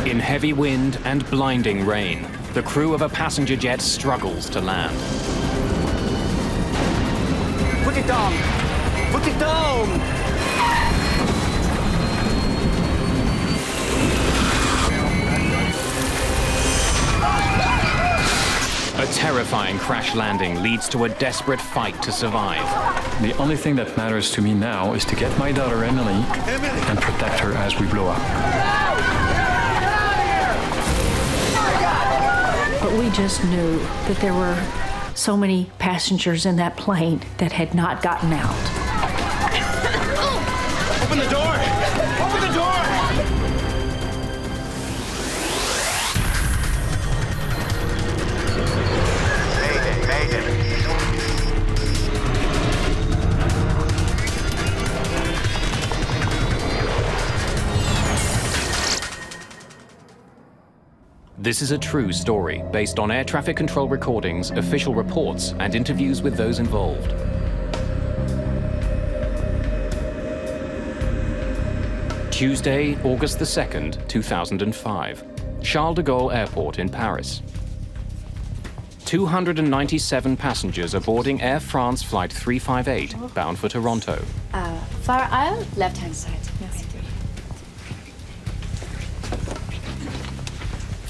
In heavy wind and blinding rain, the crew of a passenger jet struggles to land. Put it down! Put it down! A terrifying crash landing leads to a desperate fight to survive. The only thing that matters to me now is to get my daughter Emily and protect her as we blow up. But we just knew that there were so many passengers in that plane that had not gotten out. Open the door! Open the door! This is a true story based on air traffic control recordings, official reports, and interviews with those involved. Tuesday, August the 2nd, 2005. Charles de Gaulle Airport in Paris. 297 passengers are boarding Air France Flight 358, bound for Toronto. Far aisle, left-hand side. Yes.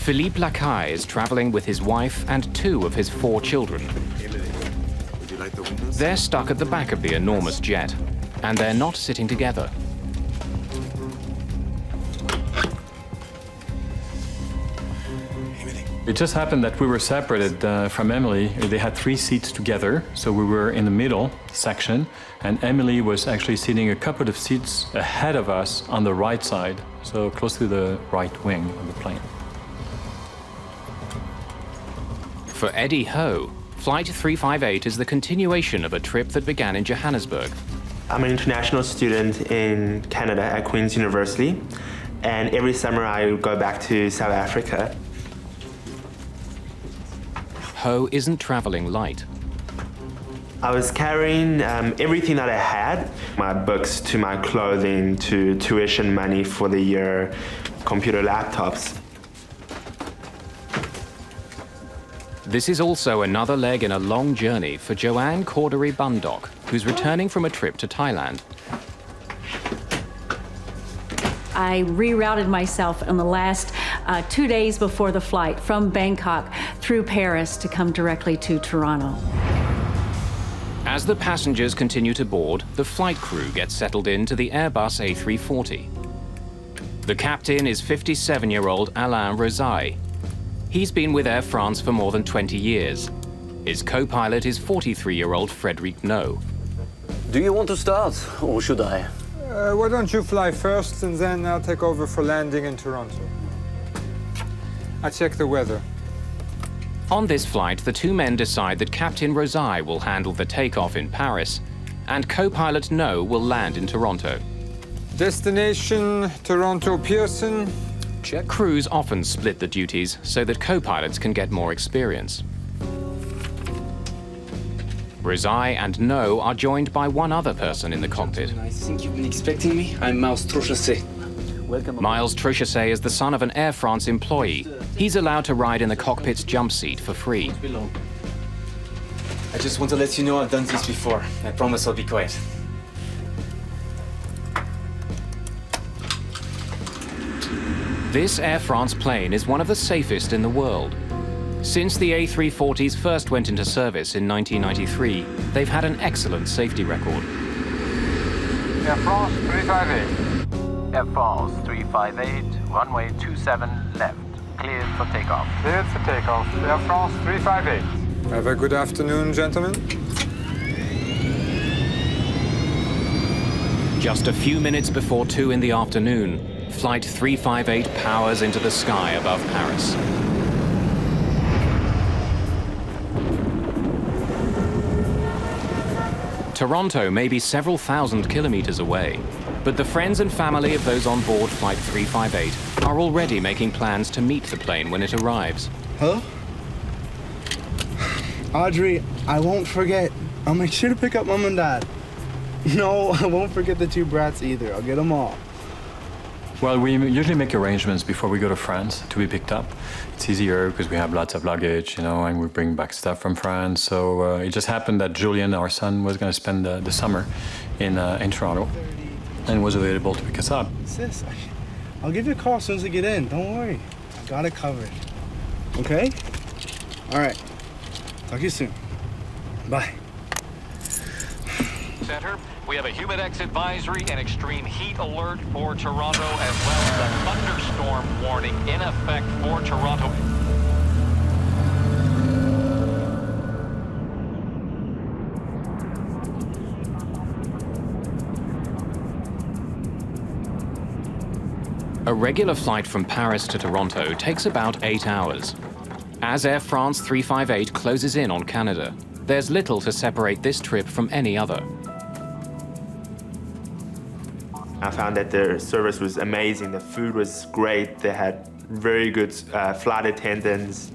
Philippe Lacaille is traveling with his wife and 2 of his 4 children. They're stuck at the back of the enormous jet, and they're not sitting together. It just happened that we were separated from Emily. They had 3 seats together, so we were in the middle section, and Emily was actually sitting a couple of seats ahead of us on the right side, so close to the right wing of the plane. For Eddie Ho, Flight 358 is the continuation of a trip that began in Johannesburg. I'm an international student in Canada at Queen's University, and every summer I go back to South Africa. Ho isn't traveling light. I was carrying everything that I had, my books to my clothing to tuition money for the year, computer laptops. This is also another leg in a long journey for Joanne Cordery Bundock, who's returning from a trip to Thailand. I rerouted myself in the last 2 days before the flight from Bangkok through Paris to come directly to Toronto. As the passengers continue to board, the flight crew gets settled into the Airbus A340. The captain is 57-year-old Alain Rosaille. He's been with Air France for more than 20 years. His co-pilot is 43-year-old Frédéric No. Do you want to start, or should I? Why don't you fly first, and then I'll take over for landing in Toronto. I check the weather. On this flight, the 2 men decide that Captain Rosaille will handle the takeoff in Paris, and co-pilot No will land in Toronto. Destination, Toronto Pearson. Check. Crews often split the duties so that co-pilots can get more experience. Rosaille and No are joined by one other person in the cockpit. I think you've been expecting me. I'm Miles Trochassé. Welcome. Miles Trochassé is the son of an Air France employee. He's allowed to ride in the cockpit's jump seat for free. I just want to let you know I've done this before. I promise I'll be quiet. This Air France plane is one of the safest in the world. Since the A340s first went into service in 1993, they've had an excellent safety record. Air France 358. Air France 358, runway 27 left. Cleared for takeoff. Cleared for takeoff. Air France 358. Have a good afternoon, gentlemen. Just a few minutes before 2 in the afternoon, Flight 358 powers into the sky above Paris. Toronto may be several thousand kilometers away, but the friends and family of those on board Flight 358 are already making plans to meet the plane when it arrives. Hello? Audrey, I won't forget. I'll make sure to pick up Mom and Dad. No, I won't forget the 2 brats either. I'll get them all. Well, we usually make arrangements before we go to France to be picked up. It's easier because we have lots of luggage, you know, and we bring back stuff from France. So it just happened that Julian, our son, was going to spend the summer in Toronto and was available to pick us up. Sis, I'll give you a call as soon as I get in. Don't worry. I got it covered. Okay? All right. Talk to you soon. Bye. Center, we have a humidex advisory and extreme heat alert for Toronto, as well as a thunderstorm warning in effect for Toronto. A regular flight from Paris to Toronto takes about 8 hours. As Air France 358 closes in on Canada, there's little to separate this trip from any other. I found that their service was amazing. The food was great. They had very good flight attendants.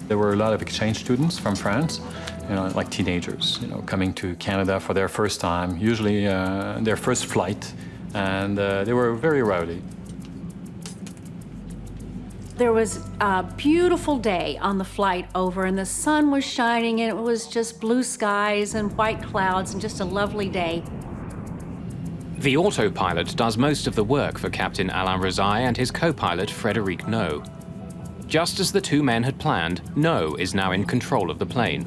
There were a lot of exchange students from France, you know, like teenagers, you know, coming to Canada for their first time, usually their first flight, and they were very rowdy. There was a beautiful day on the flight over, and the sun was shining, and it was just blue skies and white clouds and just a lovely day. The autopilot does most of the work for Captain Alain Rezai and his co-pilot Frédéric No. Just as the two men had planned, No is now in control of the plane.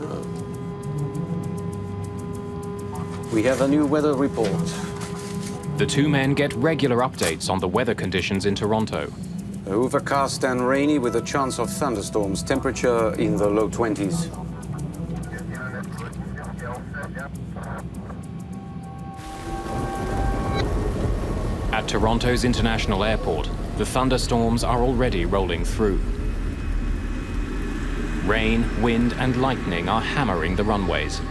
We have a new weather report. The two men get regular updates on the weather conditions in Toronto. Overcast and rainy with a chance of thunderstorms. Temperature in the low 20s. At Toronto's International Airport, the thunderstorms are already rolling through. Rain, wind, and lightning are hammering the runways.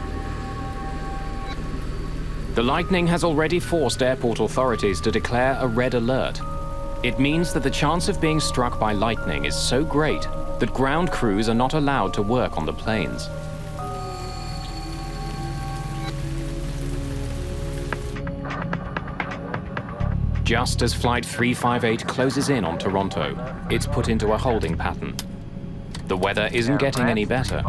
The lightning has already forced airport authorities to declare a red alert. It means that the chance of being struck by lightning is so great that ground crews are not allowed to work on the planes. Just as Flight 358 closes in on Toronto, it's put into a holding pattern. The weather isn't getting any better.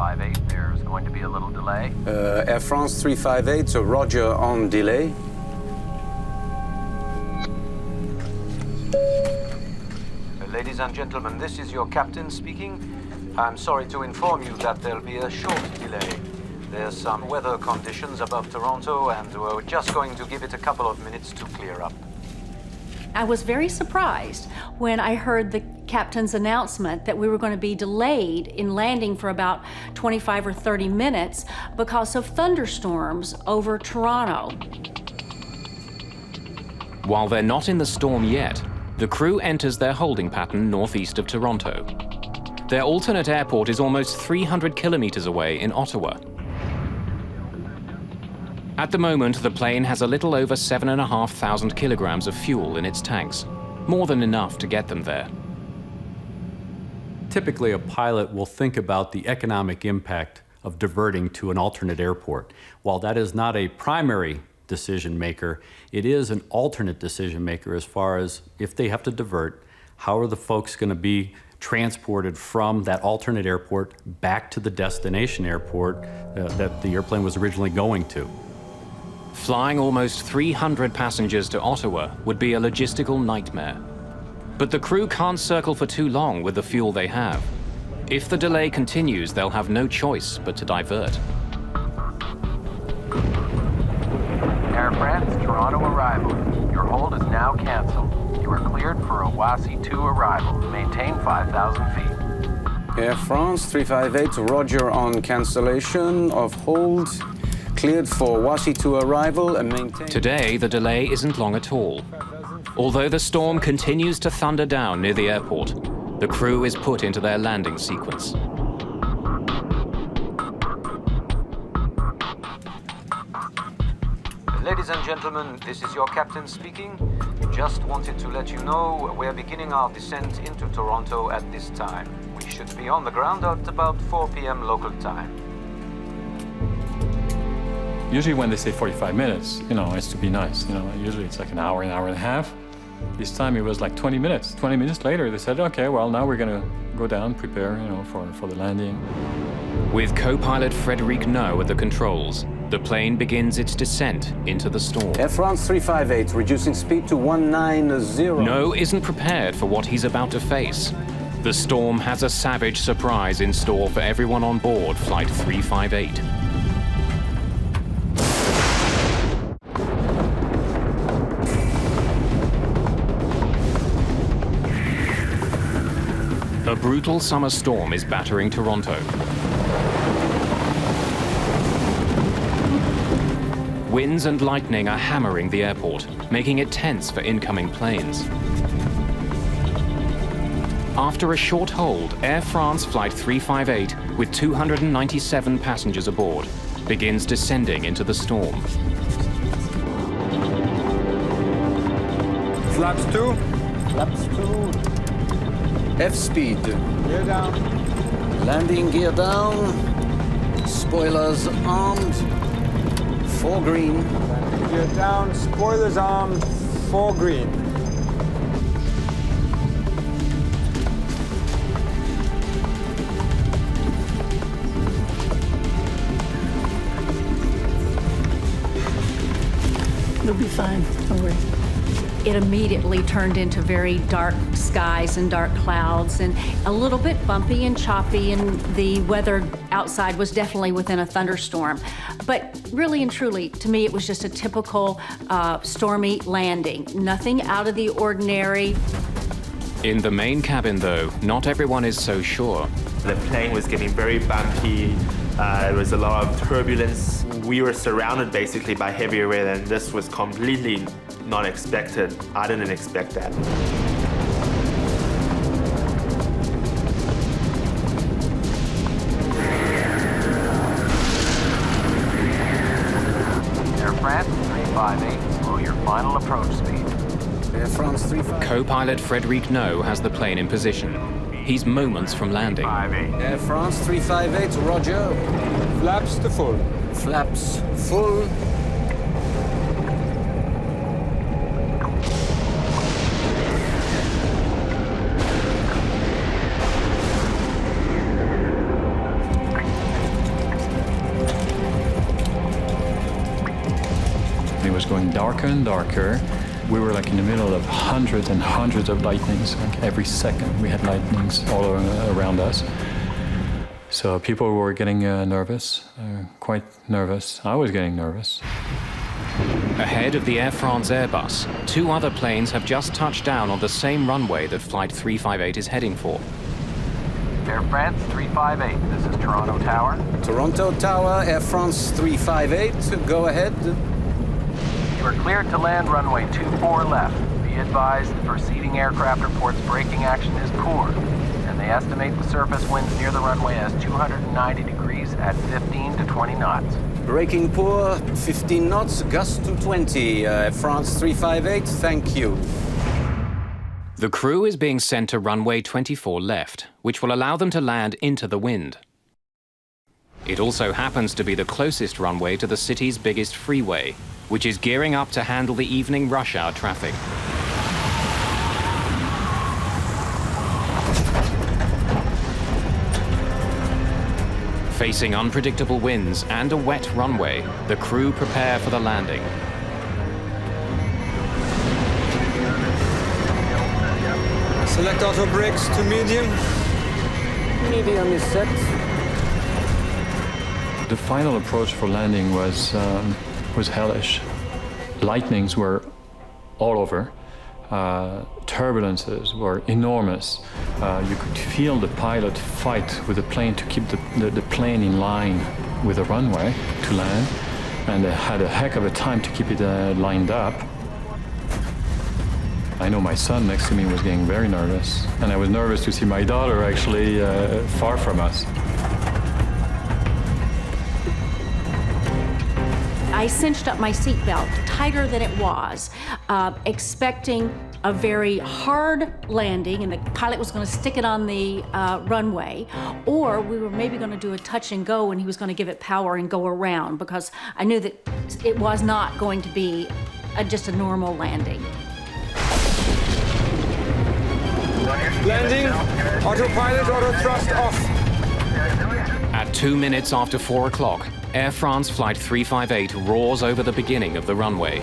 There's going to be a little delay. Air France 358, so roger on delay. Ladies and gentlemen, this is your captain speaking. I'm sorry to inform you that there'll be a short delay. There's some weather conditions above Toronto, and we're just going to give it a couple of minutes to clear up. I was very surprised when I heard the captain's announcement that we were going to be delayed in landing for about 25 or 30 minutes because of thunderstorms over Toronto. While they're not in the storm yet, the crew enters their holding pattern northeast of Toronto. Their alternate airport is almost 300 kilometers away in Ottawa. At the moment, the plane has a little over 7,500 kilograms of fuel in its tanks, more than enough to get them there. Typically, a pilot will think about the economic impact of diverting to an alternate airport. While that is not a primary decision maker, it is an alternate decision maker as far as if they have to divert, how are the folks going to be transported from that alternate airport back to the destination airport that the airplane was originally going to. Flying almost 300 passengers to Ottawa would be a logistical nightmare. But the crew can't circle for too long with the fuel they have. If the delay continues, they'll have no choice but to divert. Air France, Toronto arrival. Your hold is now canceled. You are cleared for a Wassy 2 arrival. Maintain 5,000 feet. Air France 358, roger on cancellation of hold. Cleared for Wassy 2 arrival and maintain... Today, the delay isn't long at all. Although the storm continues to thunder down near the airport, the crew is put into their landing sequence. Ladies and gentlemen, this is your captain speaking. Just wanted to let you know we're beginning our descent into Toronto at this time. We should be on the ground at about 4 p.m. local time. Usually when they say 45 minutes, you know, it's to be nice. You know, usually it's like an hour and a half. This time it was like 20 minutes. 20 minutes later, they said, okay, well, now we're going to go down, prepare, for the landing. With co-pilot Frédéric No at the controls, the plane begins its descent into the storm. Air France 358, reducing speed to 190. No isn't prepared for what he's about to face. The storm has a savage surprise in store for everyone on board Flight 358. A brutal summer storm is battering Toronto. Winds and lightning are hammering the airport, making it tense for incoming planes. After a short hold, Air France Flight 358, with 297 passengers aboard, begins descending into the storm. Flaps 2. Flaps 2. F-speed. Gear down. Landing gear down. Spoilers armed. 4 green. Landing gear down. Spoilers armed. 4 green. You'll be fine. Don't worry. It immediately turned into very dark skies and dark clouds and a little bit bumpy and choppy, and the weather outside was definitely within a thunderstorm. But really and truly, to me, it was just a typical stormy landing. Nothing out of the ordinary. In the main cabin, though, not everyone is so sure. The plane was getting very bumpy. There was a lot of turbulence. We were surrounded basically by heavier weather, and this was completely not expected. I didn't expect that. Air France 358, slow your final approach speed. Air France 358. Co-pilot Frédéric No has the plane in position. He's moments from landing. Air France 358, roger. Flaps to full. Flaps full. It was going darker and darker. We were like in the middle of hundreds and hundreds of lightnings. Like every second we had lightnings all around us. So people were getting nervous, quite nervous. I was getting nervous. Ahead of the Air France Airbus, 2 other planes have just touched down on the same runway that Flight 358 is heading for. Air France 358, this is Toronto Tower. Toronto Tower, Air France 358, go ahead. You are cleared to land runway 24 left. Be advised the preceding aircraft reports braking action is poor, and they estimate the surface winds near the runway as 290 degrees at 15 to 20 knots. Braking poor, 15 knots, gust to 20. France 358, thank you. The crew is being sent to runway 24 left, which will allow them to land into the wind. It also happens to be the closest runway to the city's biggest freeway, which is gearing up to handle the evening rush hour traffic. Facing unpredictable winds and a wet runway, the crew prepare for the landing. Select auto brakes to medium. Medium is set. The final approach for landing was hellish. Lightnings were all over. Turbulences were enormous. You could feel the pilot fight with the plane to keep the plane in line with the runway to land, and they had a heck of a time to keep it lined up. I know my son next to me was getting very nervous, and I was nervous to see my daughter actually far from us. I cinched up my seatbelt tighter than it was, expecting a very hard landing, and the pilot was going to stick it on the runway, or we were maybe going to do a touch and go, and he was going to give it power and go around, because I knew that it was not going to be just a normal landing. Landing, autopilot, auto thrust off. At 2 minutes after 4 o'clock, Air France Flight 358 roars over the beginning of the runway.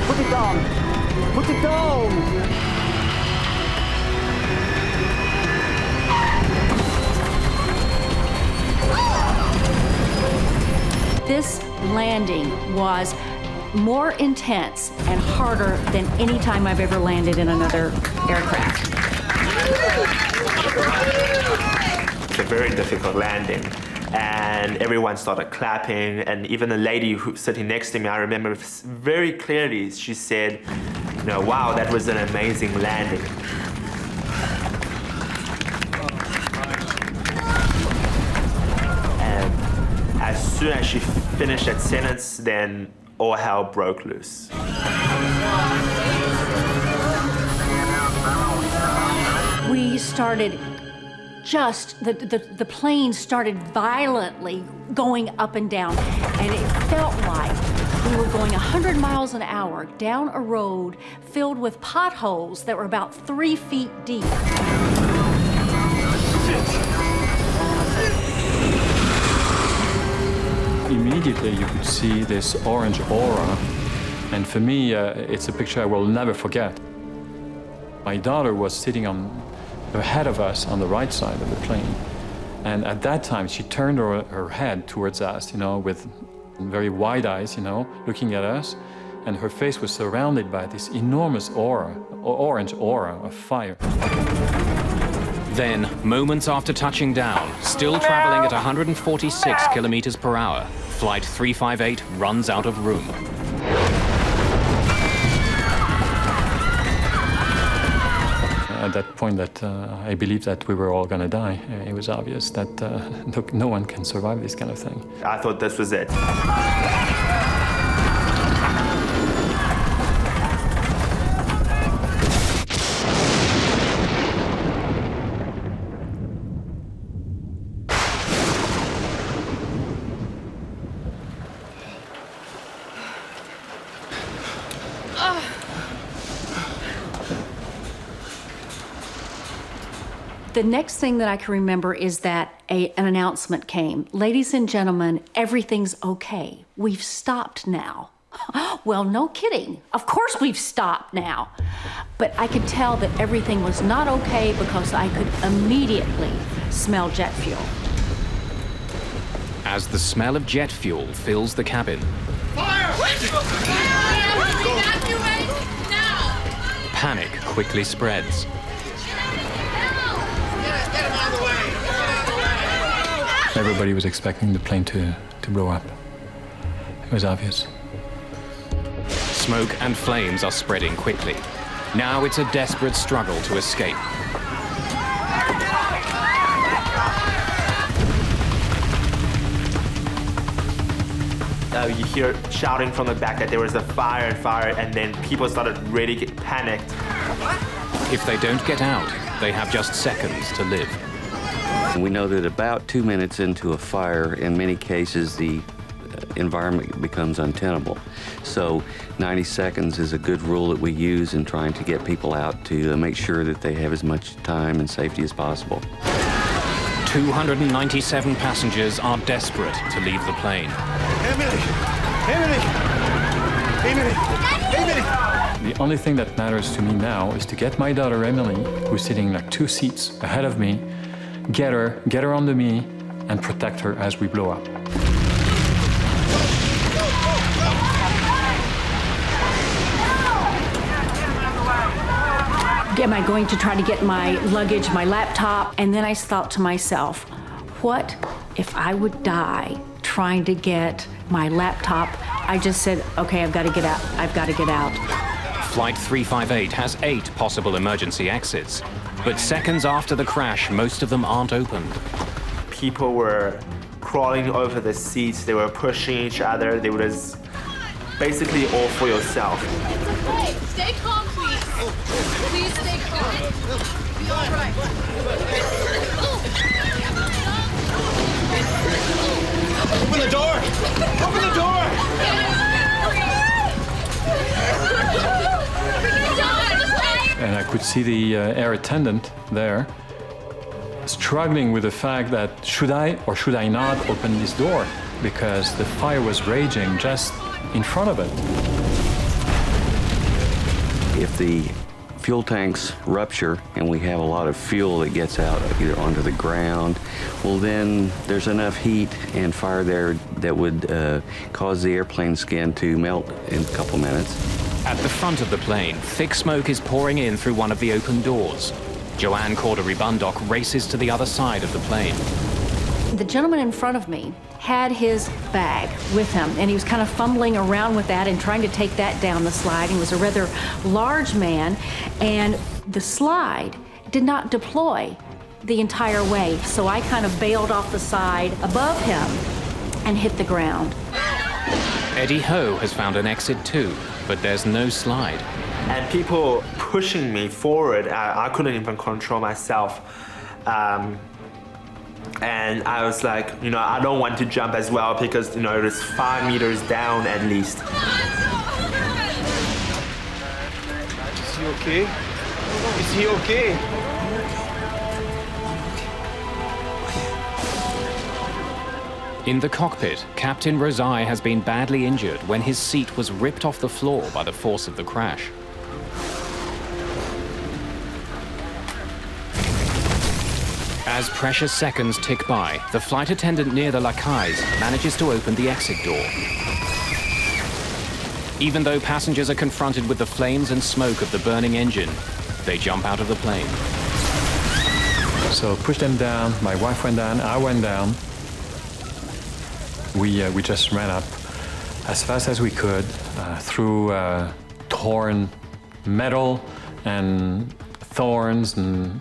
Put it down! Put it down! This landing was more intense and harder than any time I've ever landed in another aircraft. It's a very difficult landing. And everyone started clapping, and even the lady who's sitting next to me, I remember very clearly, she said, you know, wow, that was an amazing landing. And as soon as she finished that sentence, then all hell broke loose. We started the plane started violently going up and down, and it felt like we were going 100 miles an hour down a road filled with potholes that were about 3 feet deep. Immediately you could see this orange aura, and for me it's a picture I will never forget. My daughter was sitting ahead of us on the right side of the plane. And at that time, she turned her head towards us, you know, with very wide eyes, you know, looking at us. And her face was surrounded by this enormous aura, orange aura of fire. Then, moments after touching down, still traveling at 146 kilometers per hour, Flight 358 runs out of room. At that point that I believed that we were all going to die. It was obvious that no one can survive this kind of thing. I thought this was it. The next thing that I can remember is that an announcement came. Ladies and gentlemen, everything's okay. We've stopped now. Well, no kidding. Of course we've stopped now. But I could tell that everything was not okay because I could immediately smell jet fuel. As the smell of jet fuel fills the cabin, panic quickly spreads. Everybody was expecting the plane to blow up. It was obvious. Smoke and flames are spreading quickly. Now it's a desperate struggle to escape. You hear shouting from the back that there was a fire, and then people started really getting panicked. If they don't get out, they have just seconds to live. We know that about 2 minutes into a fire, in many cases, the environment becomes untenable. So 90 seconds is a good rule that we use in trying to get people out to make sure that they have as much time and safety as possible. 297 passengers are desperate to leave the plane. The only thing that matters to me now is to get my daughter Emily, who's sitting like 2 seats ahead of me, get her onto me, and protect her as we blow up. Am I going to try to get my luggage, my laptop? And then I thought to myself, what if I would die trying to get my laptop? I just said, okay, I've got to get out. I've got to get out. Flight 358 has 8 possible emergency exits, but seconds after the crash, most of them aren't opened. people were crawling over the seats, they were pushing each other, they was basically all for yourself. Hey, stay calm, please. Please stay calm. Be all right. Open the door! Open the door! And I could see the air attendant there struggling with the fact that should I or should I not open this door, because the fire was raging just in front of it. If the fuel tanks rupture and we have a lot of fuel that gets out either onto the ground, well then there's enough heat and fire there that would cause the airplane skin to melt in a couple minutes. At the front of the plane, thick smoke is pouring in through one of the open doors. Joanne Cordery-Bundock races to the other side of the plane. The gentleman in front of me had his bag with him, and he was kind of fumbling around with that and trying to take that down the slide. He was a rather large man, and the slide did not deploy the entire way, so I kind of bailed off the side above him and hit the ground. Eddie Ho has found an exit too, but there's no slide. And people pushing me forward, I couldn't even control myself. And I was like, I don't want to jump as well because, it was 5 meters down at least. Is he okay? Is he okay? In the cockpit, Captain Rosai has been badly injured when his seat was ripped off the floor by the force of the crash. As precious seconds tick by, the flight attendant near the Lacailles manages to open the exit door. Even though passengers are confronted with the flames and smoke of the burning engine, they jump out of the plane. So pushed them down, my wife went down, I went down. We just ran up as fast as we could through torn metal and thorns and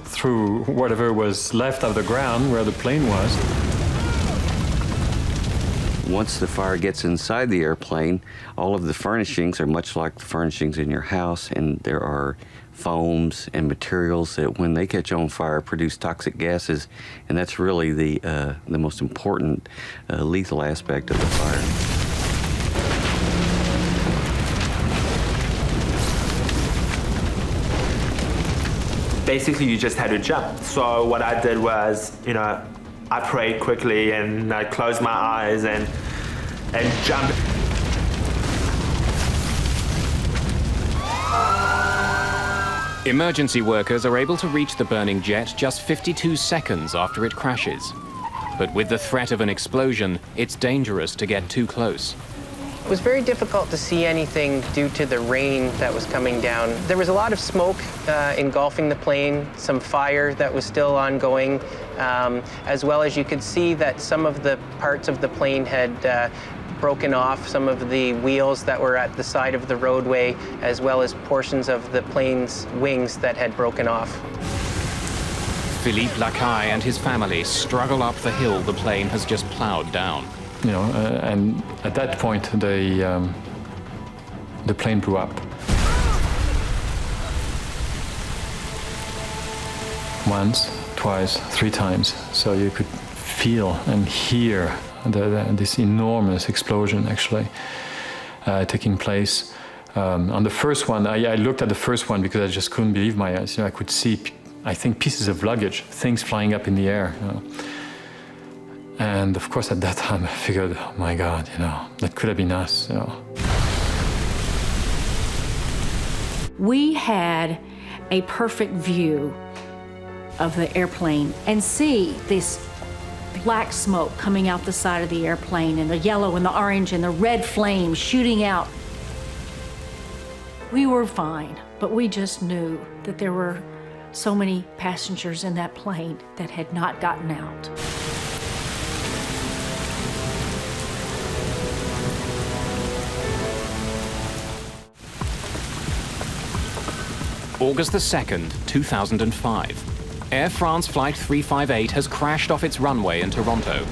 through whatever was left of the ground where the plane was. Once the fire gets inside the airplane, all of the furnishings are much like the furnishings in your house, and there are foams and materials that, when they catch on fire, produce toxic gases, and that's really the most important lethal aspect of the fire. Basically, you just had to jump. So what I did was, I prayed quickly and I closed my eyes and jumped. Emergency workers are able to reach the burning jet just 52 seconds after it crashes. But with the threat of an explosion, it's dangerous to get too close. It was very difficult to see anything due to the rain that was coming down. There was a lot of smoke engulfing the plane, some fire that was still ongoing, as well as you could see that some of the parts of the plane had broken off, some of the wheels that were at the side of the roadway, as well as portions of the plane's wings that had broken off. Philippe Lacaille and his family struggle up the hill the plane has just plowed down. And at that point, the plane blew up. Once, twice, 3 times. So you could feel and hear this enormous explosion actually taking place. On the first one, I looked at the first one because I just couldn't believe my eyes. I could see, I think, pieces of luggage, things flying up in the air. And of course, at that time, I figured, oh my God, that could have been us. We had a perfect view of the airplane and see this black smoke coming out the side of the airplane, and the yellow and the orange and the red flames shooting out. We were fine, but we just knew that there were so many passengers in that plane that had not gotten out. August the 2nd, 2005. Air France Flight 358 has crashed off its runway in Toronto.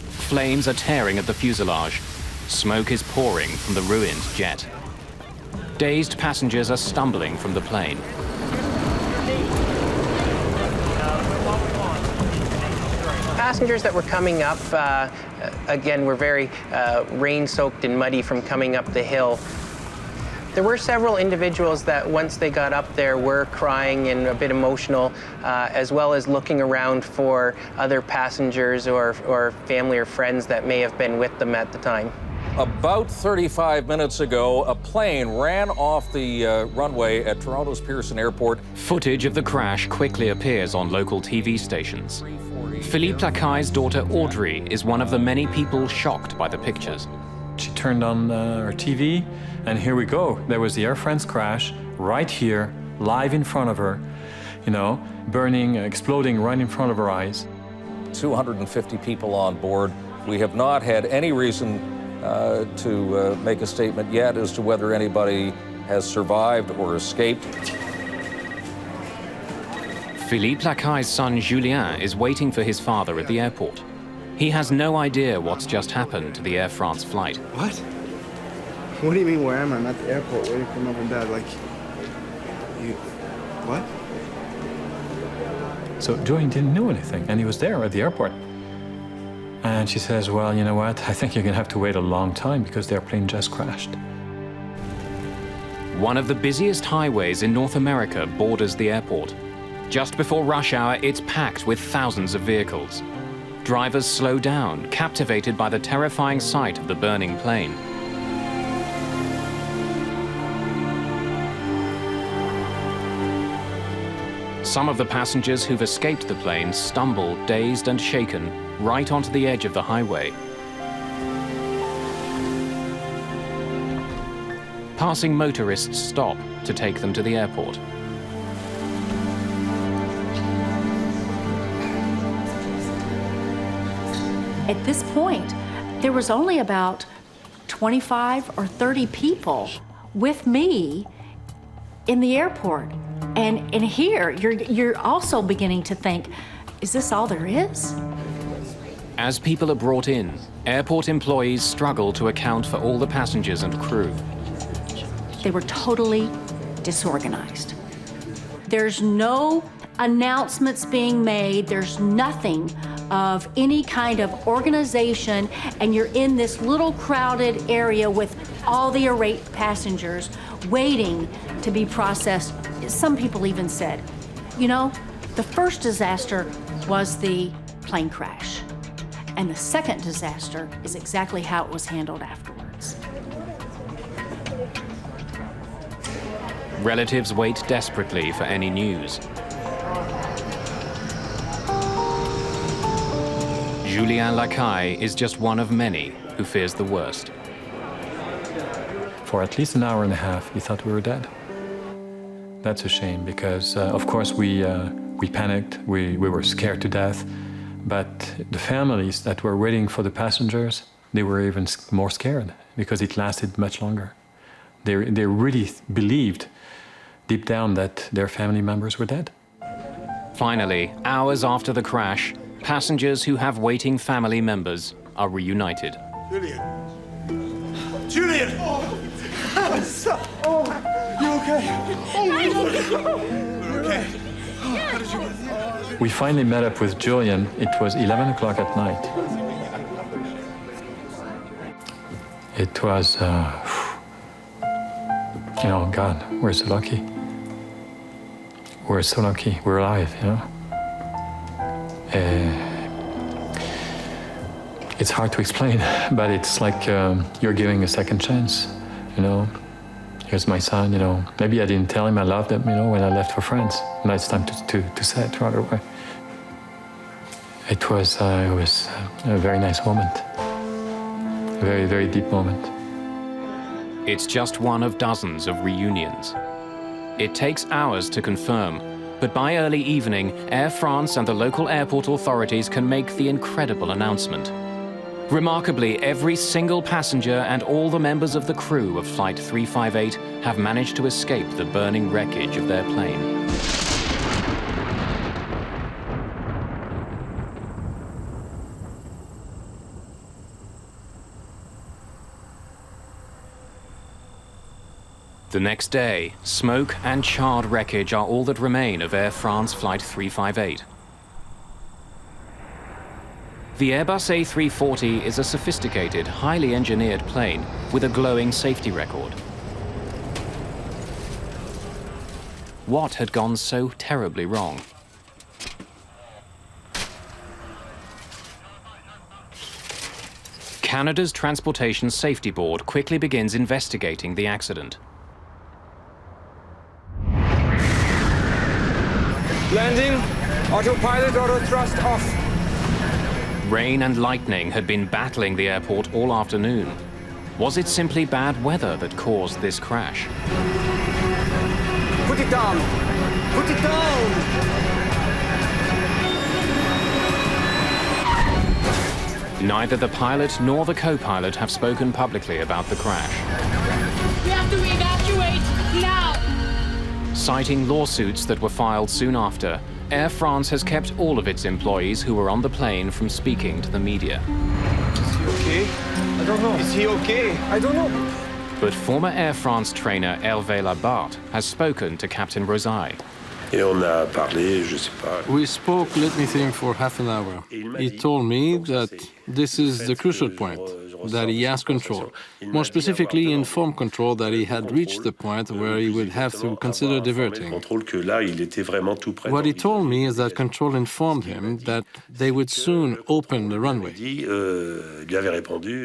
Flames are tearing at the fuselage. Smoke is pouring from the ruined jet. Dazed passengers are stumbling from the plane. Passengers that were coming up, again, were very rain-soaked and muddy from coming up the hill. There were several individuals that once they got up there were crying and a bit emotional, as well as looking around for other passengers or family or friends that may have been with them at the time. About 35 minutes ago, a plane ran off the runway at Toronto's Pearson Airport. Footage of the crash quickly appears on local TV stations. Philippe Lacaille's daughter Audrey is one of the many people shocked by the pictures. She turned on her TV, and here we go. There was the Air France crash right here, live in front of her, you know, burning, exploding right in front of her eyes. 250 people on board. We have not had any reason to make a statement yet as to whether anybody has survived or escaped. Philippe Lacaille's son Julien is waiting for his father at the airport. He has no idea what's just happened to the Air France flight. What? What do you mean, where am I? I'm at the airport waiting for mom and dad. Like, you... What? So Julian didn't know anything, and he was there at the airport. And she says, well, you know what? I think you're going to have to wait a long time because the airplane just crashed. One of the busiest highways in North America borders the airport. Just before rush hour, it's packed with thousands of vehicles. Drivers slow down, captivated by the terrifying sight of the burning plane. Some of the passengers who've escaped the plane stumble, dazed and shaken, right onto the edge of the highway. Passing motorists stop to take them to the airport. At this point, there was only about 25 or 30 people with me in the airport. And here, you're also beginning to think, is this all there is? As people are brought in, airport employees struggle to account for all the passengers and crew. They were totally disorganized. There's no announcements being made. There's nothing of any kind of organization, and you're in this little crowded area with all the irate passengers waiting to be processed. Some people even said, you know, the first disaster was the plane crash, and the second disaster is exactly how it was handled afterwards. Relatives wait desperately for any news. Julien Lacaille is just one of many who fears the worst. For at least an hour and a half, he thought we were dead. That's a shame because, of course, we panicked, we were scared to death, but the families that were waiting for the passengers, they were even more scared because it lasted much longer. They really believed deep down that their family members were dead. Finally, hours after the crash, passengers who have waiting family members are reunited. Julian! Julian! What's up? Oh, you okay? Oh, you're okay. How did you... We finally met up with Julian. It was 11 o'clock at night. It was, you know, God, we're so lucky. We're so lucky. We're alive, you know. It's hard to explain, but it's like you're giving a second chance, you know. Here's my son, you know. Maybe I didn't tell him I loved him, you know, when I left for France. Now it's time to say it right away. It was a very nice moment. A very, very deep moment. It's just one of dozens of reunions. It takes hours to confirm, but by early evening, Air France and the local airport authorities can make the incredible announcement. Remarkably, every single passenger and all the members of the crew of Flight 358 have managed to escape the burning wreckage of their plane. The next day, smoke and charred wreckage are all that remain of Air France Flight 358. The Airbus A340 is a sophisticated, highly engineered plane with a glowing safety record. What had gone so terribly wrong? Canada's Transportation Safety Board quickly begins investigating the accident. Landing, autopilot, auto thrust off. Rain and lightning had been battling the airport all afternoon. Was it simply bad weather that caused this crash? Put it down! Put it down! Neither the pilot nor the co-pilot have spoken publicly about the crash. We have to evacuate now! Citing lawsuits that were filed soon after, Air France has kept all of its employees who were on the plane from speaking to the media. Is he okay? I don't know. Is he okay? I don't know. But former Air France trainer Hervé Labarthe has spoken to Captain Rosaille. We spoke, let me think, for half an hour. He told me that this is the crucial point, that he has control. More specifically, informed control that he had reached the point where he would have to consider diverting. What he told me is that control informed him that they would soon open the runway.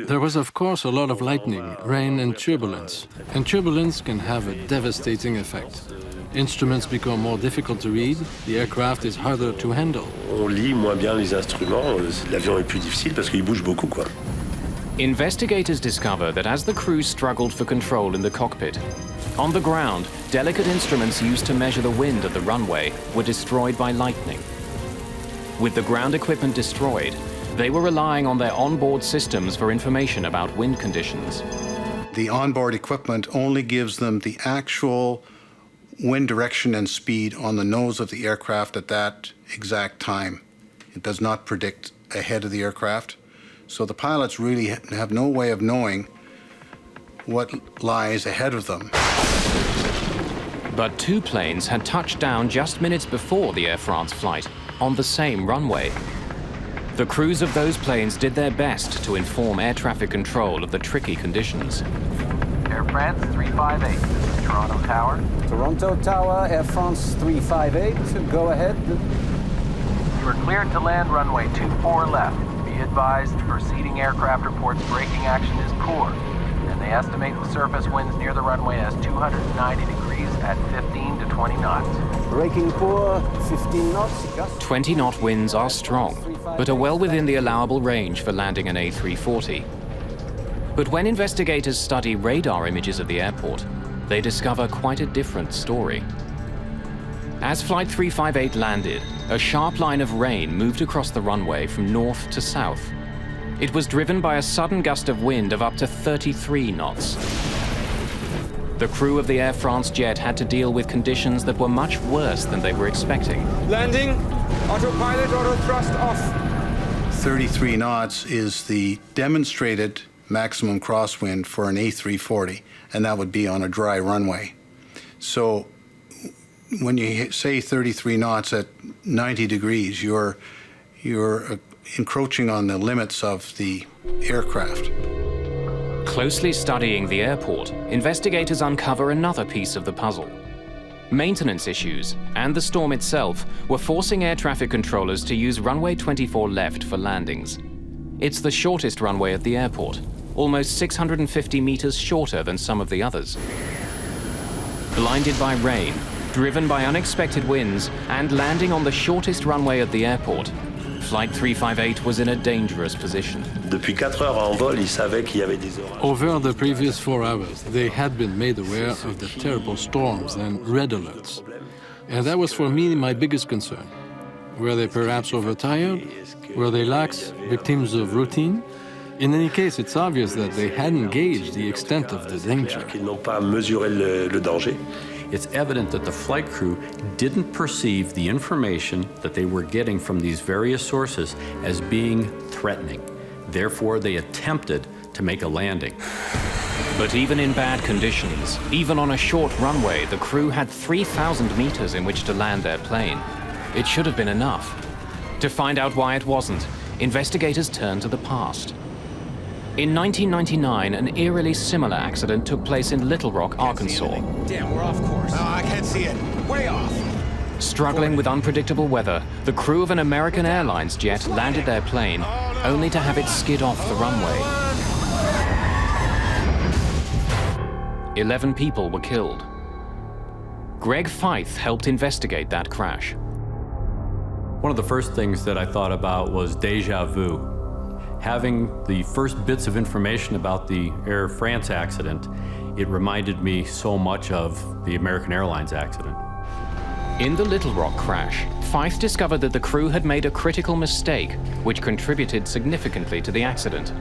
There was, of course, a lot of lightning, rain, and turbulence. And turbulence can have a devastating effect. Instruments become more difficult to read, the aircraft is harder to handle. Investigators discover that as the crew struggled for control in the cockpit, on the ground, delicate instruments used to measure the wind at the runway were destroyed by lightning. With the ground equipment destroyed, they were relying on their onboard systems for information about wind conditions. The onboard equipment only gives them the actual wind direction and speed on the nose of the aircraft at that exact time. It does not predict ahead of the aircraft. So the pilots really have no way of knowing what lies ahead of them. But two planes had touched down just minutes before the Air France flight on the same runway. The crews of those planes did their best to inform air traffic control of the tricky conditions. Air France 358, this is Toronto Tower. Toronto Tower, Air France 358, go ahead. You are cleared to land runway 24 left. Be advised, preceding aircraft reports braking action is poor, and they estimate the surface winds near the runway as 290 degrees at 15 to 20 knots. Braking poor, 15 knots. 20-knot winds are strong, but are well within the allowable range for landing an A340. But when investigators study radar images of the airport, they discover quite a different story. As Flight 358 landed, a sharp line of rain moved across the runway from north to south. It was driven by a sudden gust of wind of up to 33 knots. The crew of the Air France jet had to deal with conditions that were much worse than they were expecting. Landing, autopilot, auto thrust off. 33 knots is the demonstrated maximum crosswind for an A340, and that would be on a dry runway. So when you say 33 knots at 90 degrees, you're encroaching on the limits of the aircraft. Closely studying the airport, investigators uncover another piece of the puzzle. Maintenance issues and the storm itself were forcing air traffic controllers to use runway 24 left for landings. It's the shortest runway at the airport, almost 650 meters shorter than some of the others. Blinded by rain, driven by unexpected winds, and landing on the shortest runway at the airport, Flight 358 was in a dangerous position. Over the previous 4 hours, they had been made aware of the terrible storms and red alerts. And that was for me my biggest concern. Were they perhaps overtired? Were they lax, victims of routine? In any case, it's obvious that they hadn't gauged the extent of the danger. It's evident that the flight crew didn't perceive the information that they were getting from these various sources as being threatening. Therefore, they attempted to make a landing. But even in bad conditions, even on a short runway, the crew had 3,000 meters in which to land their plane. It should have been enough. To find out why it wasn't, investigators turned to the past. In 1999, an eerily similar accident took place in Little Rock, Arkansas. Damn, we're off course. No, I can't see it. Way off. Struggling with unpredictable weather, the crew of an American Airlines jet landed their plane, only to have it skid off the runway. 11 people were killed. Greg Feith helped investigate that crash. One of the first things that I thought about was déjà vu. Having the first bits of information about the Air France accident, it reminded me so much of the American Airlines accident. In the Little Rock crash, Feith discovered that the crew had made a critical mistake, which contributed significantly to the accident.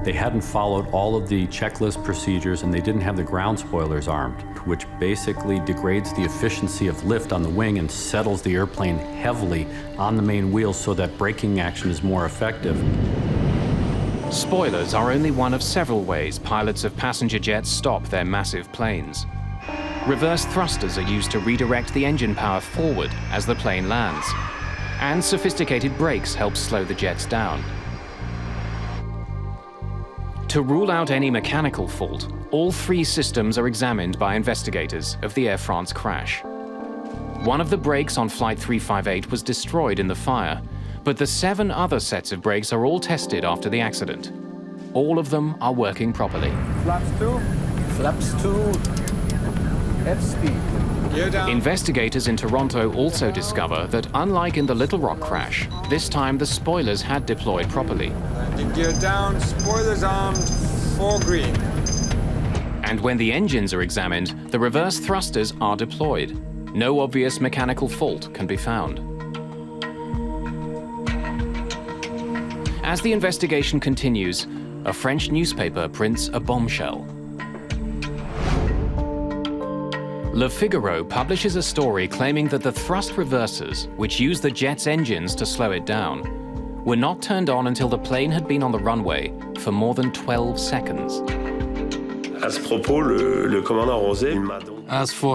They hadn't followed all of the checklist procedures, and they didn't have the ground spoilers armed, which basically degrades the efficiency of lift on the wing and settles the airplane heavily on the main wheel so that braking action is more effective. Spoilers are only one of several ways pilots of passenger jets stop their massive planes. Reverse thrusters are used to redirect the engine power forward as the plane lands, and sophisticated brakes help slow the jets down. To rule out any mechanical fault, all three systems are examined by investigators of the Air France crash. One of the brakes on Flight 358 was destroyed in the fire, but the 7 other sets of brakes are all tested after the accident. All of them are working properly. Flaps 2. Flaps 2. F-speed. Gear down. Investigators in Toronto also discover that, unlike in the Little Rock crash, this time the spoilers had deployed properly. Landing gear down, spoilers armed, 4 green. And when the engines are examined, the reverse thrusters are deployed. No obvious mechanical fault can be found. As the investigation continues, a French newspaper prints a bombshell. Le Figaro publishes a story claiming that the thrust reversers, which use the jet's engines to slow it down, were not turned on until the plane had been on the runway for more than 12 seconds. As for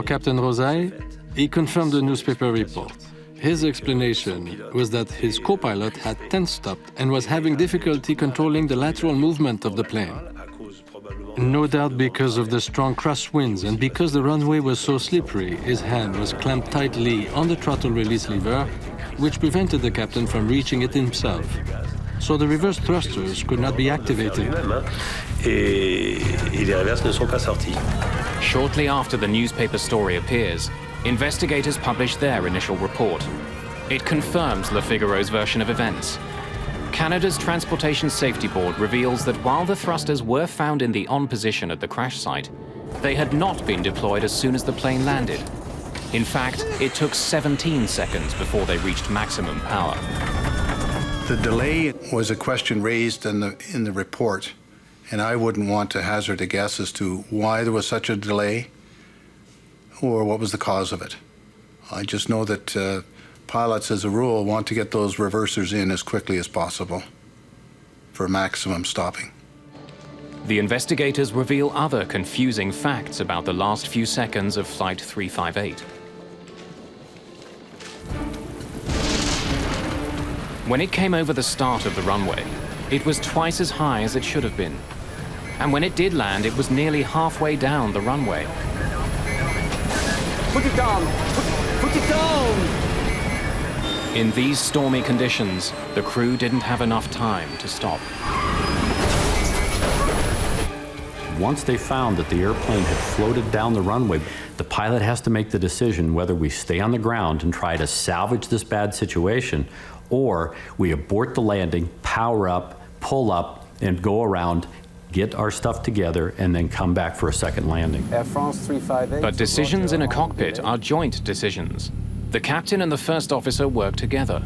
Captain Rosay, he confirmed the newspaper report. His explanation was that his co-pilot had tense-stopped and was having difficulty controlling the lateral movement of the plane. No doubt because of the strong crosswinds and because the runway was so slippery, his hand was clamped tightly on the throttle release lever, which prevented the captain from reaching it himself. So the reverse thrusters could not be activated. Shortly after the newspaper story appears, investigators publish their initial report. It confirms Le Figaro's version of events. Canada's Transportation Safety Board reveals that while the thrusters were found in the on position at the crash site, they had not been deployed as soon as the plane landed. In fact, it took 17 seconds before they reached maximum power. The delay was a question raised in the report, and I wouldn't want to hazard a guess as to why there was such a delay or what was the cause of it. I just know that pilots, as a rule, want to get those reversers in as quickly as possible for maximum stopping. The investigators reveal other confusing facts about the last few seconds of Flight 358. When it came over the start of the runway, it was twice as high as it should have been. And when it did land, it was nearly halfway down the runway. Put it down! Put it down! In these stormy conditions, the crew didn't have enough time to stop. Once they found that the airplane had floated down the runway, the pilot has to make the decision whether we stay on the ground and try to salvage this bad situation, or we abort the landing, power up, pull up, and go around, get our stuff together, and then come back for a second landing. Air France 358. But decisions in a cockpit are joint decisions. The captain and the first officer work together.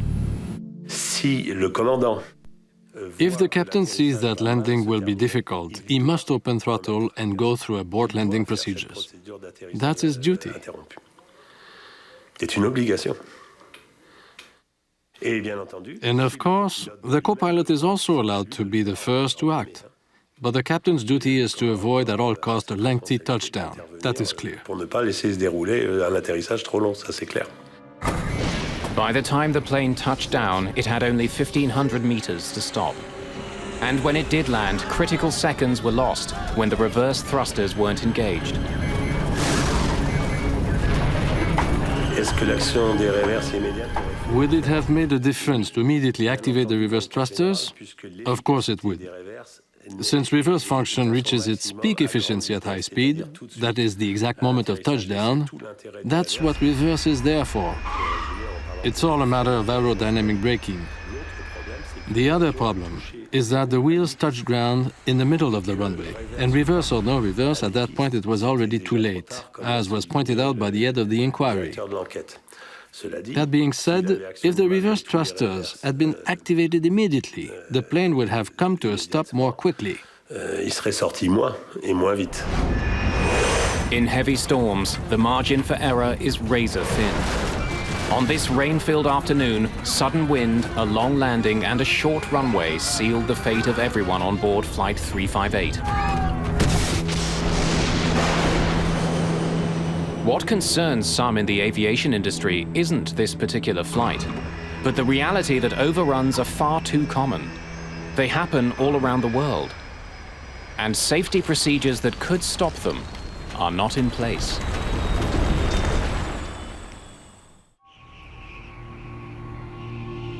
If the captain sees that landing will be difficult, he must open throttle and go through abort landing procedures. That's his duty. And of course, the co-pilot is also allowed to be the first to act. But the captain's duty is to avoid at all costs a lengthy touchdown. That is clear. Pour ne pas laisser se dérouler un atterrissage trop long, ça c'est clair. By the time the plane touched down, it had only 1,500 meters to stop. And when it did land, critical seconds were lost when the reverse thrusters weren't engaged. Est-ce que l'action des reverses immédiate Would it have made a difference to immediately activate the reverse thrusters? Of course it would. Since reverse function reaches its peak efficiency at high speed, that is the exact moment of touchdown, that's what reverse is there for. It's all a matter of aerodynamic braking. The other problem is that the wheels touch ground in the middle of the runway, and reverse or no reverse, at that point it was already too late, as was pointed out by the head of the inquiry. That being said, if the reverse thrusters had been activated immediately, the plane would have come to a stop more quickly. Il serait sorti moins et moins vite. In heavy storms, the margin for error is razor thin. On this rain-filled afternoon, sudden wind, a long landing, and a short runway sealed the fate of everyone on board Flight 358. What concerns some in the aviation industry isn't this particular flight, but the reality that overruns are far too common. They happen all around the world. And safety procedures that could stop them are not in place.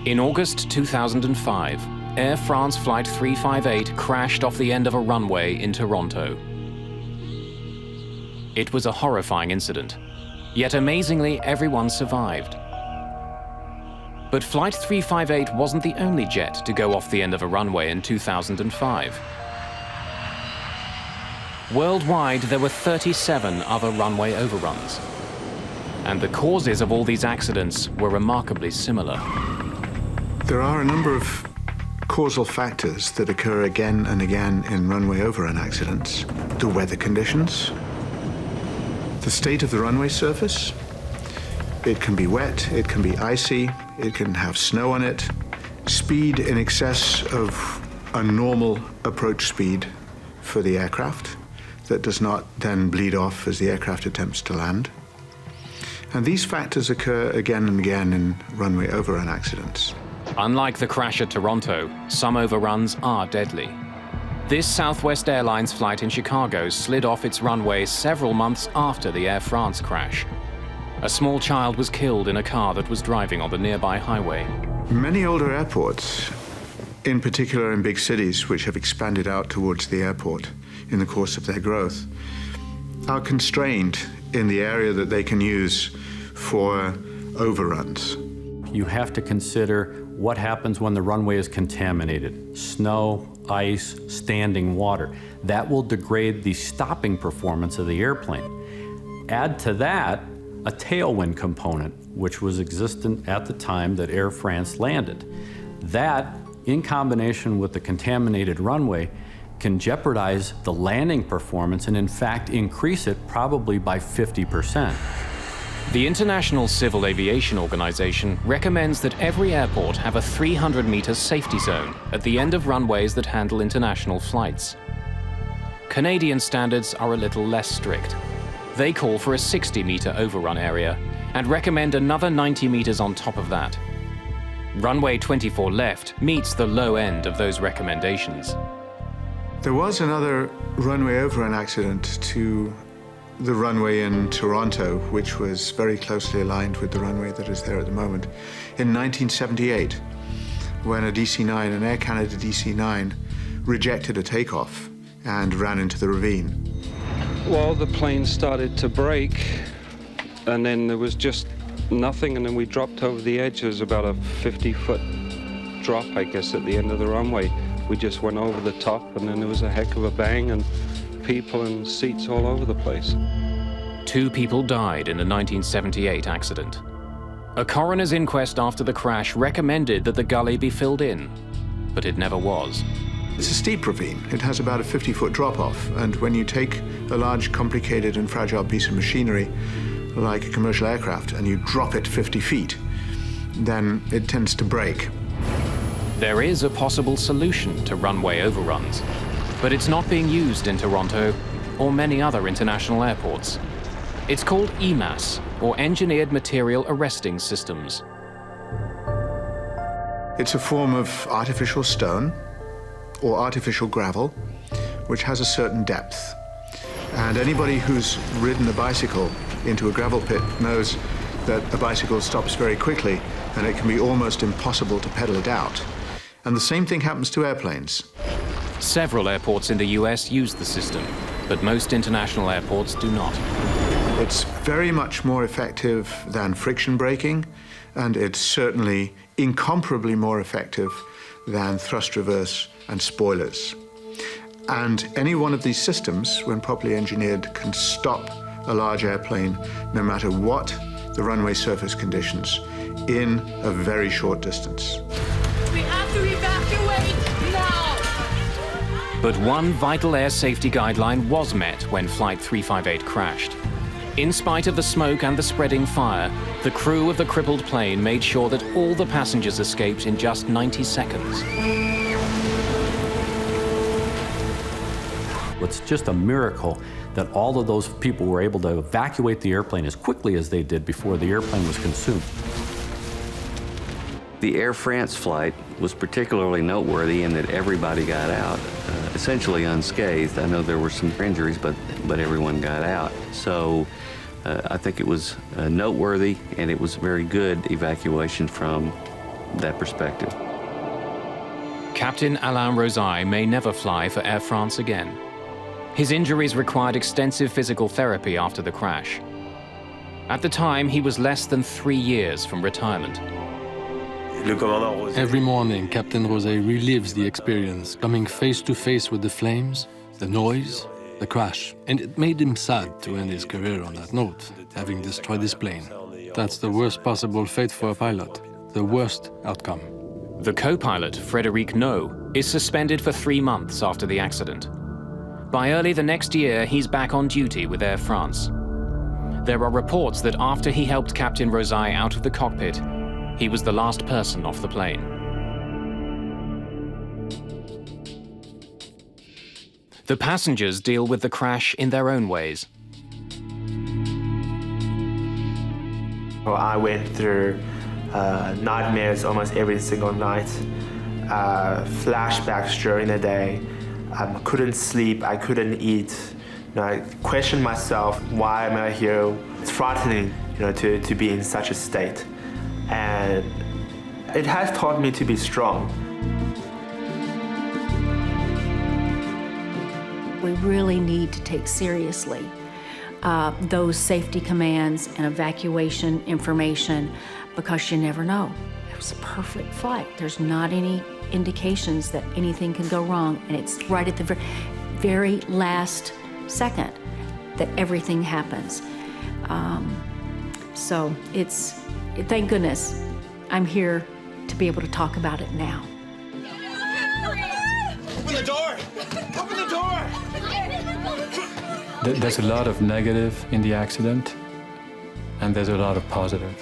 In August 2005, Air France Flight 358 crashed off the end of a runway in Toronto. It was a horrifying incident, yet amazingly everyone survived. But Flight 358 wasn't the only jet to go off the end of a runway in 2005. Worldwide, there were 37 other runway overruns. And the causes of all these accidents were remarkably similar. There are a number of causal factors that occur again and again in runway overrun accidents. The weather conditions, the state of the runway surface. It can be wet, it can be icy, it can have snow on it. Speed in excess of a normal approach speed for the aircraft that does not then bleed off as the aircraft attempts to land. And these factors occur again and again in runway overrun accidents. Unlike the crash at Toronto, some overruns are deadly. This Southwest Airlines flight in Chicago slid off its runway several months after the Air France crash. A small child was killed in a car that was driving on the nearby highway. Many older airports, in particular in big cities which have expanded out towards the airport in the course of their growth, are constrained in the area that they can use for overruns. You have to consider what happens when the runway is contaminated. Snow, ice, standing water. That will degrade the stopping performance of the airplane. Add to that a tailwind component, which was existent at the time that Air France landed. That, in combination with the contaminated runway, can jeopardize the landing performance and in fact increase it probably by 50%. The International Civil Aviation Organization recommends that every airport have a 300-meter safety zone at the end of runways that handle international flights. Canadian standards are a little less strict. They call for a 60-meter overrun area and recommend another 90 meters on top of that. Runway 24 left meets the low end of those recommendations. There was another runway overrun accident to the runway in Toronto, which was very closely aligned with the runway that is there at the moment, in 1978, when a DC-9, an Air Canada DC-9, rejected a takeoff and ran into the ravine. Well, the plane started to brake, and then there was just nothing, and then we dropped over the edge. There was about a 50-foot drop, I guess, at the end of the runway. We just went over the top, and then there was a heck of a bang, and people and seats all over the place. 2 people died in the 1978 accident. A coroner's inquest after the crash recommended that the gully be filled in, but it never was. It's a steep ravine. It has about a 50-foot drop-off, and when you take a large, complicated and fragile piece of machinery like a commercial aircraft and you drop it 50 feet, then it tends to break. There is a possible solution to runway overruns. But it's not being used in Toronto or many other international airports. It's called EMAS, or Engineered Material Arresting Systems. It's a form of artificial stone or artificial gravel, which has a certain depth. And anybody who's ridden a bicycle into a gravel pit knows that a bicycle stops very quickly and it can be almost impossible to pedal it out. And the same thing happens to airplanes. Several airports in the US use the system, but most international airports do not. It's very much more effective than friction braking, and it's certainly incomparably more effective than thrust reverse and spoilers. And any one of these systems, when properly engineered, can stop a large airplane, no matter what the runway surface conditions, in a very short distance. We have to evacuate now! But one vital air safety guideline was met when Flight 358 crashed. In spite of the smoke and the spreading fire, the crew of the crippled plane made sure that all the passengers escaped in just 90 seconds. It's just a miracle that all of those people were able to evacuate the airplane as quickly as they did before the airplane was consumed. The Air France flight was particularly noteworthy in that everybody got out, essentially unscathed. I know there were some injuries, but everyone got out. So I think it was noteworthy, and it was very good evacuation from that perspective. Captain Alain Rosaille may never fly for Air France again. His injuries required extensive physical therapy after the crash. At the time, he was less than 3 years from retirement. Every morning, Captain Rosaille relives the experience, coming face to face with the flames, the noise, the crash. And it made him sad to end his career on that note, having destroyed his plane. That's the worst possible fate for a pilot, the worst outcome. The co-pilot, Frédéric No, is suspended for 3 months after the accident. By early the next year, he's back on duty with Air France. There are reports that after he helped Captain Rosaille out of the cockpit, he was the last person off the plane. The passengers deal with the crash in their own ways. Well, I went through nightmares almost every single night, flashbacks during the day. Couldn't sleep, I couldn't eat. I questioned myself, why am I here? It's frightening, to be in such a state. And it has taught me to be strong. We really need to take seriously those safety commands and evacuation information, because you never know. It was a perfect flight. There's not any indications that anything can go wrong, and it's right at the very last second that everything happens. So thank goodness I'm here to be able to talk about it now. Open the door! Open the door! There's a lot of negative in the accident, and there's a lot of positive.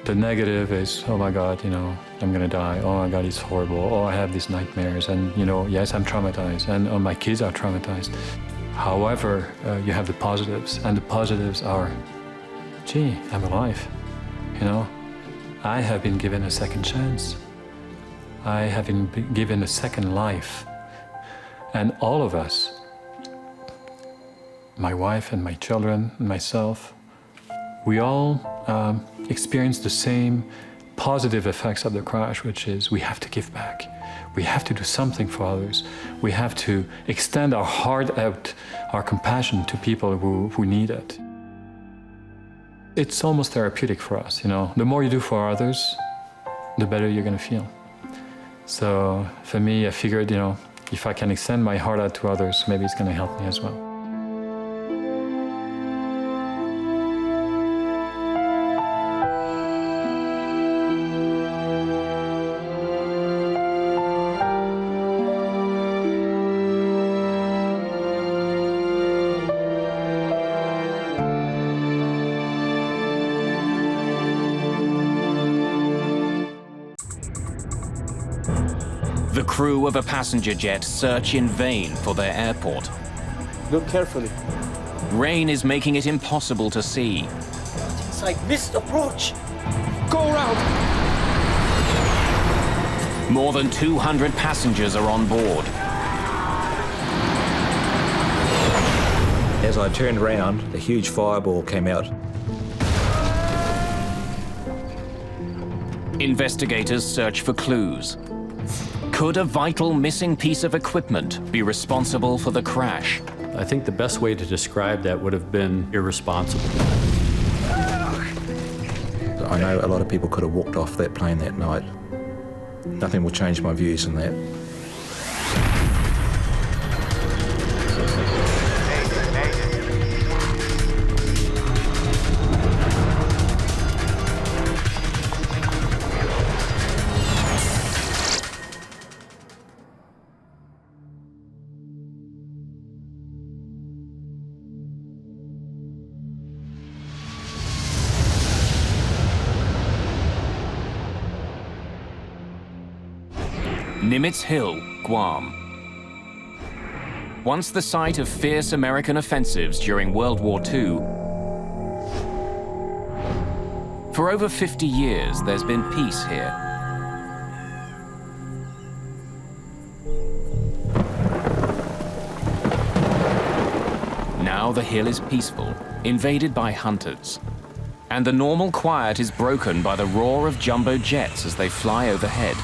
The negative is, oh my God, I'm gonna die. Oh my God, it's horrible. Oh, I have these nightmares, and yes, I'm traumatized, and oh, my kids are traumatized. However, you have the positives, and the positives are, gee, I'm alive. I have been given a second chance. I have been given a second life. And all of us, my wife and my children and myself, we all experience the same positive effects of the crash, which is we have to give back. We have to do something for others. We have to extend our heart out, our compassion to people who need it. It's almost therapeutic for us, The more you do for others, the better you're gonna feel. So for me, I figured, if I can extend my heart out to others, maybe it's gonna help me as well. The crew of a passenger jet search in vain for their airport. Look carefully. Rain is making it impossible to see. It's like missed approach. Go around. More than 200 passengers are on board. As I turned around, a huge fireball came out. Investigators search for clues. Could a vital missing piece of equipment be responsible for the crash? I think the best way to describe that would have been irresponsible. I know a lot of people could have walked off that plane that night. Nothing will change my views on that. Nimitz Hill, Guam. Once the site of fierce American offensives during World War II, for over 50 years there's been peace here. Now the hill is peaceful, invaded by hunters. And the normal quiet is broken by the roar of jumbo jets as they fly overhead.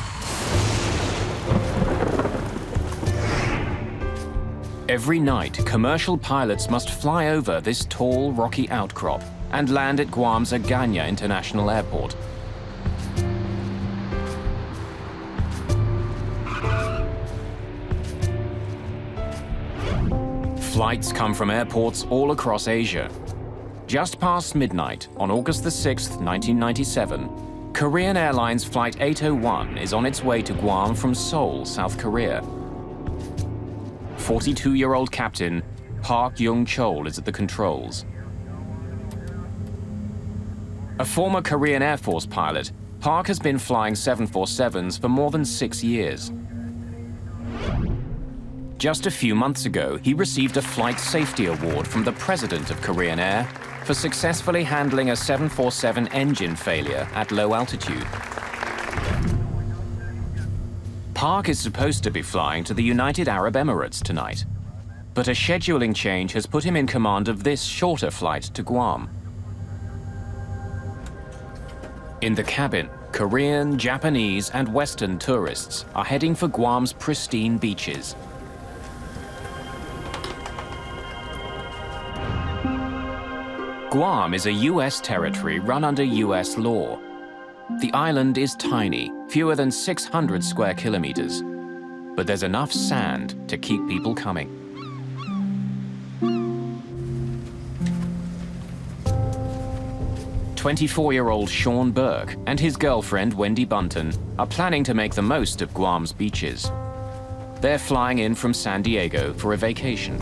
Every night, commercial pilots must fly over this tall, rocky outcrop and land at Guam's Agana International Airport. Flights come from airports all across Asia. Just past midnight, on August the 6th, 1997, Korean Airlines Flight 801 is on its way to Guam from Seoul, South Korea. 42-year-old captain Park Young-chol is at the controls. A former Korean Air Force pilot, Park has been flying 747s for more than 6 years. Just a few months ago, he received a Flight Safety Award from the President of Korean Air for successfully handling a 747 engine failure at low altitude. Park is supposed to be flying to the United Arab Emirates tonight, but a scheduling change has put him in command of this shorter flight to Guam. In the cabin, Korean, Japanese, and Western tourists are heading for Guam's pristine beaches. Guam is a U.S. territory run under U.S. law. The island is tiny, fewer than 600 square kilometers, but there's enough sand to keep people coming. "24-year-old Sean Burke and his girlfriend Wendy Bunton are planning to make the most of Guam's beaches. They're flying in from San Diego for a vacation.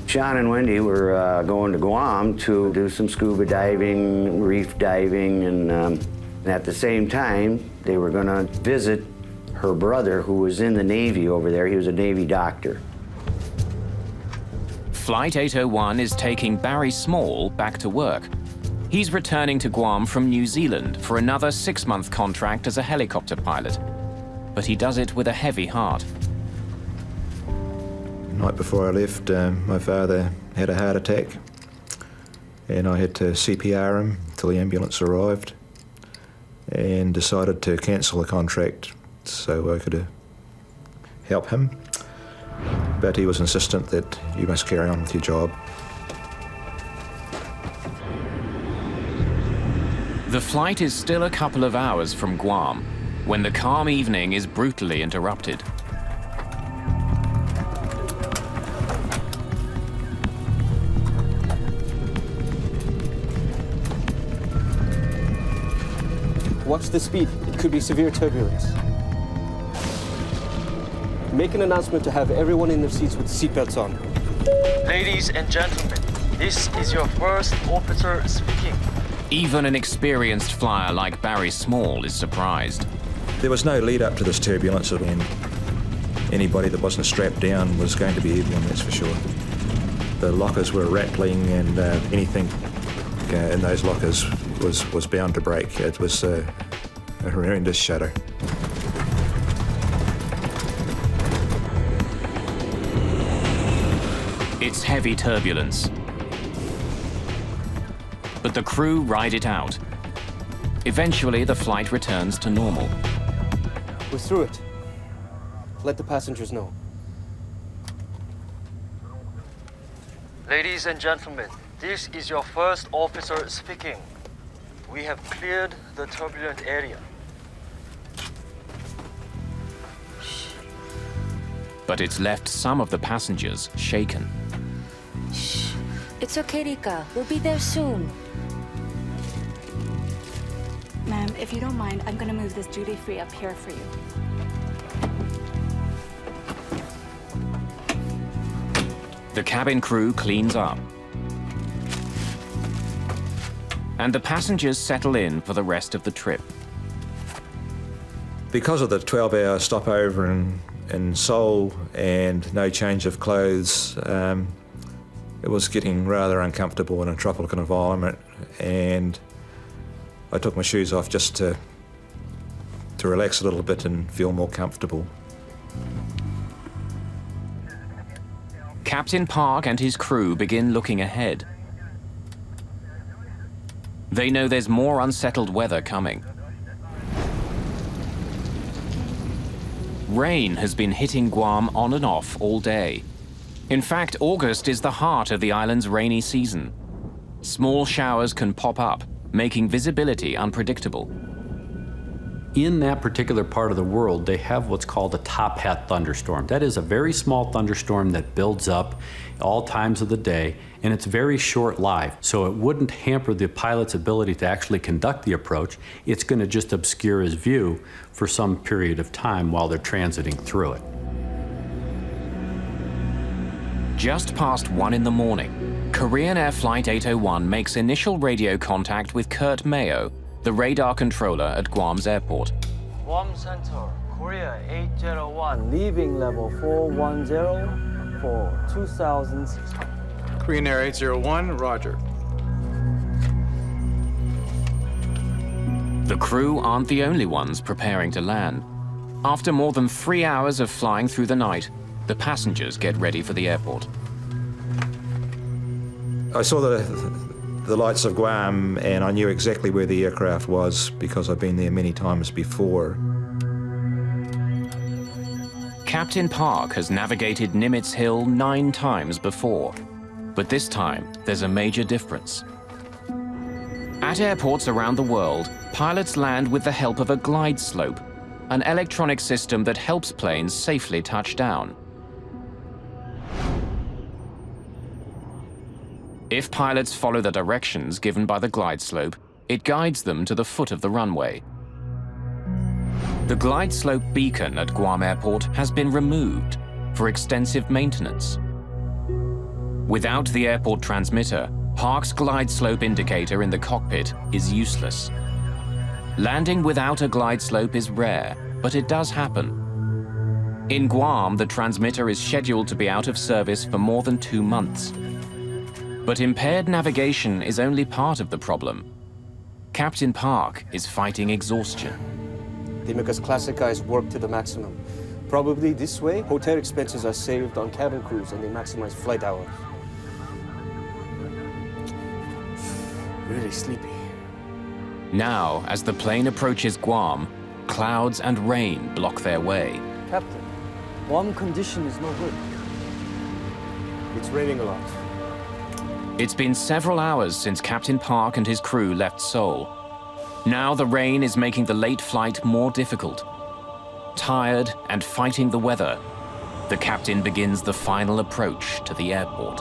Sean and Wendy were going to Guam to do some scuba diving, reef diving, and at the same time, they were going to visit her brother, who was in the Navy over there. He was a Navy doctor. Flight 801 is taking Barry Small back to work. He's returning to Guam from New Zealand for another 6-month contract as a helicopter pilot. But he does it with a heavy heart. The night before I left, my father had a heart attack, and I had to CPR him till the ambulance arrived, and decided to cancel the contract so I could help him. But he was insistent that you must carry on with your job. The flight is still a couple of hours from Guam when the calm evening is brutally interrupted. Watch the speed. It could be severe turbulence. Make an announcement to have everyone in their seats with seatbelts on. Ladies and gentlemen, this is your first officer speaking. Even an experienced flyer like Barry Small is surprised. There was no lead up to this turbulence. anybody that wasn't strapped down was going to be airborne, that's for sure. The lockers were rattling, and anything in those lockers was bound to break. It was a horrendous shudder. It's heavy turbulence. But the crew ride it out. Eventually, the flight returns to normal. We're through it. Let the passengers know. Ladies and gentlemen, this is your first officer speaking. We have cleared the turbulent area. But it's left some of the passengers shaken. Shh. It's okay, Rika. We'll be there soon. Ma'am, if you don't mind, I'm gonna move this duty-free up here for you. The cabin crew cleans up. And the passengers settle in for the rest of the trip. Because of the 12-hour stopover in Seoul and no change of clothes, it was getting rather uncomfortable in a tropical environment, and I took my shoes off just to relax a little bit and feel more comfortable. Captain Park and his crew begin looking ahead. They know there's more unsettled weather coming. Rain has been hitting Guam on and off all day. In fact, August is the heart of the island's rainy season. Small showers can pop up, making visibility unpredictable. In that particular part of the world, they have what's called a top hat thunderstorm. That is a very small thunderstorm that builds up all times of the day, and it's very short-lived, so it wouldn't hamper the pilot's ability to actually conduct the approach. It's going to just obscure his view for some period of time while they're transiting through it. Just past 1 in the morning, Korean Air Flight 801 makes initial radio contact with Kurt Mayo, the radar controller at Guam's airport. Guam Center, Korea 801, leaving level 410 for 2,600. Korean Air 801, roger. The crew aren't the only ones preparing to land. After more than 3 hours of flying through the night, the passengers get ready for the airport. I saw the lights of Guam, and I knew exactly where the aircraft was because I've been there many times before. Captain Park has navigated Nimitz Hill 9 times before, but this time there's a major difference. At airports around the world, pilots land with the help of a glide slope, an electronic system that helps planes safely touch down. If pilots follow the directions given by the glide slope, it guides them to the foot of the runway. The glide slope beacon at Guam Airport has been removed for extensive maintenance. Without the airport transmitter, Park's glide slope indicator in the cockpit is useless. Landing without a glide slope is rare, but it does happen. In Guam, the transmitter is scheduled to be out of service for more than 2 months. But impaired navigation is only part of the problem. Captain Park is fighting exhaustion. They make us classic guys work to the maximum. Probably this way, hotel expenses are saved on cabin crews and they maximize flight hours. Really sleepy. Now, as the plane approaches Guam, clouds and rain block their way. Captain, Guam condition is no good. It's raining a lot. It's been several hours since Captain Park and his crew left Seoul. Now the rain is making the late flight more difficult. Tired and fighting the weather, the captain begins the final approach to the airport.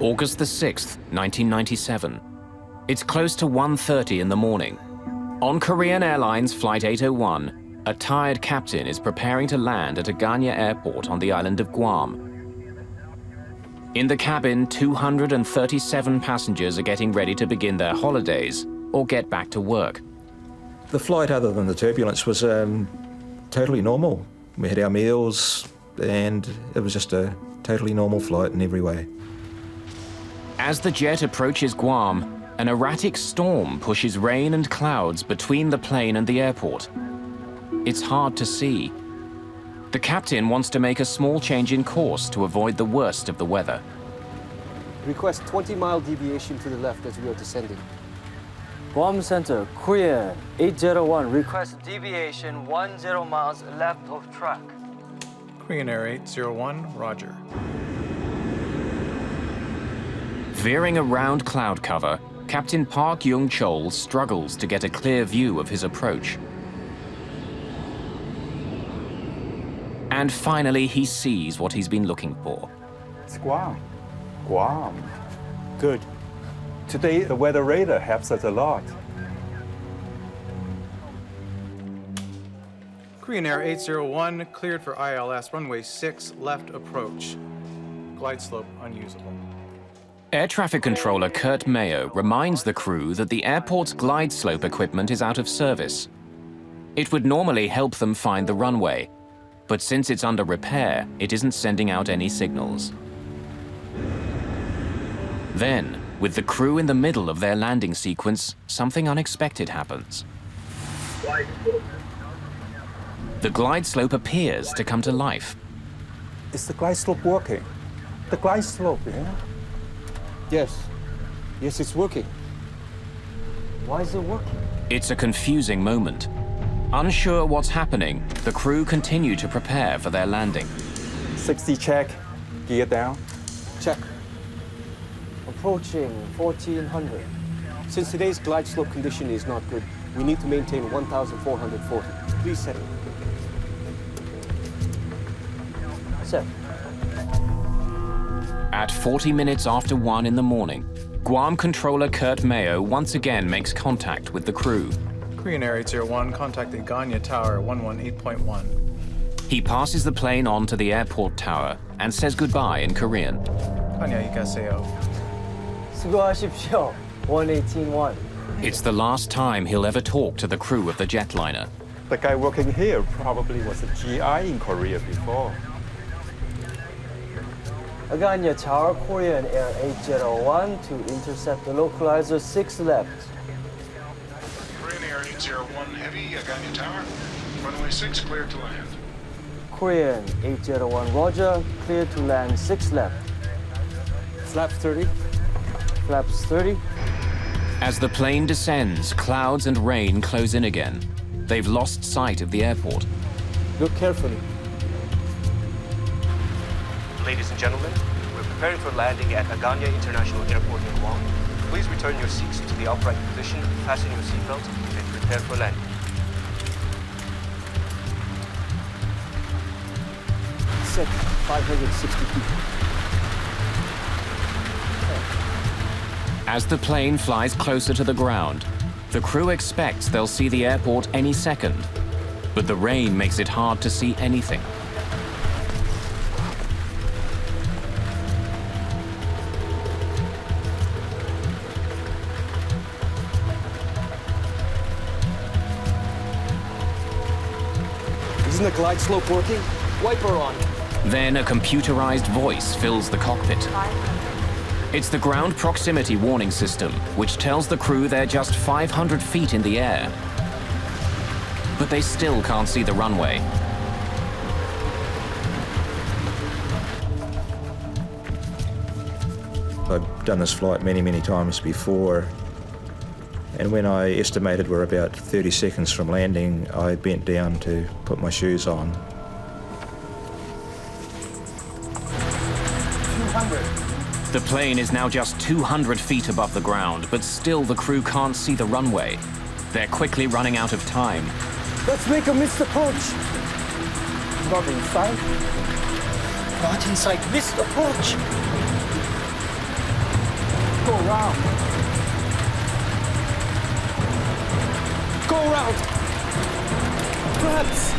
August the 6th, 1997. It's close to 1:30 in the morning. On Korean Airlines Flight 801, a tired captain is preparing to land at Agana Airport on the island of Guam. In the cabin, 237 passengers are getting ready to begin their holidays or get back to work. The flight, other than the turbulence, was totally normal. We had our meals, and it was just a totally normal flight in every way. As the jet approaches Guam, an erratic storm pushes rain and clouds between the plane and the airport. It's hard to see. The captain wants to make a small change in course to avoid the worst of the weather. Request 20-mile deviation to the left as we are descending. Guam Center, Korean 801, request deviation 10 miles left of track. Korean Air 801, roger. Veering around cloud cover, Captain Park Young-chol struggles to get a clear view of his approach. And finally, he sees what he's been looking for. It's Guam. Guam. Good. Today, the weather radar helps us a lot. Korean Air 801, cleared for ILS, runway 6, left approach. Glide slope unusable. Air traffic controller Kurt Mayo reminds the crew that the airport's glide slope equipment is out of service. It would normally help them find the runway, but since it's under repair, it isn't sending out any signals. Then, with the crew in the middle of their landing sequence, something unexpected happens. The glide slope appears to come to life. Is the glide slope working? The glide slope, yeah? Yes. Yes, it's working. Why is it working? It's a confusing moment. Unsure what's happening, the crew continue to prepare for their landing. 60 check, gear down. Check. Approaching 1400. Since today's glide slope condition is not good, we need to maintain 1,440. Please set it. Set. At 40 minutes after 1 in the morning, Guam controller Kurt Mayo once again makes contact with the crew. Korean Air 801, contact the Ganya Tower 118.1. He passes the plane on to the airport tower and says goodbye in Korean. 안녕히가세요. 수고하십시오. 118.1. It's the last time he'll ever talk to the crew of the jetliner. The guy working here probably was a GI in Korea before. Aganya Tower, Korean Air 801 to intercept the localizer 6 left. Korean Air 801 Heavy, Aganya Tower. Runway 6 cleared to land. Korean 801 Roger, clear to land 6 left. Flaps 30. Flaps 30. As the plane descends, clouds and rain close in again. They've lost sight of the airport. Look carefully. Ladies and gentlemen, we're preparing for landing at Aganya International Airport in Guam. Please return your seats to the upright position, fasten your seatbelt, and prepare for landing. Set 560 feet. As the plane flies closer to the ground, the crew expects they'll see the airport any second. But the rain makes it hard to see anything. Isn't the glide slope working? Wiper on. Then a computerized voice fills the cockpit. It's the ground proximity warning system, which tells the crew they're just 500 feet in the air. But they still can't see the runway. I've done this flight many, many times before, and when I estimated we're about 30 seconds from landing, I bent down to put my shoes on. 200. The plane is now just 200 feet above the ground, but still the crew can't see the runway. They're quickly running out of time. Let's make a missed approach. Not in sight. Not in sight. Missed approach. Go around. Go around. Perhaps.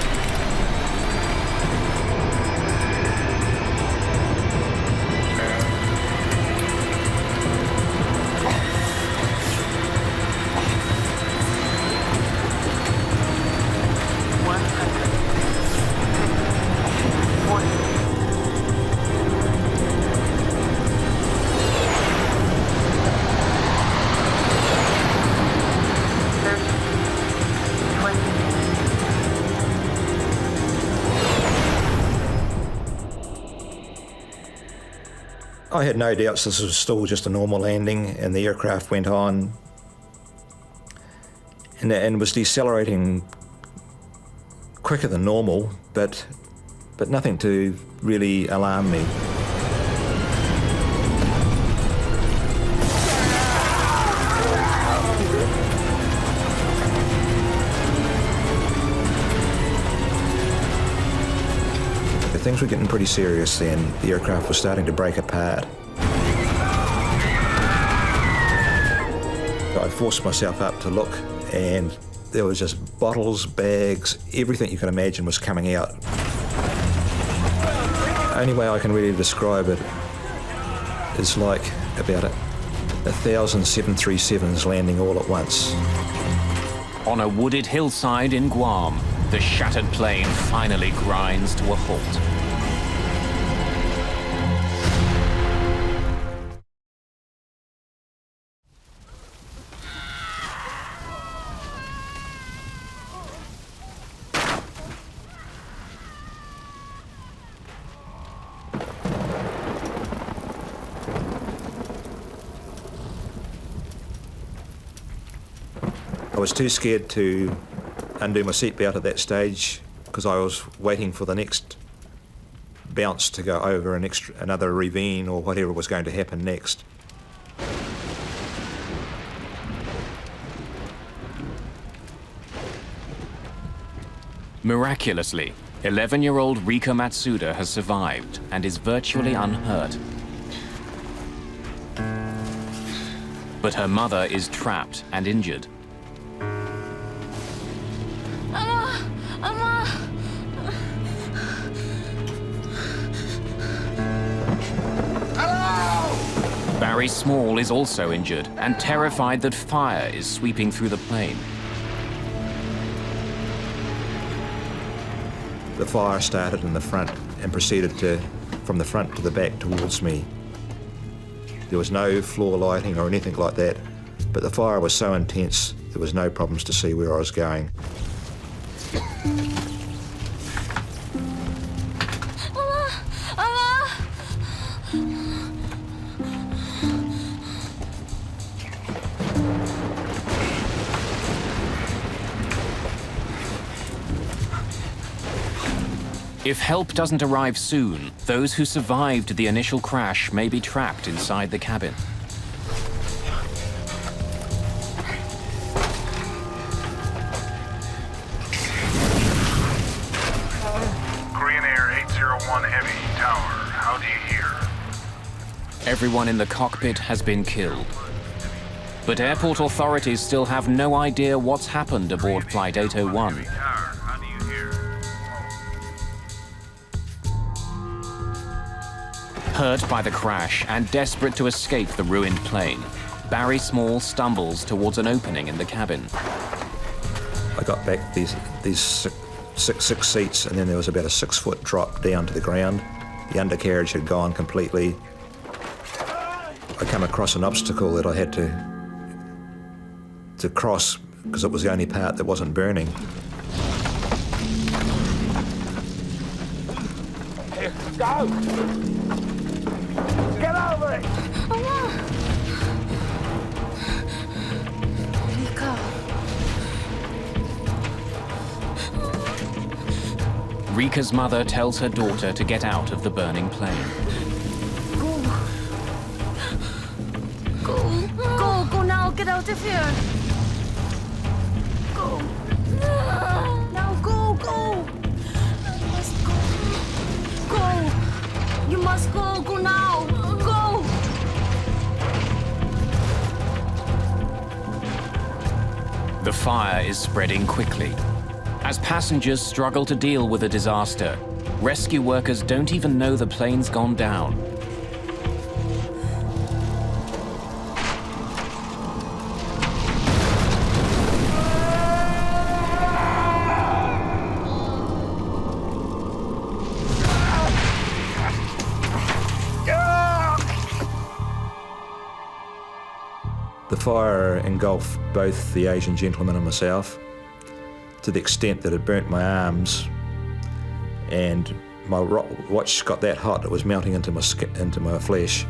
I had no doubts this was still just a normal landing, and the aircraft went on and was decelerating quicker than normal, but nothing to really alarm me. Things were getting pretty serious then. The aircraft was starting to break apart. I forced myself up to look, and there was just bottles, bags, everything you can imagine was coming out. Only way I can really describe it is like about 1,000 737s landing all at once. On a wooded hillside in Guam, the shattered plane finally grinds to a halt. I was too scared to undo my seatbelt at that stage because I was waiting for the next bounce to go over another ravine or whatever was going to happen next. Miraculously, 11-year-old Rika Matsuda has survived and is virtually unhurt. But her mother is trapped and injured. Barry Small is also injured and terrified that fire is sweeping through the plane. The fire started in the front and proceeded from the front to the back towards me. There was no floor lighting or anything like that, but the fire was so intense there was no problems to see where I was going. If help doesn't arrive soon, those who survived the initial crash may be trapped inside the cabin. Korean Air 801 Heavy, Tower, how do you hear? Everyone in the cockpit has been killed. But airport authorities still have no idea what's happened aboard Flight 801. Hurt by the crash and desperate to escape the ruined plane, Barry Small stumbles towards an opening in the cabin. I got back these six seats, and then there was about a 6-foot drop down to the ground. The undercarriage had gone completely. I come across an obstacle that I had to cross because it was the only part that wasn't burning. Here, go! Get over it! Rika's mother tells her daughter to get out of the burning plane. Go now, get out of here. Go. Now go. You must go. Go. You must go now. Go. The fire is spreading quickly. As passengers struggle to deal with the disaster, rescue workers don't even know the plane's gone down. The fire engulfed both the Asian gentleman and myself to the extent that it burnt my arms, and my watch got that hot it was melting into my flesh.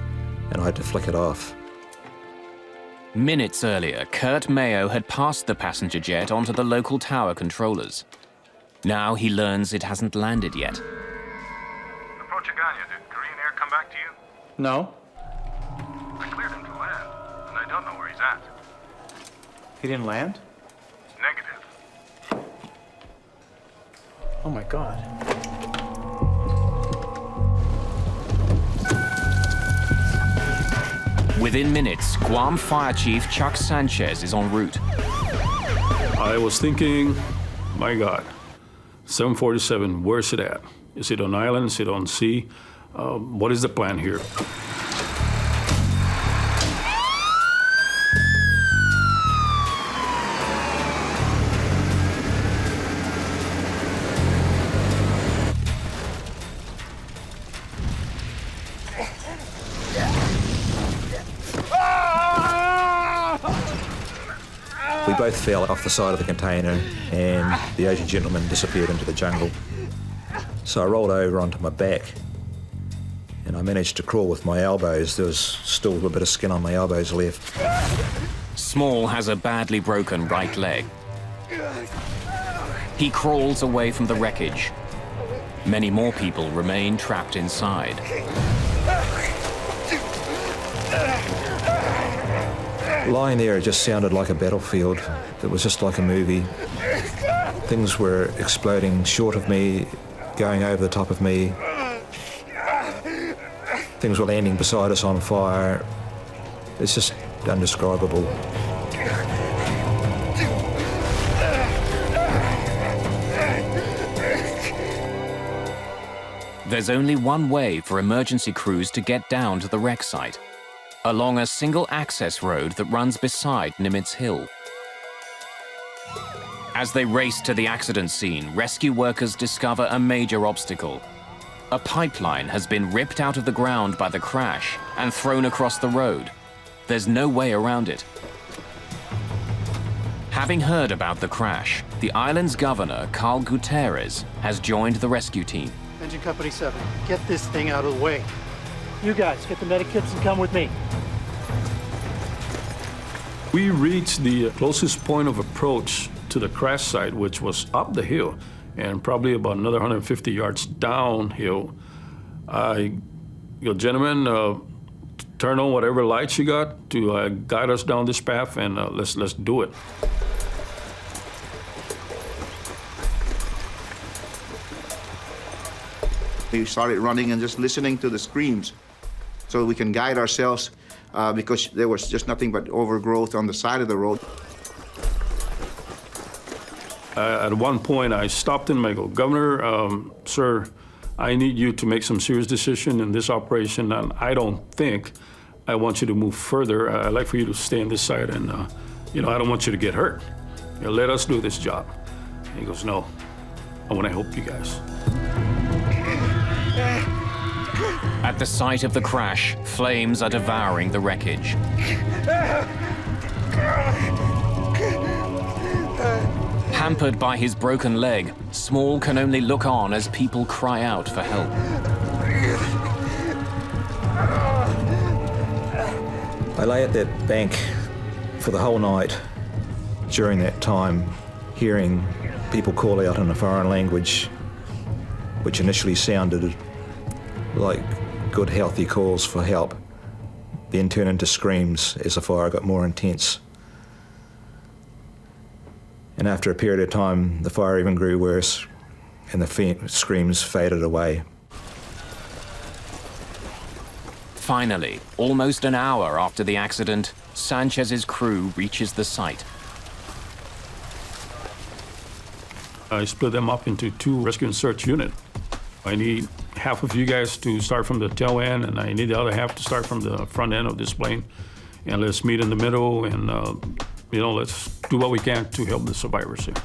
and I had to flick it off. Minutes earlier, Kurt Mayo had passed the passenger jet onto the local tower controllers. Now he learns it hasn't landed yet. Approach Aganya. Did Korean Air come back to you? No. I cleared him to land, and I don't know where he's at. He didn't land? Negative. Oh my God. Within minutes, Guam Fire Chief Chuck Sanchez is en route. I was thinking, my God, 747, where's it at? Is it on island? Is it on sea? What is the plan here? We both fell off the side of the container and the Asian gentleman disappeared into the jungle. So I rolled over onto my back and I managed to crawl with my elbows. There was still a little bit of skin on my elbows left. Small has a badly broken right leg. He crawls away from the wreckage. Many more people remain trapped inside. Lying there, it just sounded like a battlefield. It was just like a movie. Things were exploding short of me, going over the top of me. Things were landing beside us on fire. It's just indescribable. There's only one way for emergency crews to get down to the wreck site, along a single access road that runs beside Nimitz Hill. As they race to the accident scene, rescue workers discover a major obstacle. A pipeline has been ripped out of the ground by the crash and thrown across the road. There's no way around it. Having heard about the crash, the island's governor, Carl Gutierrez, has joined the rescue team. Engine Company 7, get this thing out of the way. You guys, get the medic kits and come with me. We reached the closest point of approach to the crash site, which was up the hill and probably about another 150 yards downhill. I go, gentlemen, turn on whatever lights you got to guide us down this path, and let's do it. We started running and just listening to the screams so we can guide ourselves because there was just nothing but overgrowth on the side of the road. At one point, I stopped him and I go, Governor, sir, I need you to make some serious decision in this operation, and I don't think I want you to move further. I'd like for you to stay on this side, and I don't want you to get hurt. Let us do this job. And he goes, no, I want to help you guys. At the site of the crash, flames are devouring the wreckage. Hampered by his broken leg, Small can only look on as people cry out for help. I lay at that bank for the whole night. During that time, hearing people call out in a foreign language, which initially sounded like good, healthy calls for help, then turned into screams as the fire got more intense. And after a period of time, the fire even grew worse, and the screams faded away. Finally, almost an hour after the accident, Sanchez's crew reaches the site. I split them up into 2 rescue and search units. I need half of you guys to start from the tail end, and I need the other half to start from the front end of this plane. And let's meet in the middle, and let's do what we can to help the survivors here.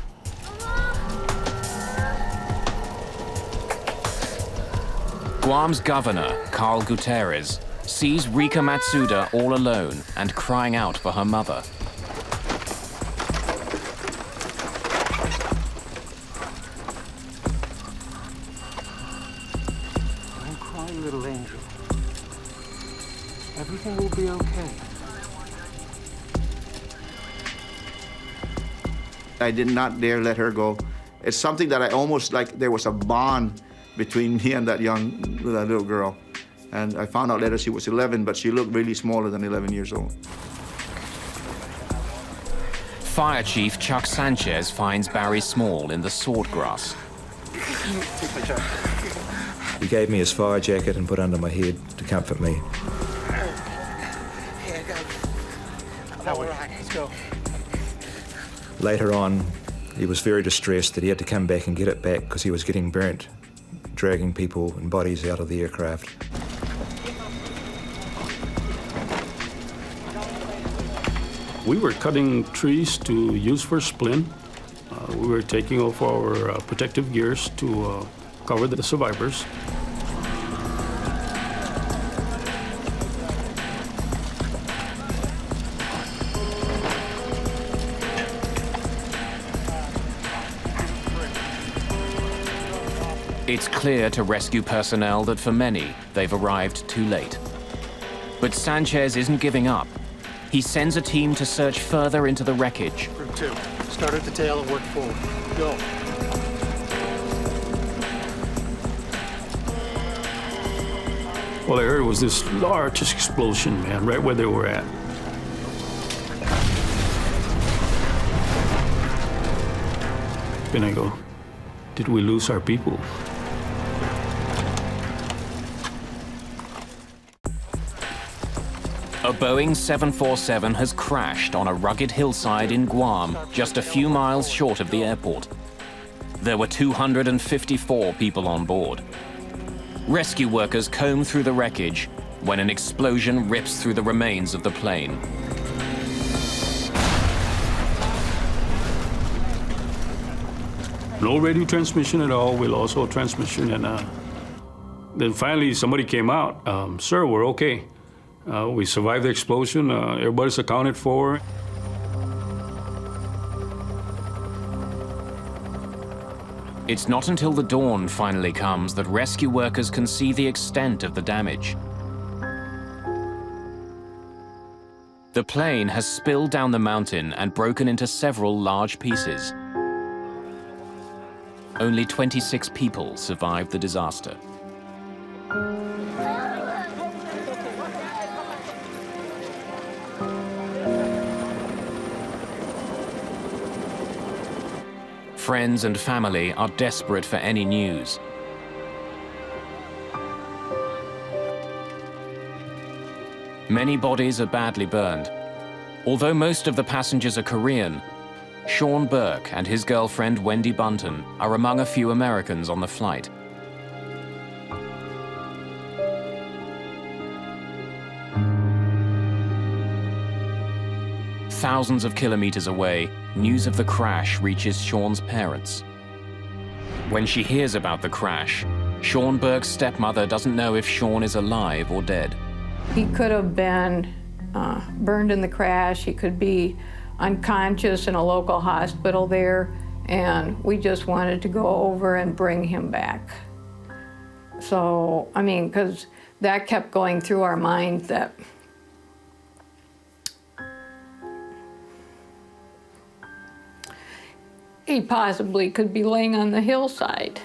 Guam's governor, Carl Gutierrez, sees Rika Matsuda all alone and crying out for her mother. I did not dare let her go. It's something that I almost like there was a bond between me and that little girl. And I found out later she was 11, but she looked really smaller than 11 years old. Fire Chief Chuck Sanchez finds Barry Small in the swordgrass. Take my jacket. He gave me his fire jacket and put under my head to comfort me. Hey, I got it. All right, let's go. Later on, he was very distressed that he had to come back and get it back because he was getting burnt, dragging people and bodies out of the aircraft. We were cutting trees to use for splint. We were taking off our protective gears to cover the survivors. It's clear to rescue personnel that for many, they've arrived too late. But Sanchez isn't giving up. He sends a team to search further into the wreckage. Group 2, start at the tail and work forward. Go. All I heard was this large explosion, man, right where they were at. Then I go, did we lose our people? A Boeing 747 has crashed on a rugged hillside in Guam, just a few miles short of the airport. There were 254 people on board. Rescue workers comb through the wreckage when an explosion rips through the remains of the plane. No radio transmission at all. We lost all transmission, and then finally somebody came out. Sir, we're okay. We survived the explosion. Everybody's accounted for. It's not until the dawn finally comes that rescue workers can see the extent of the damage. The plane has spilled down the mountain and broken into several large pieces. Only 26 people survived the disaster. Friends and family are desperate for any news. Many bodies are badly burned. Although most of the passengers are Korean, Sean Burke and his girlfriend Wendy Bunton are among a few Americans on the flight. Thousands of kilometers away, news of the crash reaches Sean's parents. When she hears about the crash, Sean Burke's stepmother doesn't know if Sean is alive or dead. He could have been burned in the crash. He could be unconscious in a local hospital there, and we just wanted to go over and bring him back. So, I mean, because that kept going through our mind that he possibly could be laying on the hillside.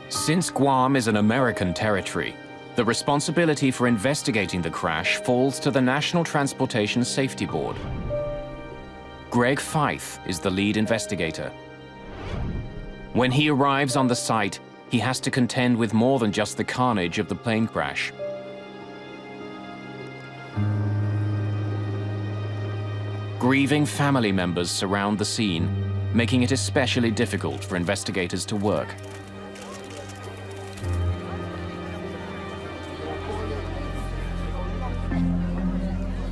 Since Guam is an American territory, the responsibility for investigating the crash falls to the National Transportation Safety Board. Greg Fife is the lead investigator. When he arrives on the site, he has to contend with more than just the carnage of the plane crash. Grieving family members surround the scene, making it especially difficult for investigators to work.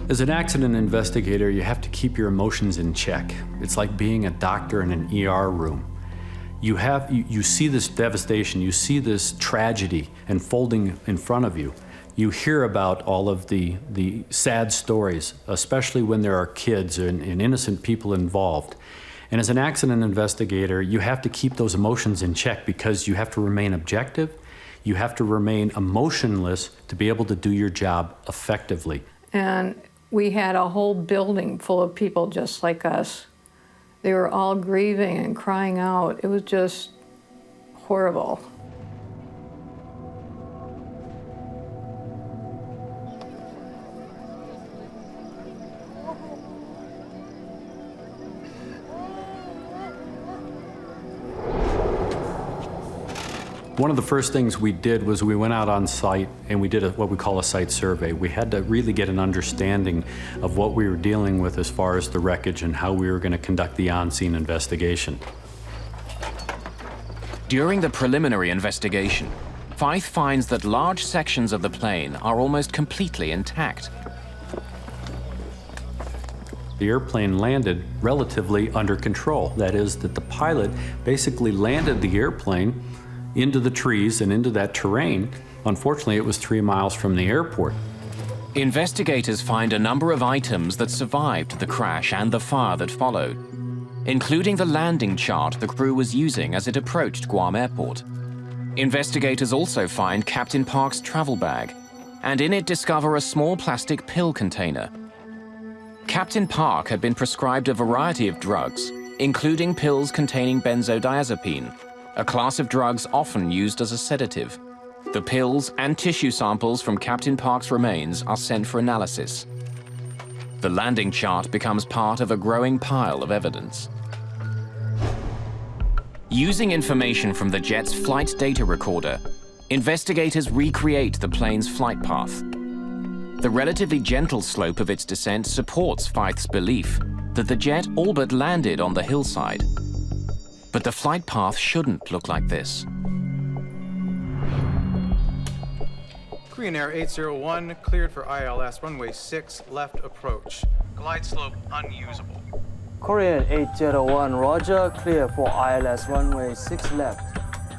As an accident investigator, you have to keep your emotions in check. It's like being a doctor in an ER room. You see this devastation, you see this tragedy unfolding in front of you. you hear about all of the sad stories, especially when there are kids and innocent people involved. And as an accident investigator, you have to keep those emotions in check because you have to remain objective, you have to remain emotionless to be able to do your job effectively. And we had a whole building full of people just like us. They were all grieving and crying out. It was just horrible. One of the first things we did was we went out on site and we did what we call a site survey. We had to really get an understanding of what we were dealing with as far as the wreckage and how we were going to conduct the on-scene investigation. During the preliminary investigation, Fife finds that large sections of the plane are almost completely intact. The airplane landed relatively under control. That is, that the pilot basically landed the airplane into the trees and into that terrain. Unfortunately, it was 3 miles from the airport. Investigators find a number of items that survived the crash and the fire that followed, including the landing chart the crew was using as it approached Guam Airport. Investigators also find Captain Park's travel bag, and in it discover a small plastic pill container. Captain Park had been prescribed a variety of drugs, including pills containing benzodiazepine, a class of drugs often used as a sedative. The pills and tissue samples from Captain Park's remains are sent for analysis. The landing chart becomes part of a growing pile of evidence. Using information from the jet's flight data recorder, investigators recreate the plane's flight path. The relatively gentle slope of its descent supports Fife's belief that the jet all but landed on the hillside. But the flight path shouldn't look like this. Korean Air 801 cleared for ILS runway 6 left approach. Glide slope unusable. Korean 801, roger, clear for ILS runway 6 left.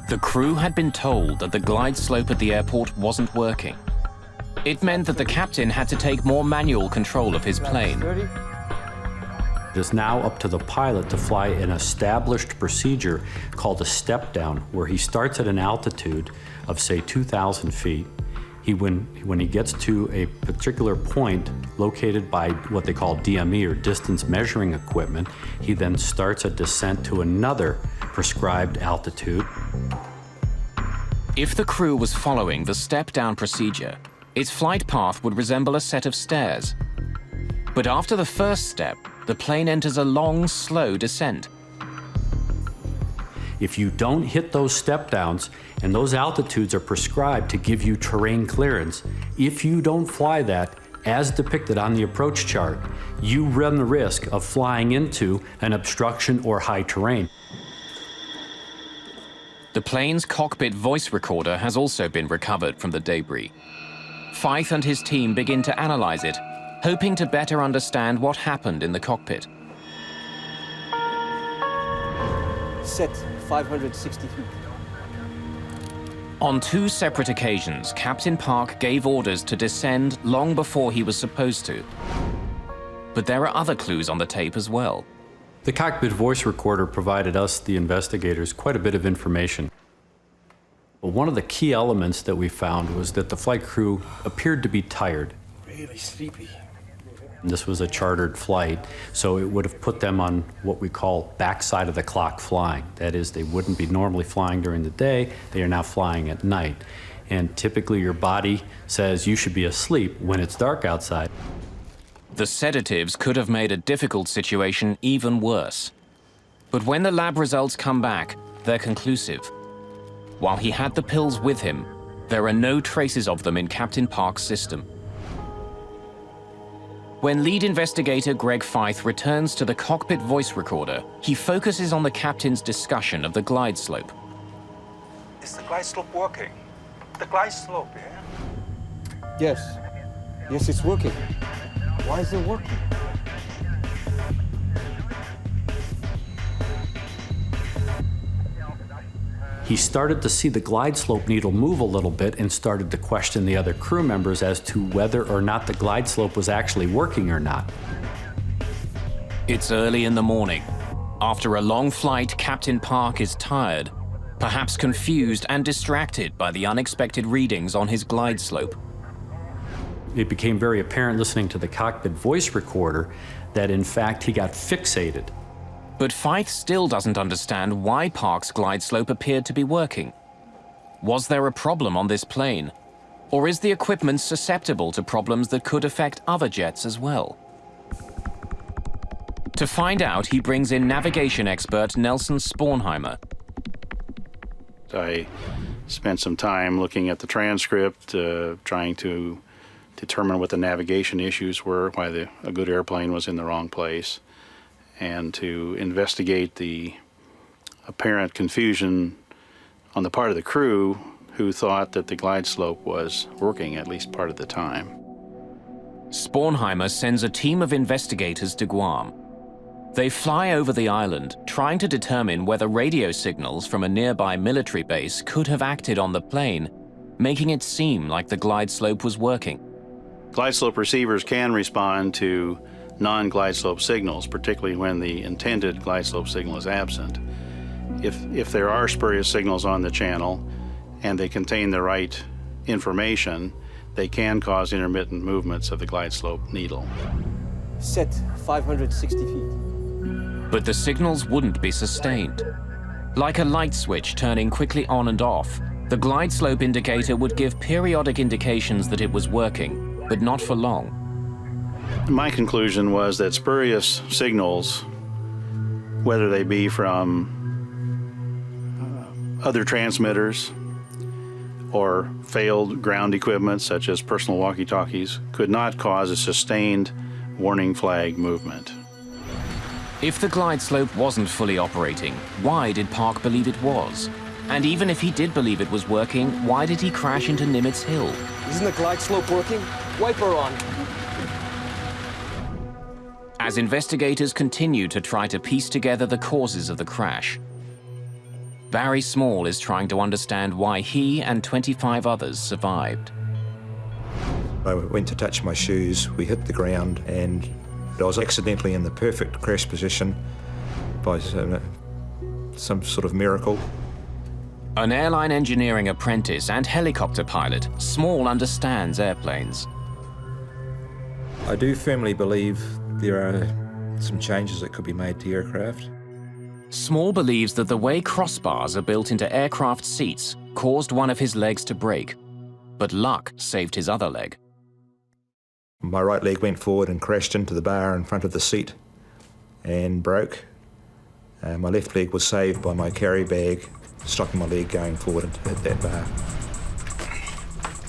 The crew had been told that the glide slope at the airport wasn't working. It meant that the captain had to take more manual control of his plane. It is now up to the pilot to fly an established procedure called a step down, where he starts at an altitude of, say, 2,000 feet. When he gets to a particular point located by what they call DME, or distance measuring equipment, he then starts a descent to another prescribed altitude. If the crew was following the step-down procedure, its flight path would resemble a set of stairs. But after the first step, the plane enters a long, slow descent. If you don't hit those step downs, and those altitudes are prescribed to give you terrain clearance, if you don't fly that as depicted on the approach chart, you run the risk of flying into an obstruction or high terrain. The plane's cockpit voice recorder has also been recovered from the debris. Fife and his team begin to analyze it, hoping to better understand what happened in the cockpit. Set 560 feet. On 2 separate occasions, Captain Park gave orders to descend long before he was supposed to. But there are other clues on the tape as well. The cockpit voice recorder provided us, the investigators, quite a bit of information. But one of the key elements that we found was that the flight crew appeared to be tired. Really sleepy. This was a chartered flight, so it would have put them on what we call backside of the clock flying. That is, they wouldn't be normally flying during the day, they are now flying at night. And typically your body says you should be asleep when it's dark outside. The sedatives could have made a difficult situation even worse. But when the lab results come back, they're conclusive. While he had the pills with him, there are no traces of them in Captain Park's system. When lead investigator Greg Fife returns to the cockpit voice recorder, he focuses on the captain's discussion of the glide slope. Is the glide slope working? The glide slope, yeah? Yes. Yes, it's working. Why is it working? He started to see the glide slope needle move a little bit and started to question the other crew members as to whether or not the glide slope was actually working or not. It's early in the morning. After a long flight, Captain Park is tired, perhaps confused and distracted by the unexpected readings on his glide slope. It became very apparent listening to the cockpit voice recorder that in fact he got fixated. But Fyfe still doesn't understand why Park's glide slope appeared to be working. Was there a problem on this plane? Or is the equipment susceptible to problems that could affect other jets as well? To find out, he brings in navigation expert Nelson Spornheimer. I spent some time looking at the transcript, trying to determine what the navigation issues were, why a good airplane was in the wrong place, and to investigate the apparent confusion on the part of the crew who thought that the glide slope was working at least part of the time. Spornheimer sends a team of investigators to Guam. They fly over the island, trying to determine whether radio signals from a nearby military base could have acted on the plane, making it seem like the glide slope was working. Glide slope receivers can respond to non-glide slope signals, particularly when the intended glide slope signal is absent. If there are spurious signals on the channel and they contain the right information, they can cause intermittent movements of the glide slope needle. Set 560 feet. But the signals wouldn't be sustained. Like a light switch turning quickly on and off, the glide slope indicator would give periodic indications that it was working, but not for long. My conclusion was that spurious signals, whether they be from other transmitters or failed ground equipment such as personal walkie-talkies, could not cause a sustained warning flag movement. If the glide slope wasn't fully operating, why did Park believe it was? And even if he did believe it was working, why did he crash into Nimitz Hill? Isn't the glide slope working? Wiper on. As investigators continue to try to piece together the causes of the crash, Barry Small is trying to understand why he and 25 others survived. I went to touch my shoes, we hit the ground, and I was accidentally in the perfect crash position by some sort of miracle. An airline engineering apprentice and helicopter pilot, Small understands airplanes. I do firmly believe there are some changes that could be made to aircraft. Small believes that the way crossbars are built into aircraft seats caused one of his legs to break, but luck saved his other leg. My right leg went forward and crashed into the bar in front of the seat and broke. My left leg was saved by my carry bag stopping my leg going forward and hit that bar.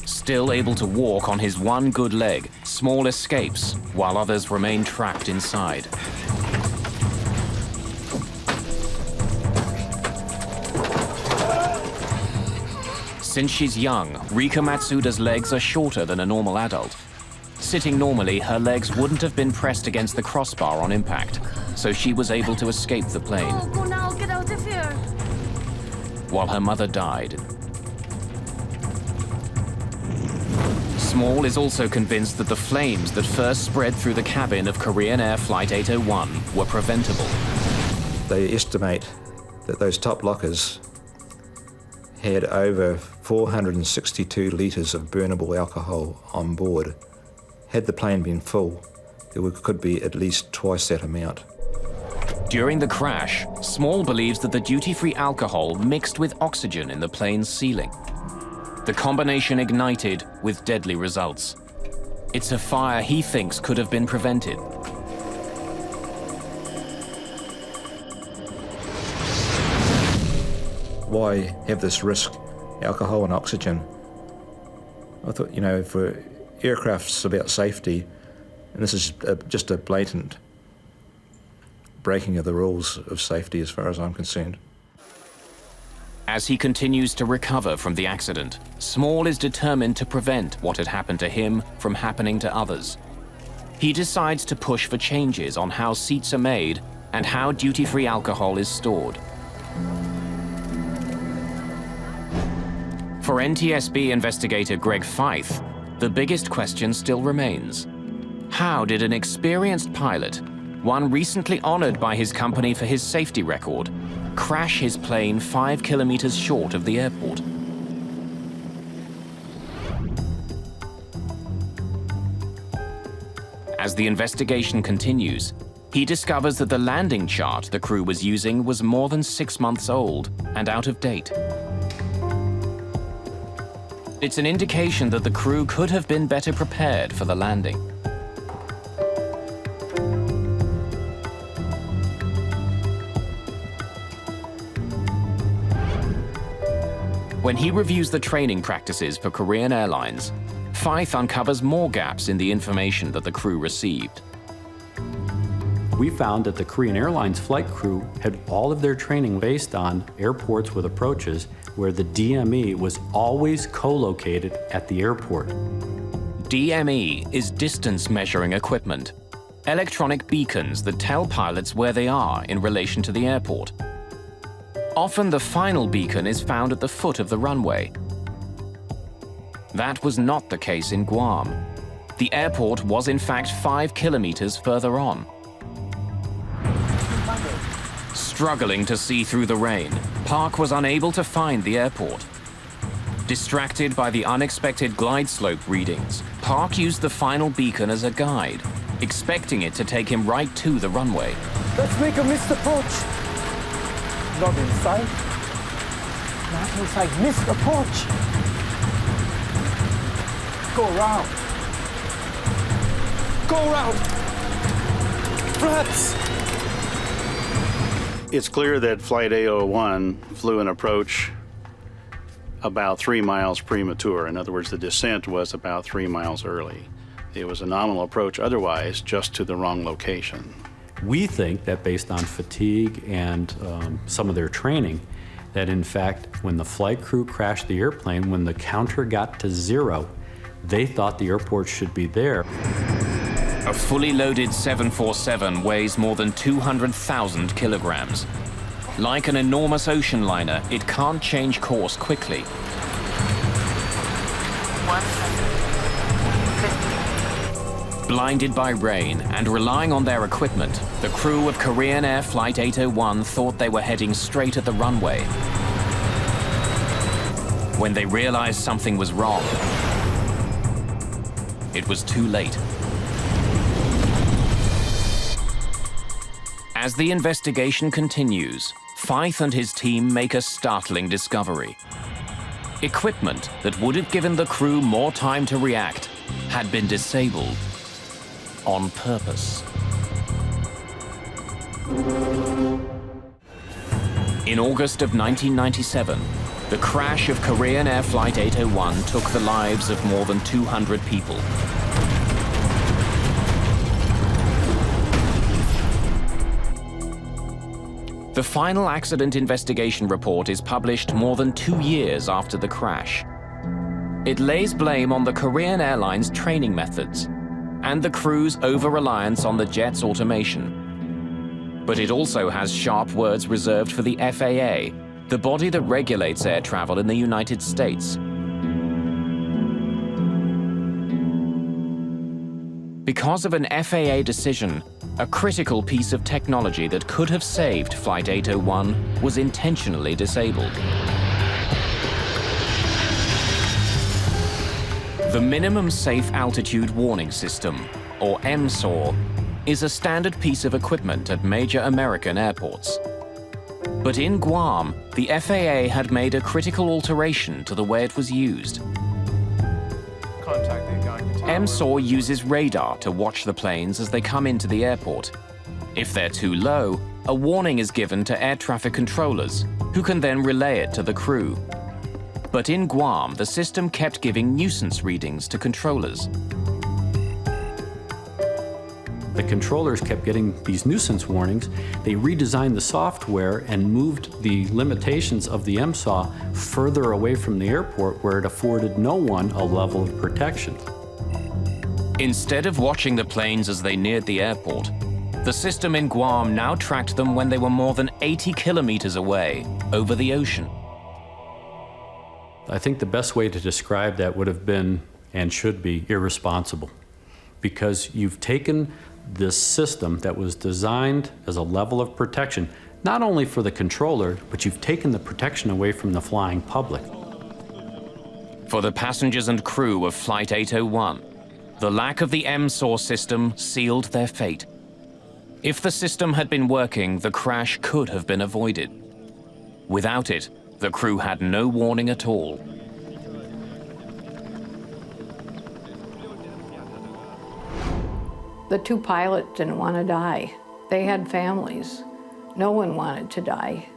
Still able to walk on his one good leg, Small escapes while others remain trapped inside. Since she's young, Rika Matsuda's legs are shorter than a normal adult. Sitting normally, her legs wouldn't have been pressed against the crossbar on impact, so she was able to escape the plane. Oh, go now, get out of here. While her mother died. Small is also convinced that the flames that first spread through the cabin of Korean Air Flight 801 were preventable. They estimate that those top lockers had over 462 litres of burnable alcohol on board. Had the plane been full, there could be at least twice that amount. During the crash, Small believes that the duty-free alcohol mixed with oxygen in the plane's ceiling. The combination ignited with deadly results. It's a fire he thinks could have been prevented. Why have this risk, alcohol and oxygen? I thought, you know, for aircraft's about safety, and this is just a blatant breaking of the rules of safety as far as I'm concerned. As he continues to recover from the accident, Small is determined to prevent what had happened to him from happening to others. He decides to push for changes on how seats are made and how duty-free alcohol is stored. For NTSB investigator Greg Feith, the biggest question still remains. How did an experienced pilot, one recently honored by his company for his safety record, crash his plane 5 kilometers short of the airport? As the investigation continues, he discovers that the landing chart the crew was using was more than 6 months old and out of date. It's an indication that the crew could have been better prepared for the landing. When he reviews the training practices for Korean Airlines, Feith uncovers more gaps in the information that the crew received. We found that the Korean Airlines flight crew had all of their training based on airports with approaches where the DME was always co-located at the airport. DME is distance measuring equipment, electronic beacons that tell pilots where they are in relation to the airport. Often the final beacon is found at the foot of the runway. That was not the case in Guam. The airport was in fact 5 kilometers further on. Struggling to see through the rain, Park was unable to find the airport. Distracted by the unexpected glide slope readings, Park used the final beacon as a guide, expecting it to take him right to the runway. Let's make a missed approach. Not inside. Not inside. Missed approach. Go around. Go around. Flaps. It's clear that Flight A01 flew an approach about 3 miles premature. In other words, the descent was about 3 miles early. It was a nominal approach otherwise, just to the wrong location. We think that based on fatigue and some of their training, that in fact, when the flight crew crashed the airplane, when the counter got to 0, they thought the airport should be there. A fully loaded 747 weighs more than 200,000 kilograms. Like an enormous ocean liner, it can't change course quickly. Blinded by rain and relying on their equipment, the crew of Korean Air Flight 801 thought they were heading straight at the runway. When they realized something was wrong, it was too late. As the investigation continues, Feith and his team make a startling discovery. Equipment that would have given the crew more time to react had been disabled on purpose. In August of 1997, the crash of Korean Air Flight 801 took the lives of more than 200 people. The final accident investigation report is published more than 2 years after the crash. It lays blame on the Korean Airlines training methods and the crew's over-reliance on the jet's automation. But it also has sharp words reserved for the FAA, the body that regulates air travel in the United States. Because of an FAA decision, a critical piece of technology that could have saved Flight 801 was intentionally disabled. The Minimum Safe Altitude Warning System, or MSAW, is a standard piece of equipment at major American airports. But in Guam, the FAA had made a critical alteration to the way it was used. MSAW uses radar to watch the planes as they come into the airport. If they're too low, a warning is given to air traffic controllers, who can then relay it to the crew. But in Guam, the system kept giving nuisance readings to controllers. The controllers kept getting these nuisance warnings. They redesigned the software and moved the limitations of the MSAW further away from the airport where it afforded no one a level of protection. Instead of watching the planes as they neared the airport, the system in Guam now tracked them when they were more than 80 kilometers away over the ocean. I think the best way to describe that would have been, and should be, irresponsible. Because you've taken this system that was designed as a level of protection, not only for the controller, but you've taken the protection away from the flying public. For the passengers and crew of Flight 801, the lack of the MSOR system sealed their fate. If the system had been working, the crash could have been avoided. Without it, the crew had no warning at all. The two pilots didn't want to die. They had families. No one wanted to die.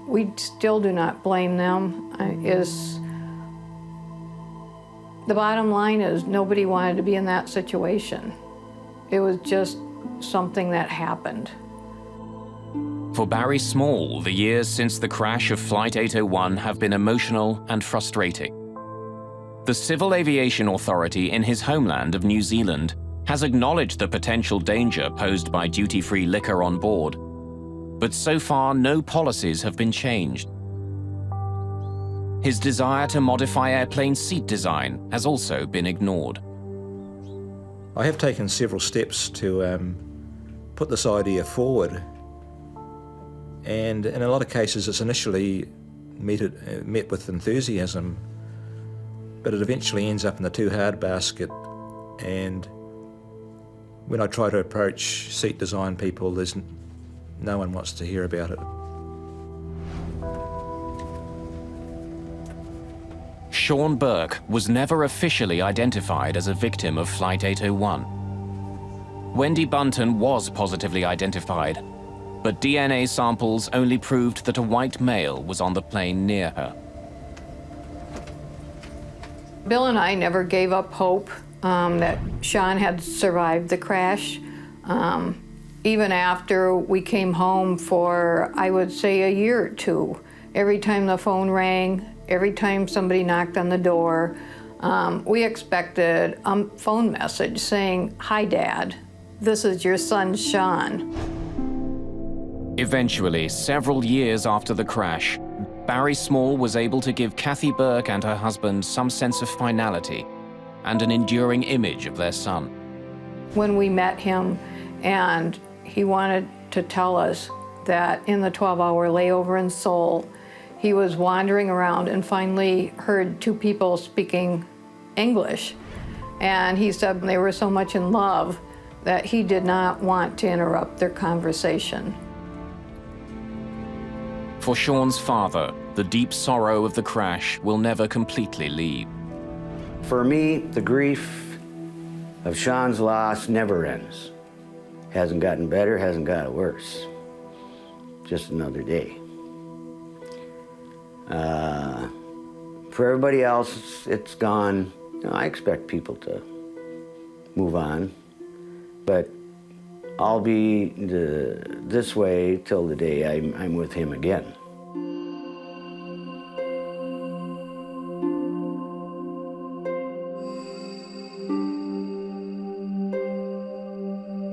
We still do not blame them. The bottom line is nobody wanted to be in that situation. It was just something that happened. For Barry Small, the years since the crash of Flight 801 have been emotional and frustrating. The Civil Aviation Authority in his homeland of New Zealand has acknowledged the potential danger posed by duty-free liquor on board, but so far no policies have been changed. His desire to modify airplane seat design has also been ignored. I have taken several steps to put this idea forward, and in a lot of cases it's initially met with enthusiasm, but it eventually ends up in the too hard basket. And when I try to approach seat design people, no one wants to hear about it. Sean Burke was never officially identified as a victim of Flight 801. Wendy Bunton was positively identified, but DNA samples only proved that a white male was on the plane near her. Bill and I never gave up hope that Sean had survived the crash. Even after we came home for, I would say, a year or two, every time the phone rang, every time somebody knocked on the door, we expected a phone message saying, "Hi, Dad, this is your son, Sean." Eventually, several years after the crash, Barry Small was able to give Kathy Burke and her husband some sense of finality and an enduring image of their son. When we met him, and he wanted to tell us that in the 12-hour layover in Seoul, he was wandering around and finally heard two people speaking English. And he said they were so much in love that he did not want to interrupt their conversation. For Sean's father, the deep sorrow of the crash will never completely leave. For me, the grief of Sean's loss never ends. Hasn't gotten better, hasn't gotten worse. Just another day. For everybody else, it's gone. You know, I expect people to move on, but I'll be this way till the day I'm with him again.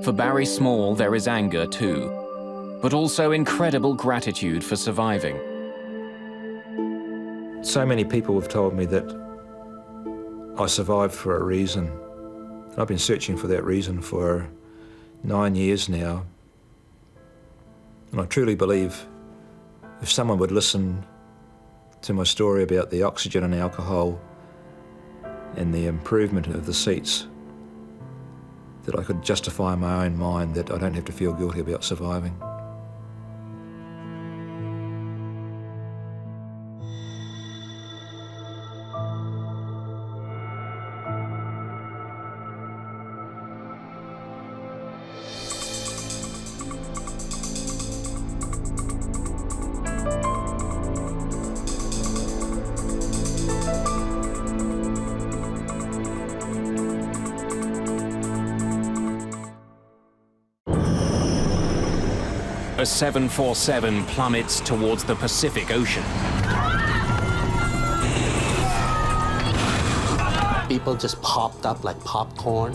For Barry Small, there is anger too, but also incredible gratitude for surviving. So many people have told me that I survived for a reason. And I've been searching for that reason for 9 years now. And I truly believe if someone would listen to my story about the oxygen and alcohol and the improvement of the seats, that I could justify in my own mind that I don't have to feel guilty about surviving. A 747 plummets towards the Pacific Ocean. People just popped up like popcorn.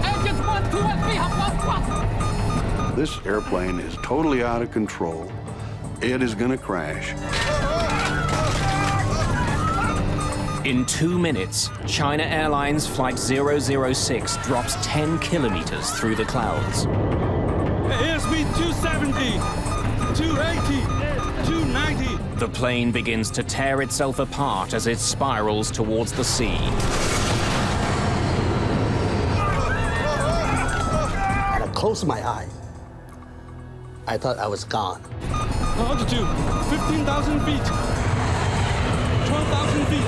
Engines 1, 2, and 3 have lost thrust. This airplane is totally out of control. It is gonna crash. In 2 minutes, China Airlines Flight 006 drops 10 kilometers through the clouds. Airspeed 270, 280, 290. The plane begins to tear itself apart as it spirals towards the sea. And I closed my eye. I thought I was gone. Altitude 15,000 feet, 12,000 feet,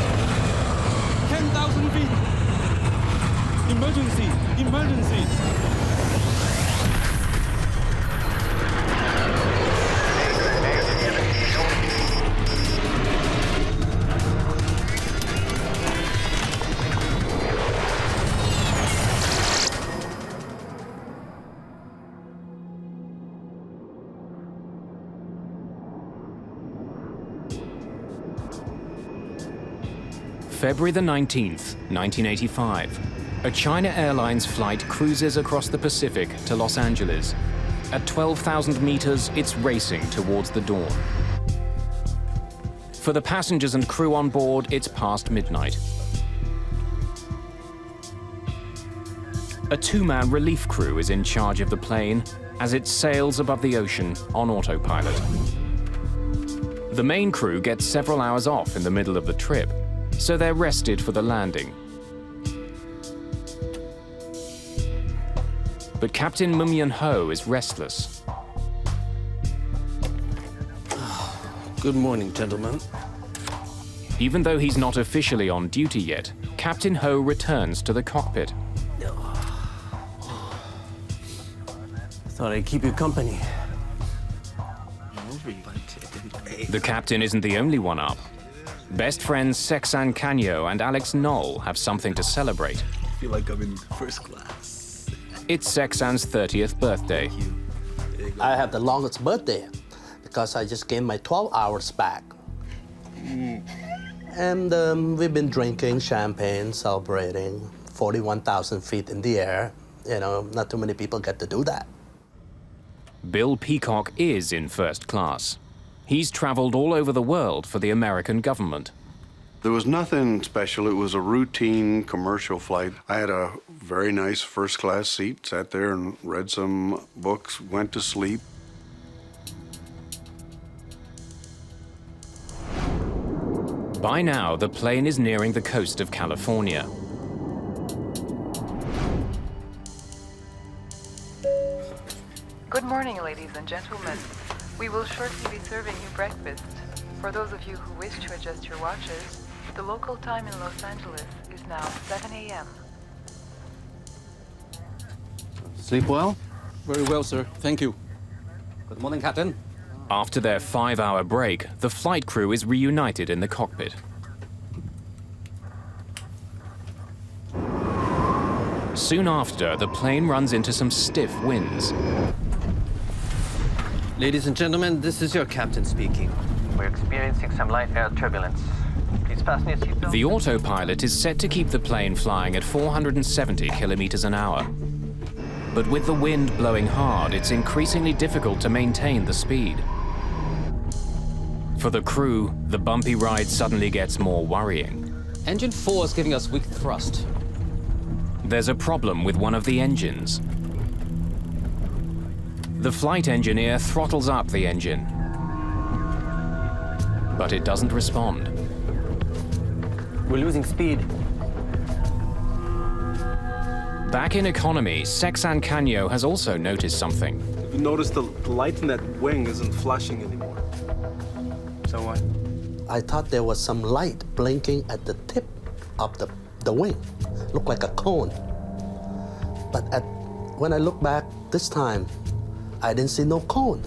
10,000 feet. Emergency, emergency. February the 19th, 1985. A China Airlines flight cruises across the Pacific to Los Angeles. At 12,000 meters, it's racing towards the dawn. For the passengers and crew on board, it's past midnight. A two-man relief crew is in charge of the plane as it sails above the ocean on autopilot. The main crew gets several hours off in the middle of the trip, so they're rested for the landing. But Captain Mumyan Ho is restless. Good morning, gentlemen. Even though he's not officially on duty yet, Captain Ho returns to the cockpit. Thought I'd keep you company. The captain isn't the only one up. Best friends Sexan Canyo and Alex Knoll have something to celebrate. I feel like I'm in first class. It's Sexan's 30th birthday. I have the longest birthday because I just gained my 12 hours back. And we've been drinking champagne, celebrating 41,000 feet in the air. You know, not too many people get to do that. Bill Peacock is in first class. He's traveled all over the world for the American government. There was nothing special. It was a routine commercial flight. I had a very nice first-class seat, sat there and read some books, went to sleep. By now, the plane is nearing the coast of California. Good morning, ladies and gentlemen. We will shortly be serving you breakfast. For those of you who wish to adjust your watches, the local time in Los Angeles is now 7 a.m. Sleep well? Very well, sir. Thank you. Good morning, Captain. After their 5-hour break, the flight crew is reunited in the cockpit. Soon after, the plane runs into some stiff winds. Ladies and gentlemen, this is your captain speaking. We're experiencing some light air turbulence. Please fasten your seatbelt. The autopilot is set to keep the plane flying at 470 kilometers an hour. But with the wind blowing hard, it's increasingly difficult to maintain the speed. For the crew, the bumpy ride suddenly gets more worrying. Engine 4 is giving us weak thrust. There's a problem with one of the engines. The flight engineer throttles up the engine, but it doesn't respond. We're losing speed. Back in economy, Sexan Canyo has also noticed something. You notice the light in that wing isn't flashing anymore. So what? I thought there was some light blinking at the tip of the wing. Looked like a cone. But when I look back this time, I didn't see no cone.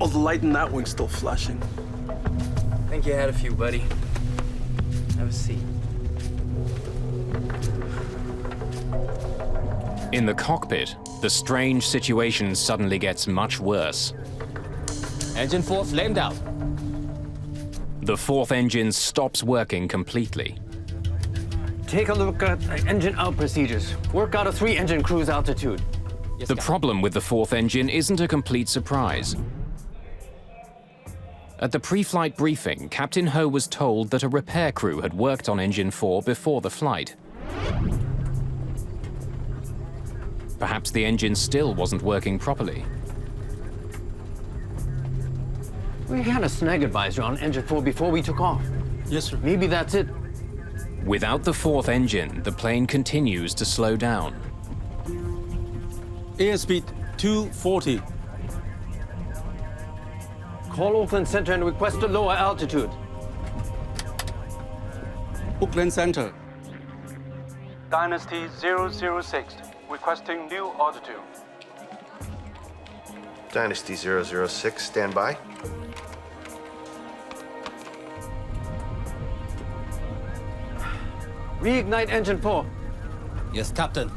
Oh, the light in that wing's still flashing. Think you had a few, buddy. Have a seat. In the cockpit, the strange situation suddenly gets much worse. Engine 4 flamed out. The fourth engine stops working completely. Take a look at engine out procedures. Work out a 3-engine cruise altitude. The problem with the fourth engine isn't a complete surprise. At the pre-flight briefing, Captain Ho was told that a repair crew had worked on Engine 4 before the flight. Perhaps the engine still wasn't working properly. We had a snag advisor on Engine 4 before we took off. Yes, sir. Maybe that's it. Without the fourth engine, the plane continues to slow down. Airspeed 240. Call Oakland Center and request a lower altitude. Oakland Center. Dynasty 006, requesting new altitude. Dynasty 006, stand by. Reignite Engine 4. Yes, Captain.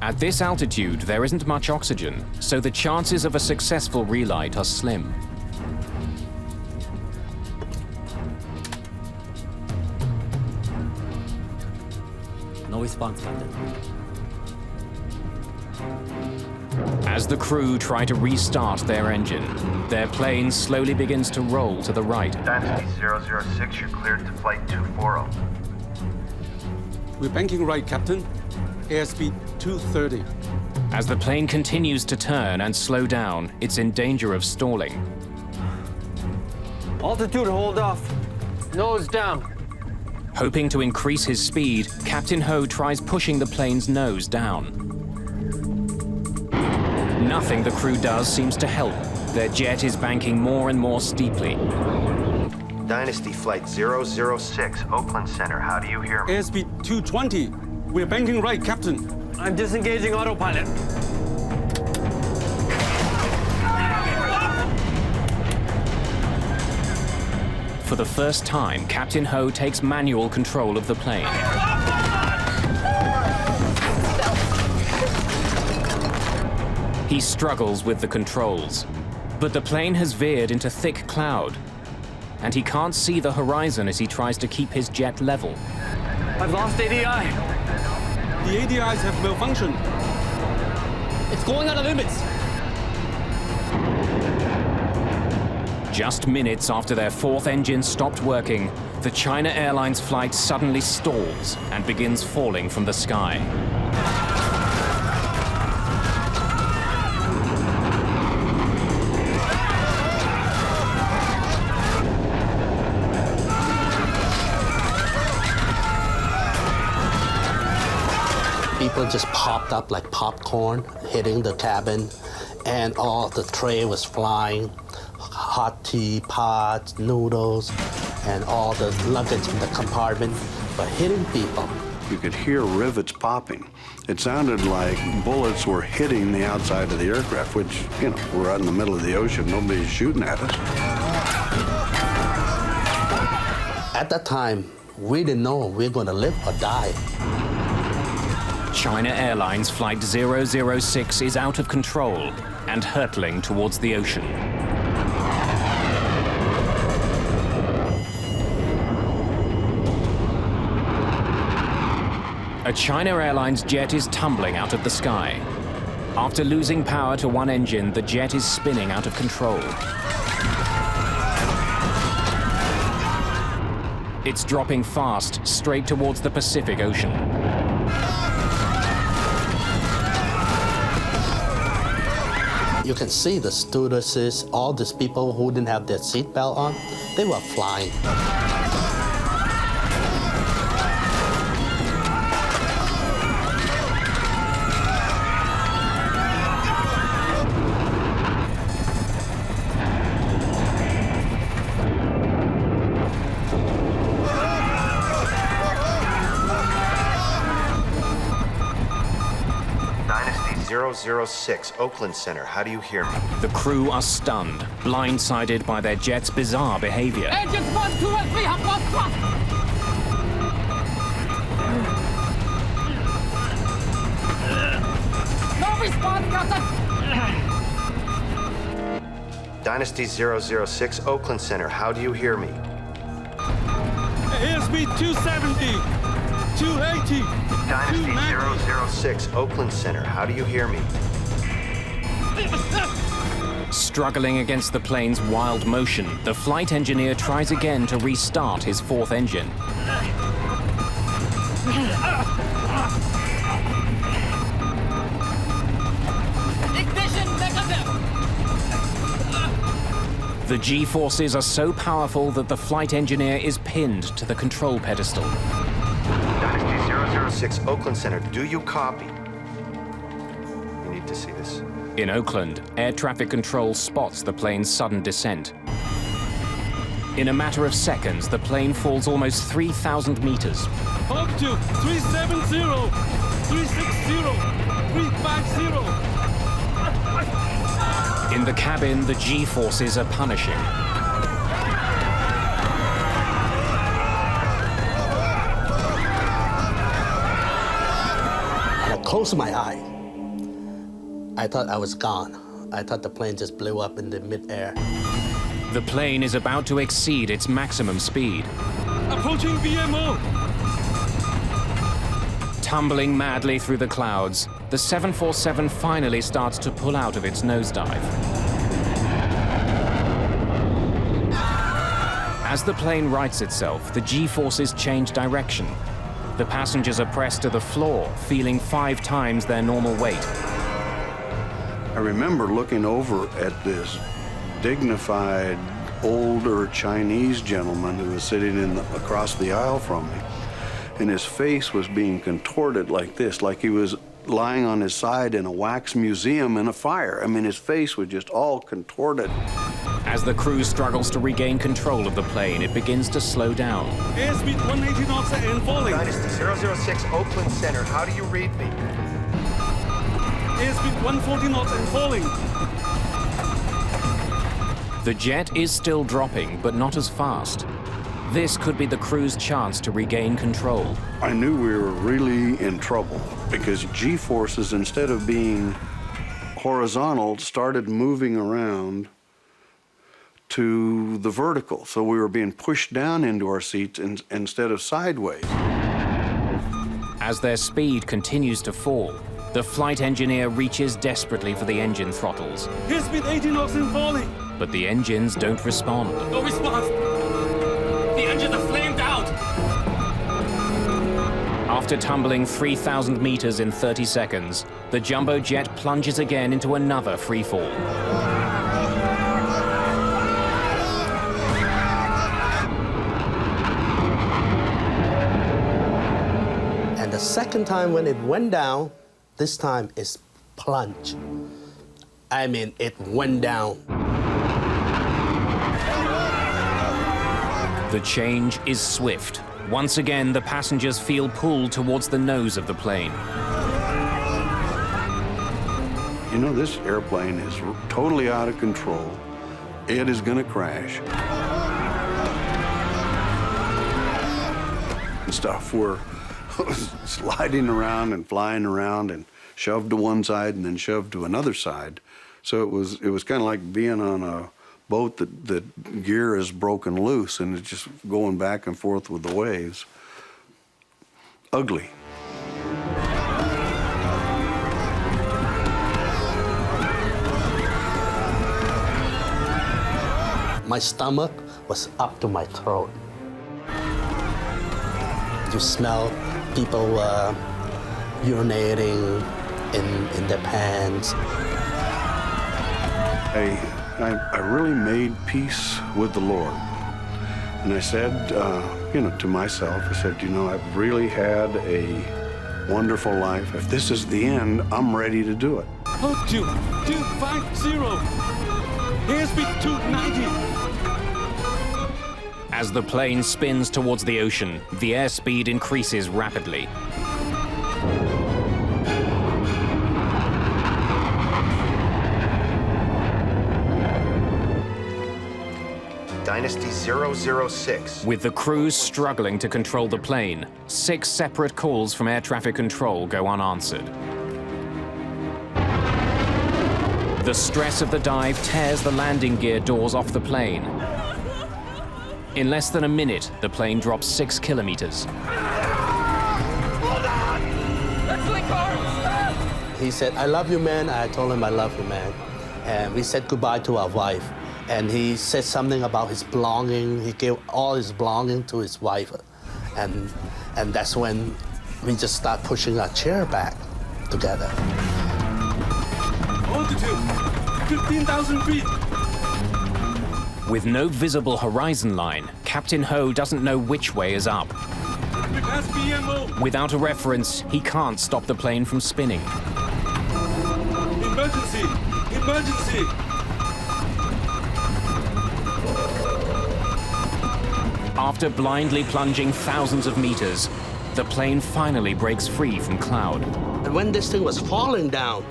At this altitude, there isn't much oxygen, so the chances of a successful relight are slim. No response, Captain. As the crew try to restart their engine, their plane slowly begins to roll to the right. Dynasty 006, you're cleared to flight 240. We're banking right, Captain. Airspeed 230. As the plane continues to turn and slow down, it's in danger of stalling. Altitude hold off. Nose down. Hoping to increase his speed, Captain Ho tries pushing the plane's nose down. Nothing the crew does seems to help. Their jet is banking more and more steeply. Dynasty Flight 006, Oakland Center, how do you hear me? Airspeed 220. We're banking right, Captain. I'm disengaging autopilot. For the first time, Captain Ho takes manual control of the plane. He struggles with the controls, but the plane has veered into thick cloud, and he can't see the horizon as he tries to keep his jet level. I've lost ADI. The ADIs have malfunctioned. It's going out of limits. Just minutes after their fourth engine stopped working, the China Airlines flight suddenly stalls and begins falling from the sky. People just popped up like popcorn, hitting the cabin, and all the tray was flying. Hot tea, pots, noodles, and all the luggage in the compartment were hitting people. You could hear rivets popping. It sounded like bullets were hitting the outside of the aircraft, which, you know, we're out in the middle of the ocean. Nobody's shooting at us. At that time, we didn't know we were going to live or die. China Airlines Flight 006 is out of control and hurtling towards the ocean. A China Airlines jet is tumbling out of the sky. After losing power to one engine, the jet is spinning out of control. It's dropping fast, straight towards the Pacific Ocean. You can see the stewardesses, all these people who didn't have their seatbelt on, they were flying. Dynasty 006, Oakland Center, how do you hear me? The crew are stunned, blindsided by their jet's bizarre behavior. Engines 1, 2, and 3 have lost thrust. No response, Captain. Dynasty 006, Oakland Center, how do you hear me? Airspeed 270, 280, Dynasty 006, Oakland Center, how do you hear me? Struggling against the plane's wild motion, the flight engineer tries again to restart his fourth engine. Ignition negative! The G-forces are so powerful that the flight engineer is pinned to the control pedestal. Dynasty 006, Oakland Center, do you copy? You need to see this. In Oakland, air traffic control spots the plane's sudden descent. In a matter of seconds, the plane falls almost 3,000 meters. Altitude 370, 360, 350. In the cabin, the G-forces are punishing. I closed my eye. I thought I was gone. I thought the plane just blew up in the mid-air. The plane is about to exceed its maximum speed. Approaching VMO. Tumbling madly through the clouds, the 747 finally starts to pull out of its nosedive. As the plane rights itself, the G-forces change direction. The passengers are pressed to the floor, feeling 5 times their normal weight. I remember looking over at this dignified, older Chinese gentleman who was sitting across the aisle from me. And his face was being contorted like this, like he was lying on his side in a wax museum in a fire. I mean, his face was just all contorted. As the crew struggles to regain control of the plane, it begins to slow down. Airspeed 180 knots and falling. Dynasty 006, Oakland Center, how do you read me? Airspeed 140 knots and falling. The jet is still dropping, but not as fast. This could be the crew's chance to regain control. I knew we were really in trouble because G-forces, instead of being horizontal, started moving around to the vertical. So we were being pushed down into our seats instead of sideways. As their speed continues to fall, the flight engineer reaches desperately for the engine throttles. Airspeed 80 knots and falling. But the engines don't respond. No response. The engines are flamed out. After tumbling 3,000 meters in 30 seconds, the jumbo jet plunges again into another free fall. And the second time when it went down, this time it's plunge. I mean, it went down. The change is swift. Once again, the passengers feel pulled towards the nose of the plane. You know, this airplane is totally out of control. It is going to crash. And stuff. We're sliding around and flying around and shoved to one side and then shoved to another side. So it was kind of like being on a boat that gear is broken loose and it's just going back and forth with the waves. Ugly. My stomach was up to my throat. You smell people urinating in their pants. I really made peace with the Lord. And I said, to myself, I said, I've really had a wonderful life. If this is the end, I'm ready to do it. Altitude 250. Airspeed 290. As the plane spins towards the ocean, the airspeed increases rapidly. Dynasty 006. With the crews struggling to control the plane, 6 separate calls from air traffic control go unanswered. The stress of the dive tears the landing gear doors off the plane. In less than a minute, the plane drops 6 kilometers. Hold on! That's like cars! He said, I love you, man. I told him I love you, man. and we said goodbye to our wife. And he said something about his belonging. He gave all his belonging to his wife. And that's when we just start pushing our chair back together. Altitude, 15,000 feet. With no visible horizon line, Captain Ho doesn't know which way is up. We pass BMO. Without a reference, he can't stop the plane from spinning. Emergency! Emergency! After blindly plunging thousands of meters, the plane finally breaks free from cloud. And when this thing was falling down,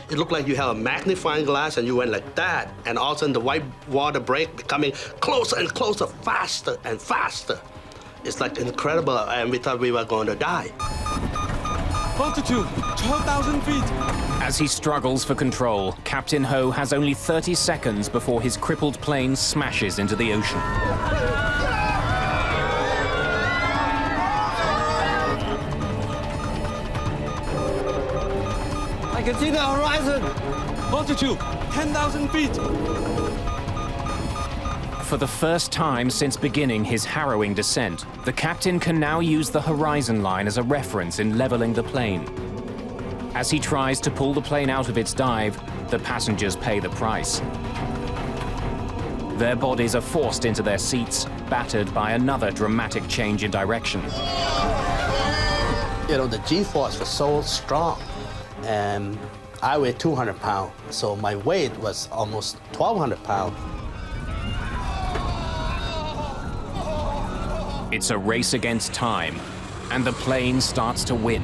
it looked like you have a magnifying glass and you went like that, and all of a sudden the white water break becoming closer and closer, faster and faster. It's like incredible, and we thought we were going to die. Altitude, 12,000 feet. As he struggles for control, Captain Ho has only 30 seconds before his crippled plane smashes into the ocean. I can see the horizon. Altitude, 10,000 feet. For the first time since beginning his harrowing descent, the captain can now use the horizon line as a reference in leveling the plane. As he tries to pull the plane out of its dive, the passengers pay the price. Their bodies are forced into their seats, battered by another dramatic change in direction. You know, the G-force was so strong, and I weighed 200 pounds, so my weight was almost 1,200 pounds. It's a race against time, and the plane starts to win.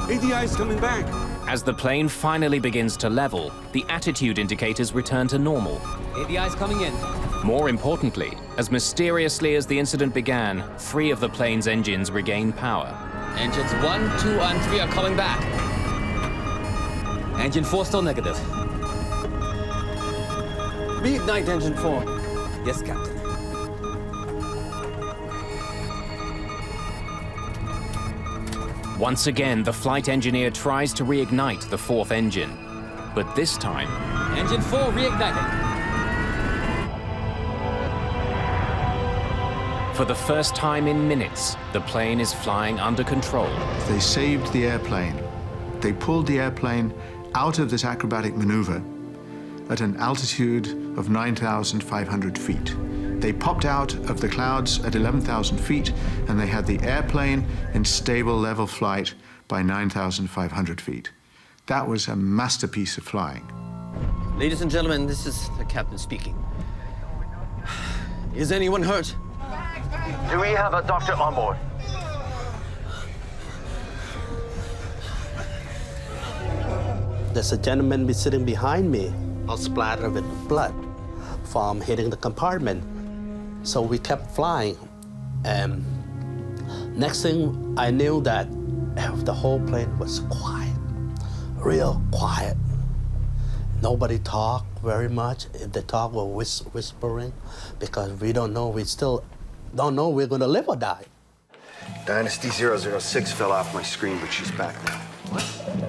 ADI is coming back. As the plane finally begins to level, the attitude indicators return to normal. ADI is coming in. More importantly, as mysteriously as the incident began, 3 of the plane's engines regain power. Engines 1, 2, and 3 are coming back. Engine 4 still negative. Reignite engine 4. Yes, Captain. Once again, the flight engineer tries to reignite the 4th engine. But this time... Engine 4 reigniting. For the first time in minutes, the plane is flying under control. They saved the airplane. They pulled the airplane out of this acrobatic maneuver at an altitude of 9,500 feet. They popped out of the clouds at 11,000 feet, and they had the airplane in stable level flight by 9,500 feet. That was a masterpiece of flying. Ladies and gentlemen, this is the captain speaking. Is anyone hurt? Do we have a doctor on board? There's a gentleman sitting behind me, all splattered with blood from hitting the compartment. So we kept flying. And next thing I knew that the whole plane was quiet, real quiet. Nobody talked very much. If they talk, we're whispering because we don't know, we still don't know we're gonna live or die. Dynasty 006 fell off my screen, but she's back now.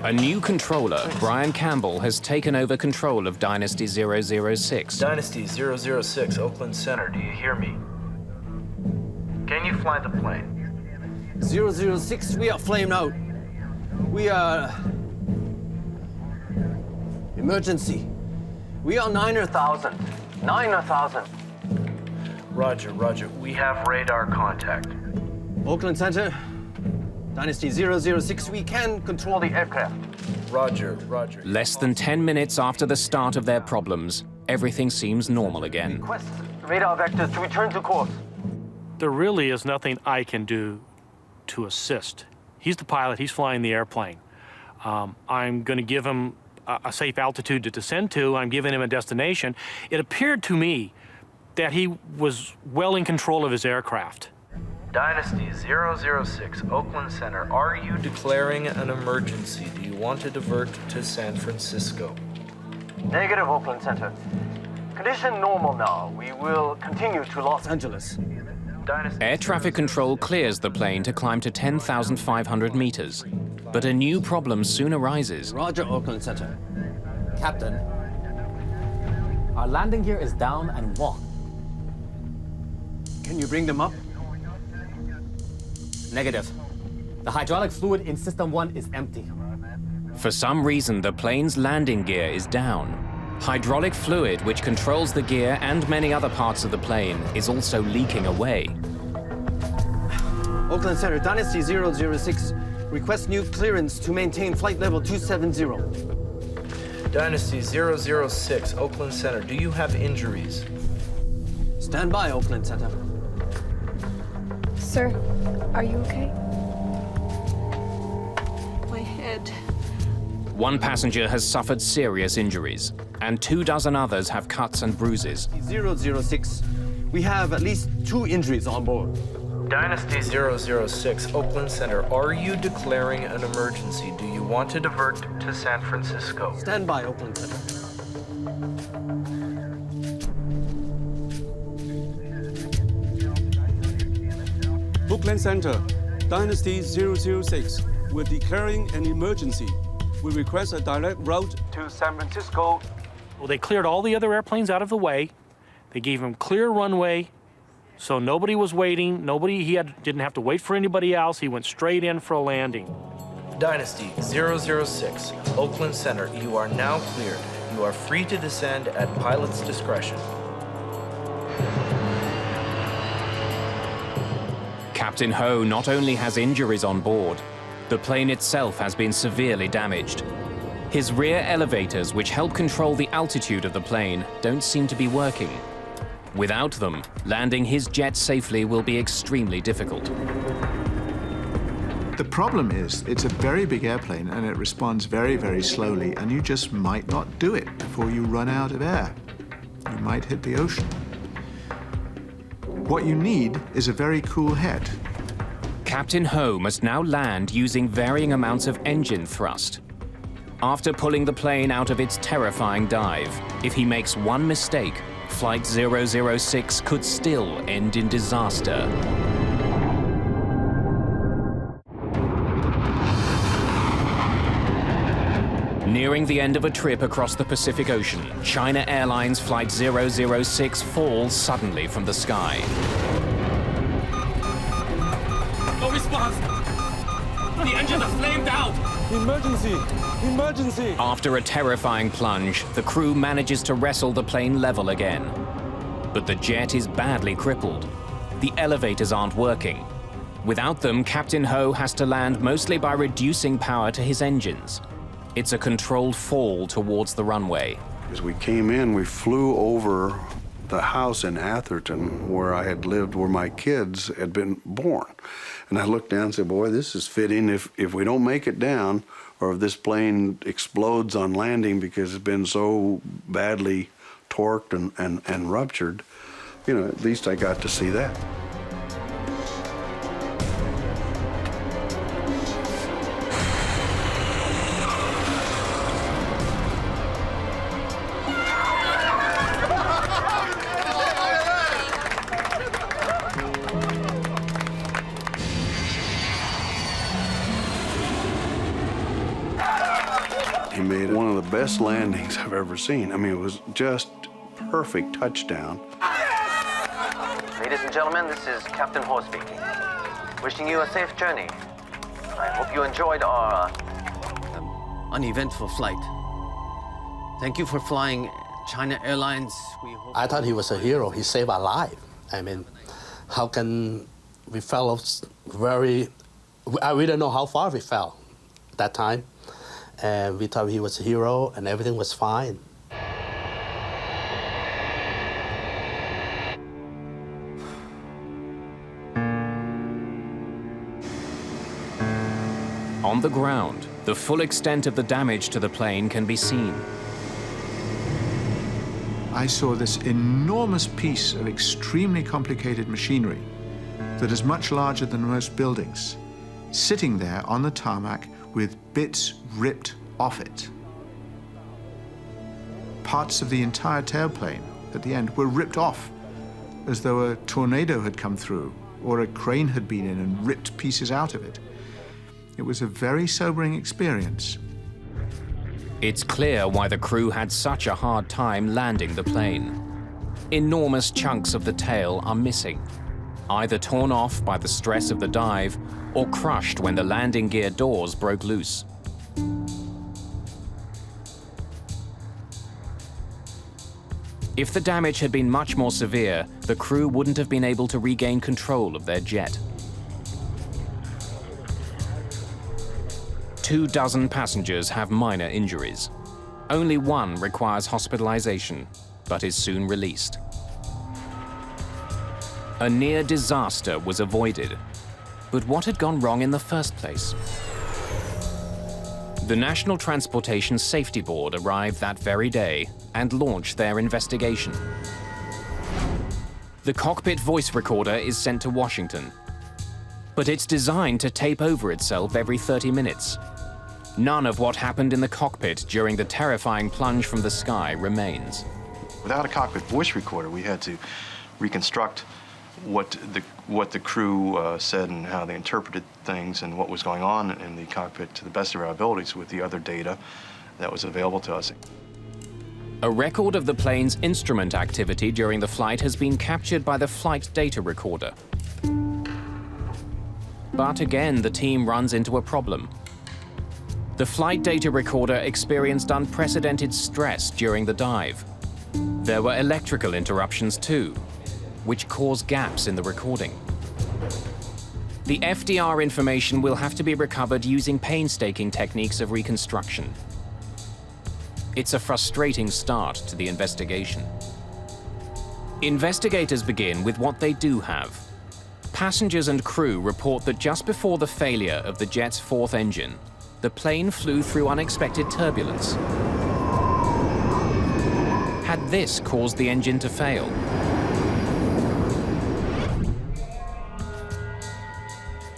A new controller, Brian Campbell, has taken over control of Dynasty 006. Dynasty 006, Oakland Center, do you hear me? Can you fly the plane? 006, we are flamed out. We are... Emergency. We are 9,000. 9,000. Roger, roger. We have radar contact. Oakland Center, Dynasty 006, we can control the aircraft. Roger, roger. Less than 10 minutes after the start of their problems, everything seems normal again. Request radar vectors to return to course. There really is nothing I can do to assist. He's the pilot, he's flying the airplane. I'm going to give him a safe altitude to descend to. I'm giving him a destination. It appeared to me that he was well in control of his aircraft. Dynasty 006, Oakland Center, are you declaring an emergency? Do you want to divert to San Francisco? Negative, Oakland Center. Condition normal now. We will continue to Los Angeles. Air traffic control clears the plane to climb to 10,500 meters. But a new problem soon arises. Roger, Auckland Center. Captain, our landing gear is down and walked. Can you bring them up? Negative. The hydraulic fluid in System 1 is empty. For some reason, the plane's landing gear is down. Hydraulic fluid, which controls the gear and many other parts of the plane, is also leaking away. Auckland Center, Dynasty 006, request new clearance to maintain flight level 270. Dynasty 006, Oakland Center, do you have injuries? Stand by, Auckland Center. Sir, are you okay? My head. One passenger has suffered serious injuries, and 24 others have cuts and bruises. 006, we have at least 2 injuries on board. Dynasty 006, Oakland Center, are you declaring an emergency? Do you want to divert to San Francisco? Stand by, Oakland Center. Oakland Center, Dynasty 006. We're declaring an emergency. We request a direct route to San Francisco. Well, they cleared all the other airplanes out of the way. They gave him clear runway, so nobody was waiting. Didn't have to wait for anybody else. He went straight in for a landing. Dynasty 006, Oakland Center, you are now cleared. You are free to descend at pilot's discretion. Captain Ho not only has injuries on board, the plane itself has been severely damaged. His rear elevators, which help control the altitude of the plane, don't seem to be working. Without them, landing his jet safely will be extremely difficult. The problem is, it's a very big airplane and it responds very, very slowly, and you just might not do it before you run out of air. You might hit the ocean. What you need is a very cool head. Captain Ho must now land using varying amounts of engine thrust. After pulling the plane out of its terrifying dive, if he makes one mistake, Flight 006 could still end in disaster. Nearing the end of a trip across the Pacific Ocean, China Airlines Flight 006 falls suddenly from the sky. No response! The engines are flamed out! Emergency! Emergency! After a terrifying plunge, the crew manages to wrestle the plane level again. But the jet is badly crippled. The elevators aren't working. Without them, Captain Ho has to land mostly by reducing power to his engines. It's a controlled fall towards the runway. As we came in, we flew over the house in Atherton where I had lived, where my kids had been born. And I looked down and said, boy, this is fitting. If we don't make it down, or if this plane explodes on landing because it's been so badly torqued and ruptured, you know, at least I got to see that. He made one of the best landings I've ever seen. I mean, it was just perfect touchdown. Ladies and gentlemen, this is Captain Ho speaking. Wishing you a safe journey. I hope you enjoyed our uneventful flight. Thank you for flying China Airlines. I thought he was a hero. He saved our life. I mean, how can we fell very... We didn't know how far we fell at that time. And we thought he was a hero and everything was fine. On the ground, the full extent of the damage to the plane can be seen. I saw this enormous piece of extremely complicated machinery that is much larger than most buildings, sitting there on the tarmac with bits ripped off it. Parts of the entire tailplane at the end were ripped off, as though a tornado had come through or a crane had been in and ripped pieces out of it. It was a very sobering experience. It's clear why the crew had such a hard time landing the plane. Enormous chunks of the tail are missing, either torn off by the stress of the dive or crushed when the landing gear doors broke loose. If the damage had been much more severe, the crew wouldn't have been able to regain control of their jet. 24 passengers have minor injuries. Only one requires hospitalization, but is soon released. A near disaster was avoided. But what had gone wrong in the first place? The National Transportation Safety Board arrived that very day and launched their investigation. The cockpit voice recorder is sent to Washington, but it's designed to tape over itself every 30 minutes. None of what happened in the cockpit during the terrifying plunge from the sky remains. Without a cockpit voice recorder, we had to reconstruct what the crew said and how they interpreted things and what was going on in the cockpit to the best of our abilities with the other data that was available to us. A record of the plane's instrument activity during the flight has been captured by the flight data recorder. But again, the team runs into a problem. The flight data recorder experienced unprecedented stress during the dive. There were electrical interruptions too, which caused gaps in the recording. The FDR information will have to be recovered using painstaking techniques of reconstruction. It's a frustrating start to the investigation. Investigators begin with what they do have. Passengers and crew report that just before the failure of the jet's fourth engine, the plane flew through unexpected turbulence. Had this caused the engine to fail?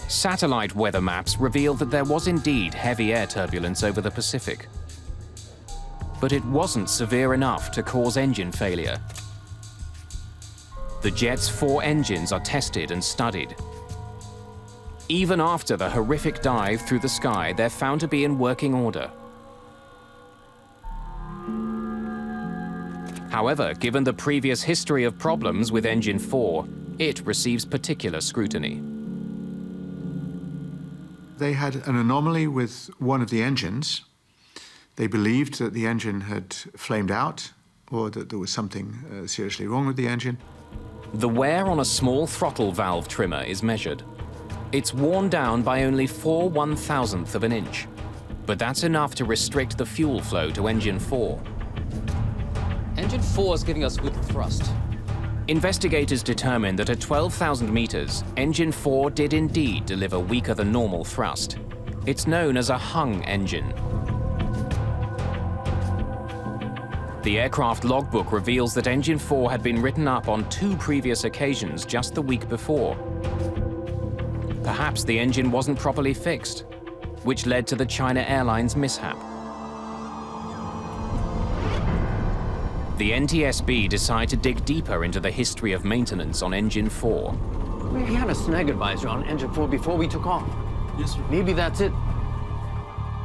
Satellite weather maps revealed that there was indeed heavy air turbulence over the Pacific. But it wasn't severe enough to cause engine failure. The jet's 4 engines are tested and studied. Even after the horrific dive through the sky, they're found to be in working order. However, given the previous history of problems with Engine 4, it receives particular scrutiny. They had an anomaly with one of the engines. They believed that the engine had flamed out or that there was something seriously wrong with the engine. The wear on a small throttle valve trimmer is measured. It's worn down by only 4/1000th of an inch, but that's enough to restrict the fuel flow to Engine 4. Engine 4 is giving us weak thrust. Investigators determined that at 12,000 meters, Engine 4 did indeed deliver weaker than normal thrust. It's known as a hung engine. The aircraft logbook reveals that Engine 4 had been written up on 2 previous occasions just the week before. Perhaps the engine wasn't properly fixed, which led to the China Airlines mishap. The NTSB decided to dig deeper into the history of maintenance on Engine 4. We had a snag advisor on Engine 4 before we took off. Yes, sir. Maybe that's it.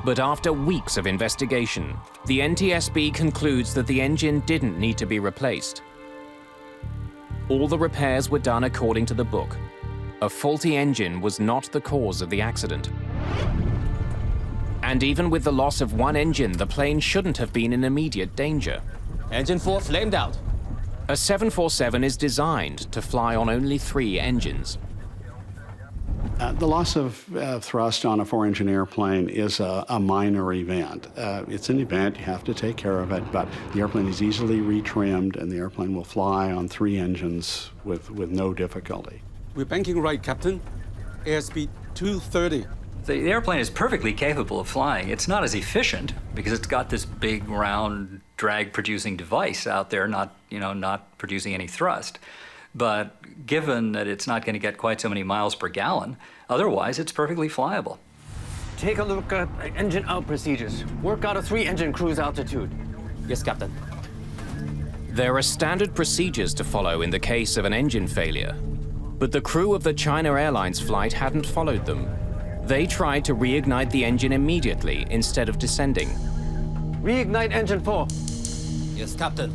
But after weeks of investigation, the NTSB concludes that the engine didn't need to be replaced. All the repairs were done according to the book. A faulty engine was not the cause of the accident. And even with the loss of one engine, the plane shouldn't have been in immediate danger. Engine 4 flamed out. A 747 is designed to fly on only 3 engines. The loss of thrust on a 4-engine airplane is a minor event. It's an event, you have to take care of it, but the airplane is easily retrimmed and the airplane will fly on 3 engines with no difficulty. We're banking right, Captain. Airspeed 230. The airplane is perfectly capable of flying. It's not as efficient because it's got this big, round, drag-producing device out there, not producing any thrust. But given that it's not going to get quite so many miles per gallon, otherwise it's perfectly flyable. Take a look at engine out procedures. Work out a 3-engine cruise altitude. Yes, Captain. There are standard procedures to follow in the case of an engine failure, but the crew of the China Airlines flight hadn't followed them. They tried to reignite the engine immediately instead of descending. Reignite engine 4. Yes, Captain.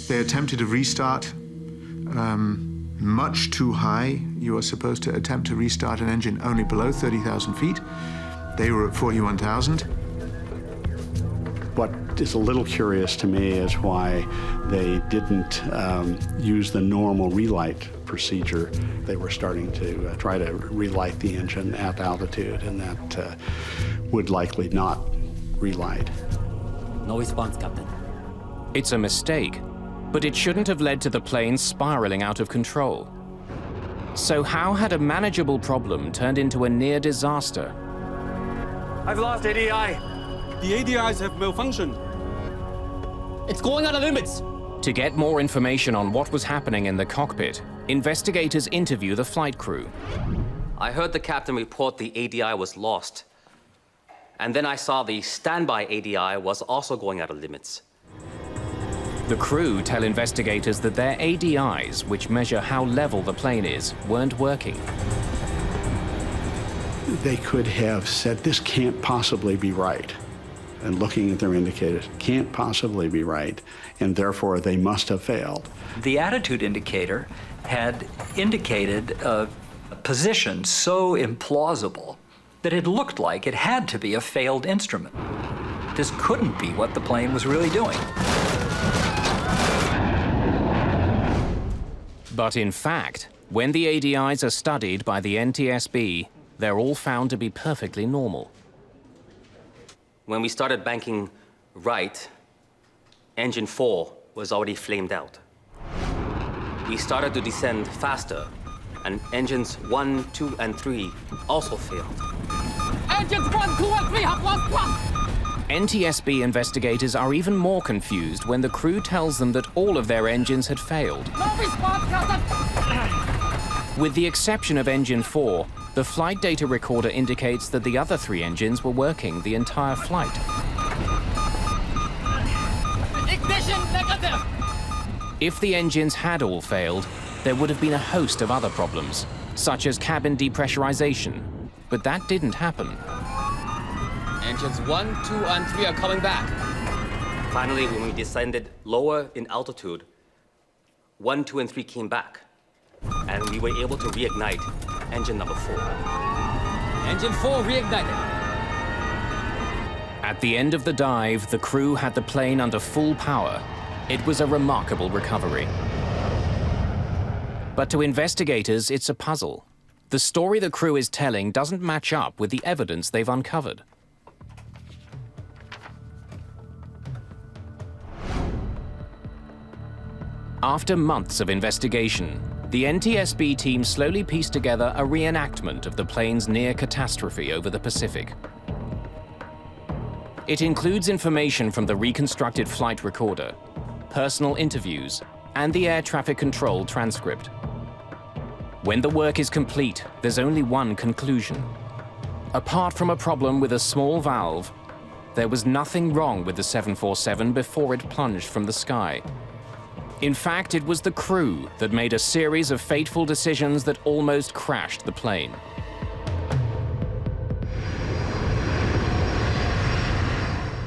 They attempted a restart much too high. You are supposed to attempt to restart an engine only below 30,000 feet. They were at 41,000. What is a little curious to me is why they didn't use the normal relight procedure. They were starting to try to relight the engine at altitude, and that would likely not relight. No response, Captain. It's a mistake, but it shouldn't have led to the plane spiraling out of control. So how had a manageable problem turned into a near disaster? I've lost ADI. The ADIs have malfunctioned. It's going out of limits. To get more information on what was happening in the cockpit, investigators interview the flight crew. I heard the captain report the ADI was lost. And then I saw the standby ADI was also going out of limits. The crew tell investigators that their ADIs, which measure how level the plane is, weren't working. They could have said, this can't possibly be right. And looking at their indicators, can't possibly be right, and therefore they must have failed. The attitude indicator had indicated a position so implausible that it looked like it had to be a failed instrument. This couldn't be what the plane was really doing. But in fact, when the ADIs are studied by the NTSB, they're all found to be perfectly normal. When we started banking right, engine 4 was already flamed out. We started to descend faster, and engines 1, 2, and 3 also failed. Engines 1, 2, and 3 have lost thrust! NTSB investigators are even more confused when the crew tells them that all of their engines had failed. No response, Captain! With the exception of engine 4, the flight data recorder indicates that the other 3 engines were working the entire flight. Ignition negative! If the engines had all failed, there would have been a host of other problems, such as cabin depressurization, but that didn't happen. Engines 1, 2, and 3 are coming back. Finally, when we descended lower in altitude, 1, 2, and 3 came back, and we were able to reignite engine number 4. Engine 4 reignited. At the end of the dive, the crew had the plane under full power. It was a remarkable recovery. But to investigators, it's a puzzle. The story the crew is telling doesn't match up with the evidence they've uncovered. After months of investigation, the NTSB team slowly pieced together a reenactment of the plane's near catastrophe over the Pacific. It includes information from the reconstructed flight recorder, personal interviews, and the air traffic control transcript. When the work is complete, there's only one conclusion. Apart from a problem with a small valve, there was nothing wrong with the 747 before it plunged from the sky. In fact, it was the crew that made a series of fateful decisions that almost crashed the plane.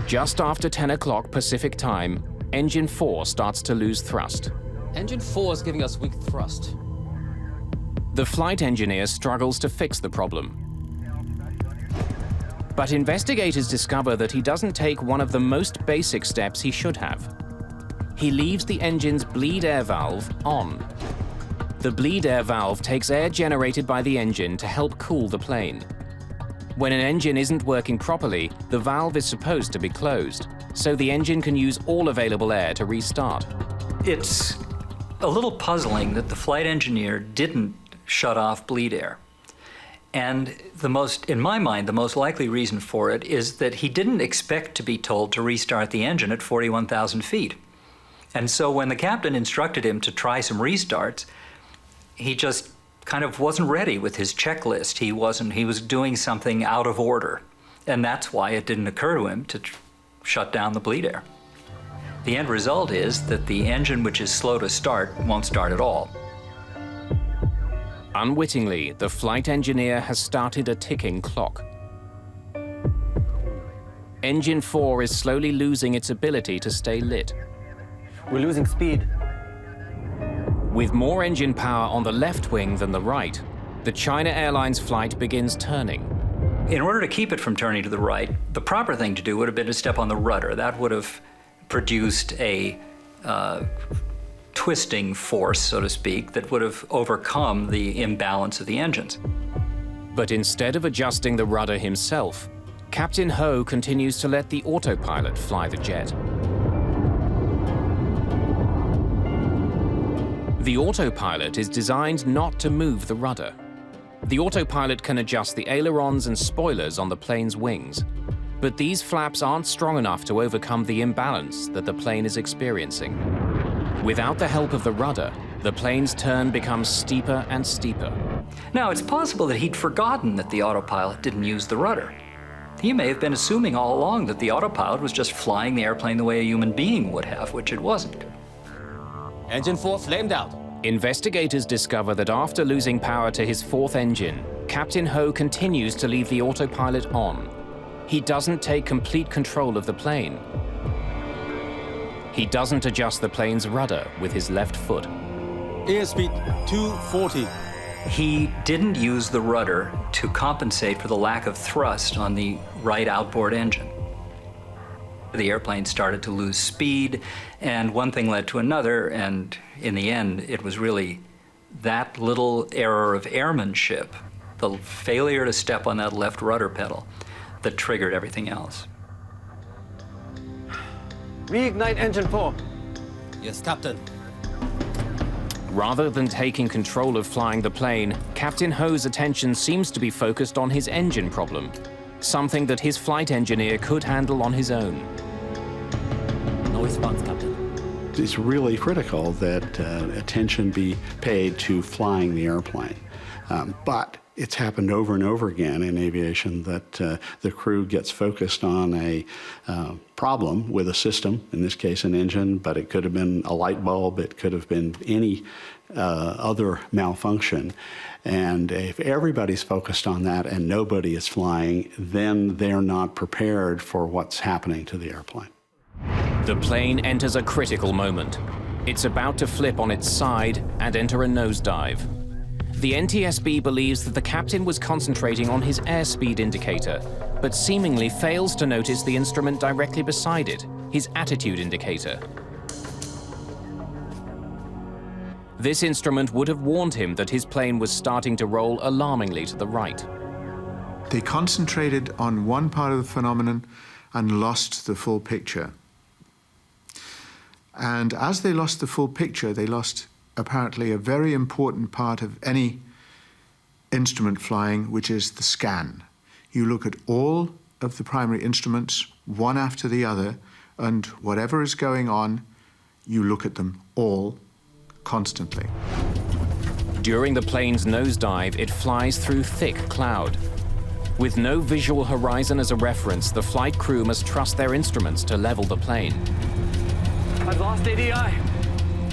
Just after 10 o'clock Pacific time, engine 4 starts to lose thrust. Engine 4 is giving us weak thrust. The flight engineer struggles to fix the problem. But investigators discover that he doesn't take one of the most basic steps he should have. He leaves the engine's bleed air valve on. The bleed air valve takes air generated by the engine to help cool the plane. When an engine isn't working properly, the valve is supposed to be closed, so the engine can use all available air to restart. It's a little puzzling that the flight engineer didn't shut off bleed air. And in my mind, the most likely reason for it is that he didn't expect to be told to restart the engine at 41,000 feet. And so when the captain instructed him to try some restarts, he just kind of wasn't ready with his checklist. He was doing something out of order. And that's why it didn't occur to him to shut down the bleed air. The end result is that the engine, which is slow to start, won't start at all. Unwittingly, the flight engineer has started a ticking clock. Engine 4 is slowly losing its ability to stay lit. We're losing speed. With more engine power on the left wing than the right, the China Airlines flight begins turning. In order to keep it from turning to the right, the proper thing to do would have been to step on the rudder. That would have produced a twisting force, so to speak, that would have overcome the imbalance of the engines. But instead of adjusting the rudder himself, Captain Ho continues to let the autopilot fly the jet. The autopilot is designed not to move the rudder. The autopilot can adjust the ailerons and spoilers on the plane's wings, but these flaps aren't strong enough to overcome the imbalance that the plane is experiencing. Without the help of the rudder, the plane's turn becomes steeper and steeper. Now, it's possible that he'd forgotten that the autopilot didn't use the rudder. He may have been assuming all along that the autopilot was just flying the airplane the way a human being would have, which it wasn't. Engine 4 flamed out. Investigators discover that after losing power to his fourth engine, Captain Ho continues to leave the autopilot on. He doesn't take complete control of the plane. He doesn't adjust the plane's rudder with his left foot. Airspeed 240. He didn't use the rudder to compensate for the lack of thrust on the right outboard engine. The airplane started to lose speed, and one thing led to another, and in the end, it was really that little error of airmanship, the failure to step on that left rudder pedal, that triggered everything else. Reignite engine 4. Yes, Captain. Rather than taking control of flying the plane, Captain Ho's attention seems to be focused on his engine problem, something that his flight engineer could handle on his own. No response, Captain. It's really critical that attention be paid to flying the airplane. But it's happened over and over again in aviation that the crew gets focused on a problem with a system, in this case an engine, but it could have been a light bulb, it could have been any other malfunction. And if everybody's focused on that and nobody is flying, then they're not prepared for what's happening to the airplane. The plane enters a critical moment. It's about to flip on its side and enter a nosedive. The NTSB believes that the captain was concentrating on his airspeed indicator, but seemingly fails to notice the instrument directly beside it, his attitude indicator. This instrument would have warned him that his plane was starting to roll alarmingly to the right. They concentrated on one part of the phenomenon and lost the full picture. And as they lost the full picture, they lost apparently a very important part of any instrument flying, which is the scan. You look at all of the primary instruments, one after the other, and whatever is going on, you look at them all constantly. During the plane's nosedive, it flies through thick cloud. With no visual horizon as a reference, the flight crew must trust their instruments to level the plane. I've lost ADI.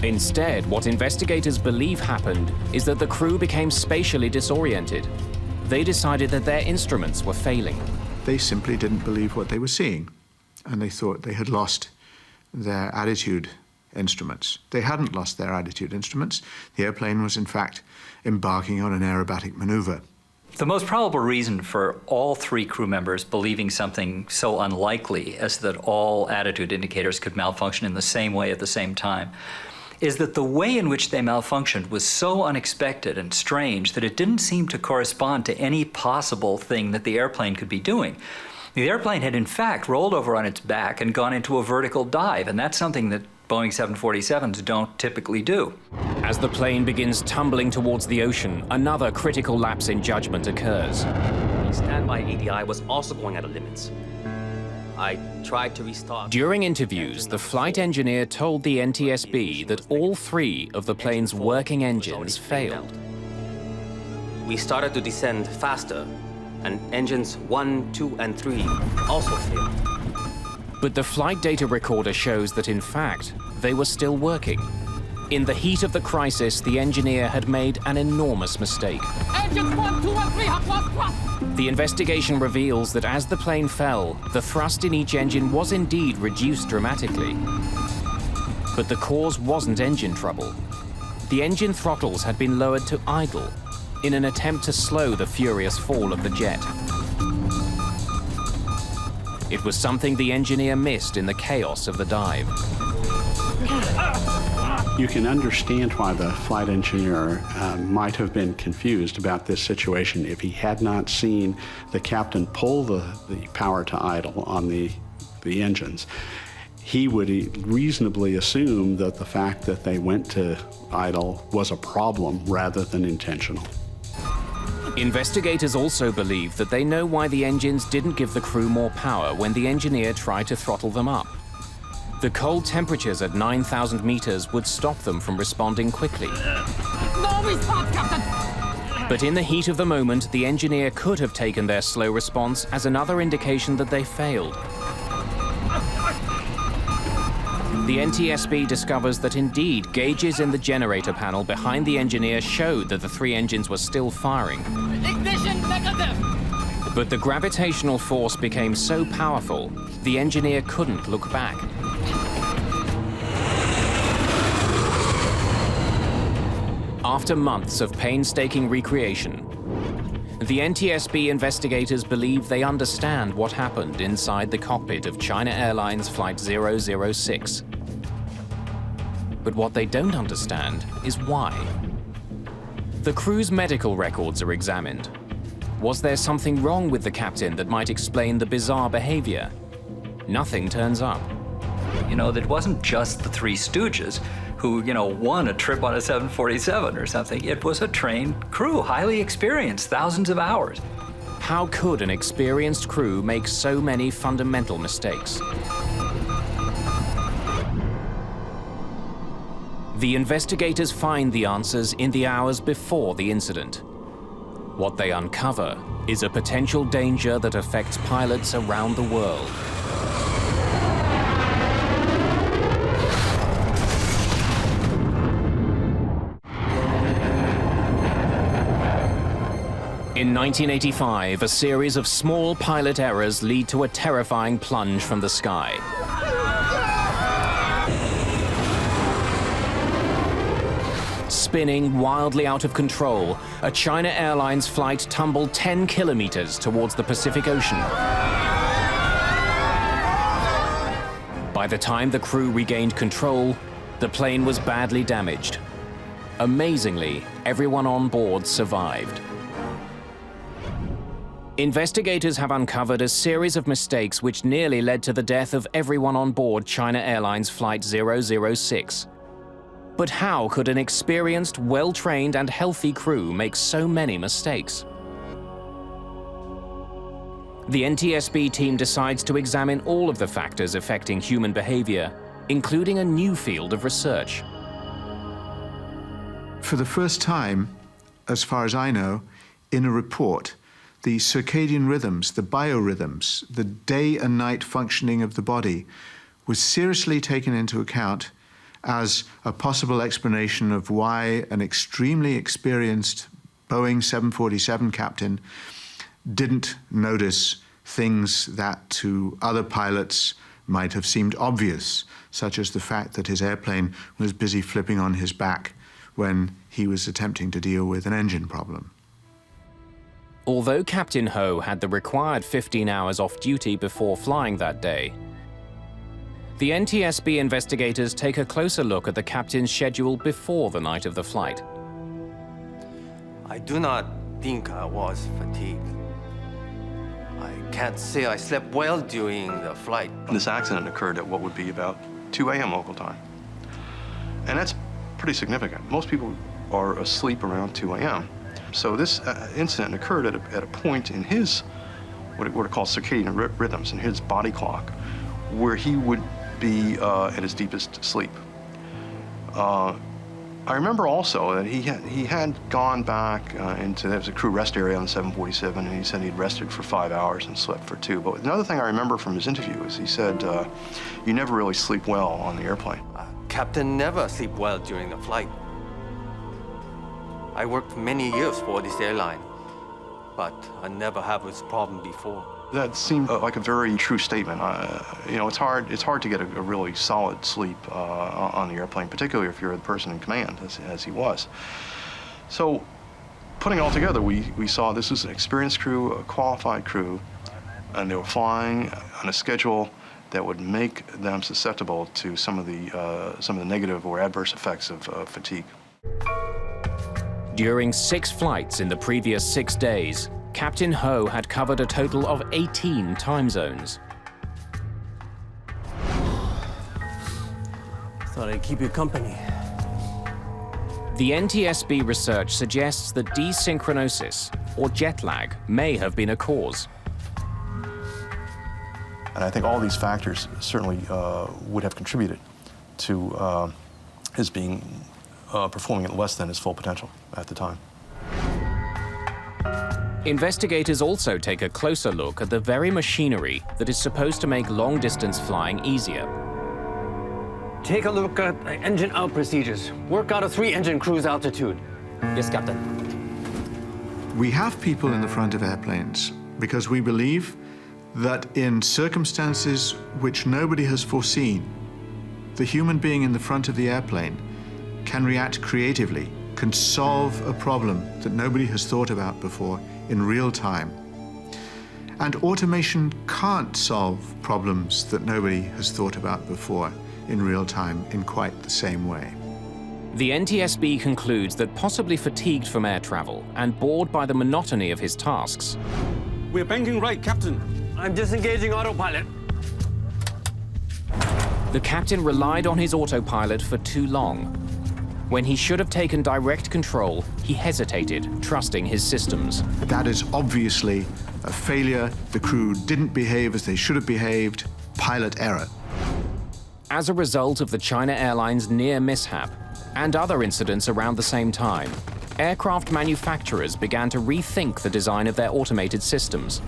Instead, what investigators believe happened is that the crew became spatially disoriented. They decided that their instruments were failing. They simply didn't believe what they were seeing, and they thought they had lost their attitude instruments. They hadn't lost their attitude instruments. The airplane was, in fact, embarking on an aerobatic maneuver. The most probable reason for all three crew members believing something so unlikely as that all attitude indicators could malfunction in the same way at the same time is that the way in which they malfunctioned was so unexpected and strange that it didn't seem to correspond to any possible thing that the airplane could be doing. The airplane had in fact rolled over on its back and gone into a vertical dive, and that's something that Boeing 747s don't typically do. As the plane begins tumbling towards the ocean, another critical lapse in judgment occurs. The standby ADI was also going out of limits. I tried to restart. During interviews, the flight engineer told the NTSB that all three of the plane's working engines failed. We started to descend faster, and engines 1, 2, and 3 also failed. But the flight data recorder shows that, in fact, they were still working. In the heat of the crisis, the engineer had made an enormous mistake. Engines 1, 2, and 3 have lost thrust. The investigation reveals that as the plane fell, the thrust in each engine was indeed reduced dramatically. But the cause wasn't engine trouble. The engine throttles had been lowered to idle in an attempt to slow the furious fall of the jet. It was something the engineer missed in the chaos of the dive. You can understand why the flight engineer might have been confused about this situation if he had not seen the captain pull the power to idle on the engines. He would reasonably assume that the fact that they went to idle was a problem rather than intentional. Investigators also believe that they know why the engines didn't give the crew more power when the engineer tried to throttle them up. The cold temperatures at 9,000 meters would stop them from responding quickly. No response, Captain! But in the heat of the moment, the engineer could have taken their slow response as another indication that they failed. The NTSB discovers that indeed gauges in the generator panel behind the engineer showed that the 3 engines were still firing. Ignition negative! But the gravitational force became so powerful, the engineer couldn't look back. After months of painstaking recreation, the NTSB investigators believe they understand what happened inside the cockpit of China Airlines Flight 006. But what they don't understand is why. The crew's medical records are examined. Was there something wrong with the captain that might explain the bizarre behavior? Nothing turns up. You know, it wasn't just the Three Stooges who, won a trip on a 747 or something. It was a trained crew, highly experienced, thousands of hours. How could an experienced crew make so many fundamental mistakes? The investigators find the answers in the hours before the incident. What they uncover is a potential danger that affects pilots around the world. In 1985, a series of small pilot errors lead to a terrifying plunge from the sky. Spinning wildly out of control, a China Airlines flight tumbled 10 kilometers towards the Pacific Ocean. By the time the crew regained control, the plane was badly damaged. Amazingly, everyone on board survived. Investigators have uncovered a series of mistakes which nearly led to the death of everyone on board China Airlines Flight 006. But how could an experienced, well-trained and healthy crew make so many mistakes? The NTSB team decides to examine all of the factors affecting human behavior, including a new field of research. For the first time, as far as I know, in a report, the circadian rhythms, the biorhythms, the day and night functioning of the body was seriously taken into account as a possible explanation of why an extremely experienced Boeing 747 captain didn't notice things that to other pilots might have seemed obvious, such as the fact that his airplane was busy flipping on his back when he was attempting to deal with an engine problem. Although Captain Ho had the required 15 hours off duty before flying that day, the NTSB investigators take a closer look at the captain's schedule before the night of the flight. I do not think I was fatigued. I can't say I slept well during the flight. This accident occurred at what would be about 2 a.m. local time. And that's pretty significant. Most people are asleep around 2 a.m. So this incident occurred at a point in his, what are called circadian rhythms, in his body clock, where he would be at his deepest sleep. I remember also that he had gone back into, there was a crew rest area on the 747, and he said he'd rested for 5 hours and slept for 2. But another thing I remember from his interview is he said, you never really sleep well on the airplane. captain never sleep well during a flight. I worked many years for this airline, but I never have this problem before. That seemed like a very true statement. You know, it's hard to get a really solid sleep on the airplane, particularly if you're the person in command, as he was. So, putting it all together, we saw this was an experienced crew, a qualified crew, and they were flying on a schedule that would make them susceptible to some of the negative or adverse effects of fatigue. During 6 flights in the previous 6 days, Captain Ho had covered a total of 18 time zones. Thought I'd keep you company. The NTSB research suggests that desynchronisis, or jet lag, may have been a cause. And I think all these factors certainly would have contributed to his being performing at less than his full potential at the time. Investigators also take a closer look at the very machinery that is supposed to make long-distance flying easier. Take a look at engine out procedures. Work out a 3-engine cruise altitude. Yes, Captain. We have people in the front of airplanes because we believe that in circumstances which nobody has foreseen, the human being in the front of the airplane can react creatively, can solve a problem that nobody has thought about before in real time. And automation can't solve problems that nobody has thought about before in real time in quite the same way. The NTSB concludes that possibly fatigued from air travel and bored by the monotony of his tasks. We're banking right, Captain. I'm disengaging autopilot. The captain relied on his autopilot for too long. When he should have taken direct control, he hesitated, trusting his systems. That is obviously a failure. The crew didn't behave as they should have behaved. Pilot error. As a result of the China Airlines near mishap and other incidents around the same time, aircraft manufacturers began to rethink the design of their automated systems.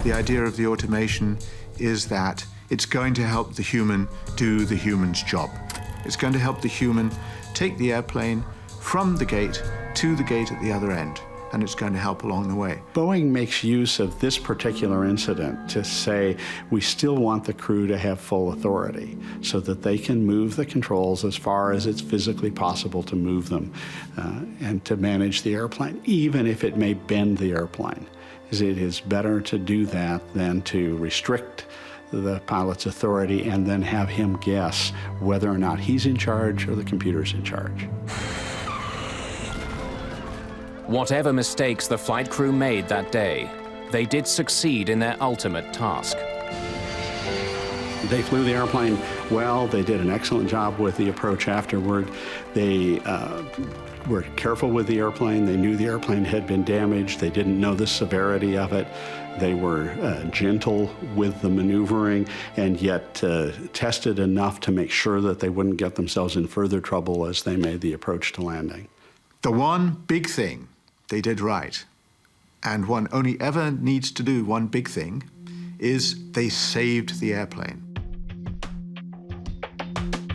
The idea of the automation is that it's going to help the human do the human's job. It's going to help the human take the airplane from the gate to the gate at the other end, and it's going to help along the way. Boeing makes use of this particular incident to say we still want the crew to have full authority so that they can move the controls as far as it's physically possible to move them and to manage the airplane, even if it may bend the airplane. It is better to do that than to restrict the pilot's authority and then have him guess whether or not he's in charge or the computer's in charge. Whatever mistakes the flight crew made that day, they did succeed in their ultimate task. They flew the airplane well. They did an excellent job with the approach afterward. They were careful with the airplane. They knew the airplane had been damaged. They didn't know the severity of it. They were gentle with the maneuvering and yet tested enough to make sure that they wouldn't get themselves in further trouble as they made the approach to landing. The one big thing they did right, and one only ever needs to do one big thing, is they saved the airplane.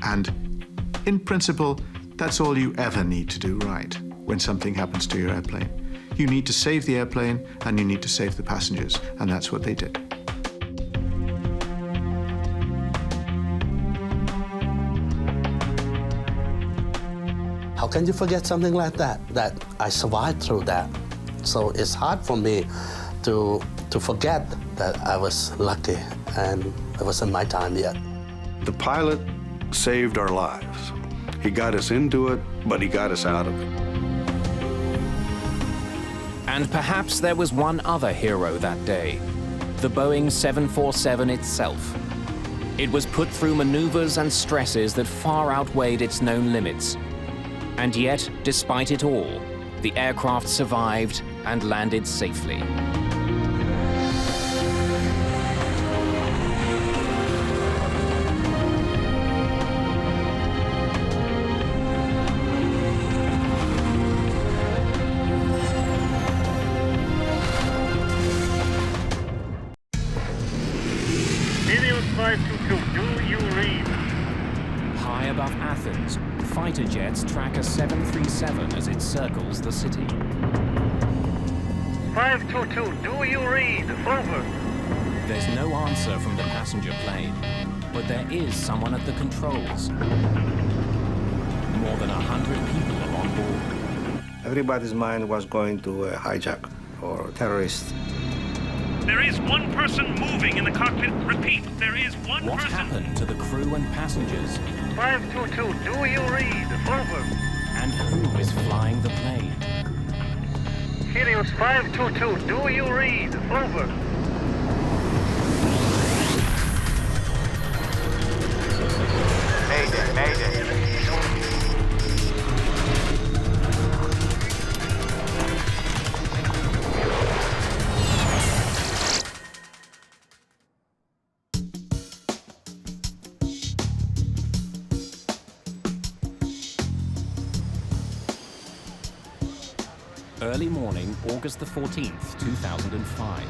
And in principle, that's all you ever need to do right when something happens to your airplane. You need to save the airplane and you need to save the passengers, and that's what they did. How can you forget something like that? That I survived through that. So it's hard for me to forget that I was lucky and it wasn't my time yet. The pilot saved our lives. He got us into it, but he got us out of it. And perhaps there was one other hero that day, the Boeing 747 itself. It was put through maneuvers and stresses that far outweighed its known limits. And yet, despite it all, the aircraft survived and landed safely. Medium 522, do you read? High above Athens, fighter jets track a 737 as it circles the city. 522, do you read? Over. There's no answer from the passenger plane, but there is someone at the controls. More than 100 people are on board. Everybody's mind was going to a hijack or terrorist. There is one person moving in the cockpit. Repeat, there is one What person. happened to the crew and passengers? 522, do you read? Over. And who is flying the plane? Helios 522, do you read? Over. Mayday, Mayday. Early morning, August the 14th, 2005.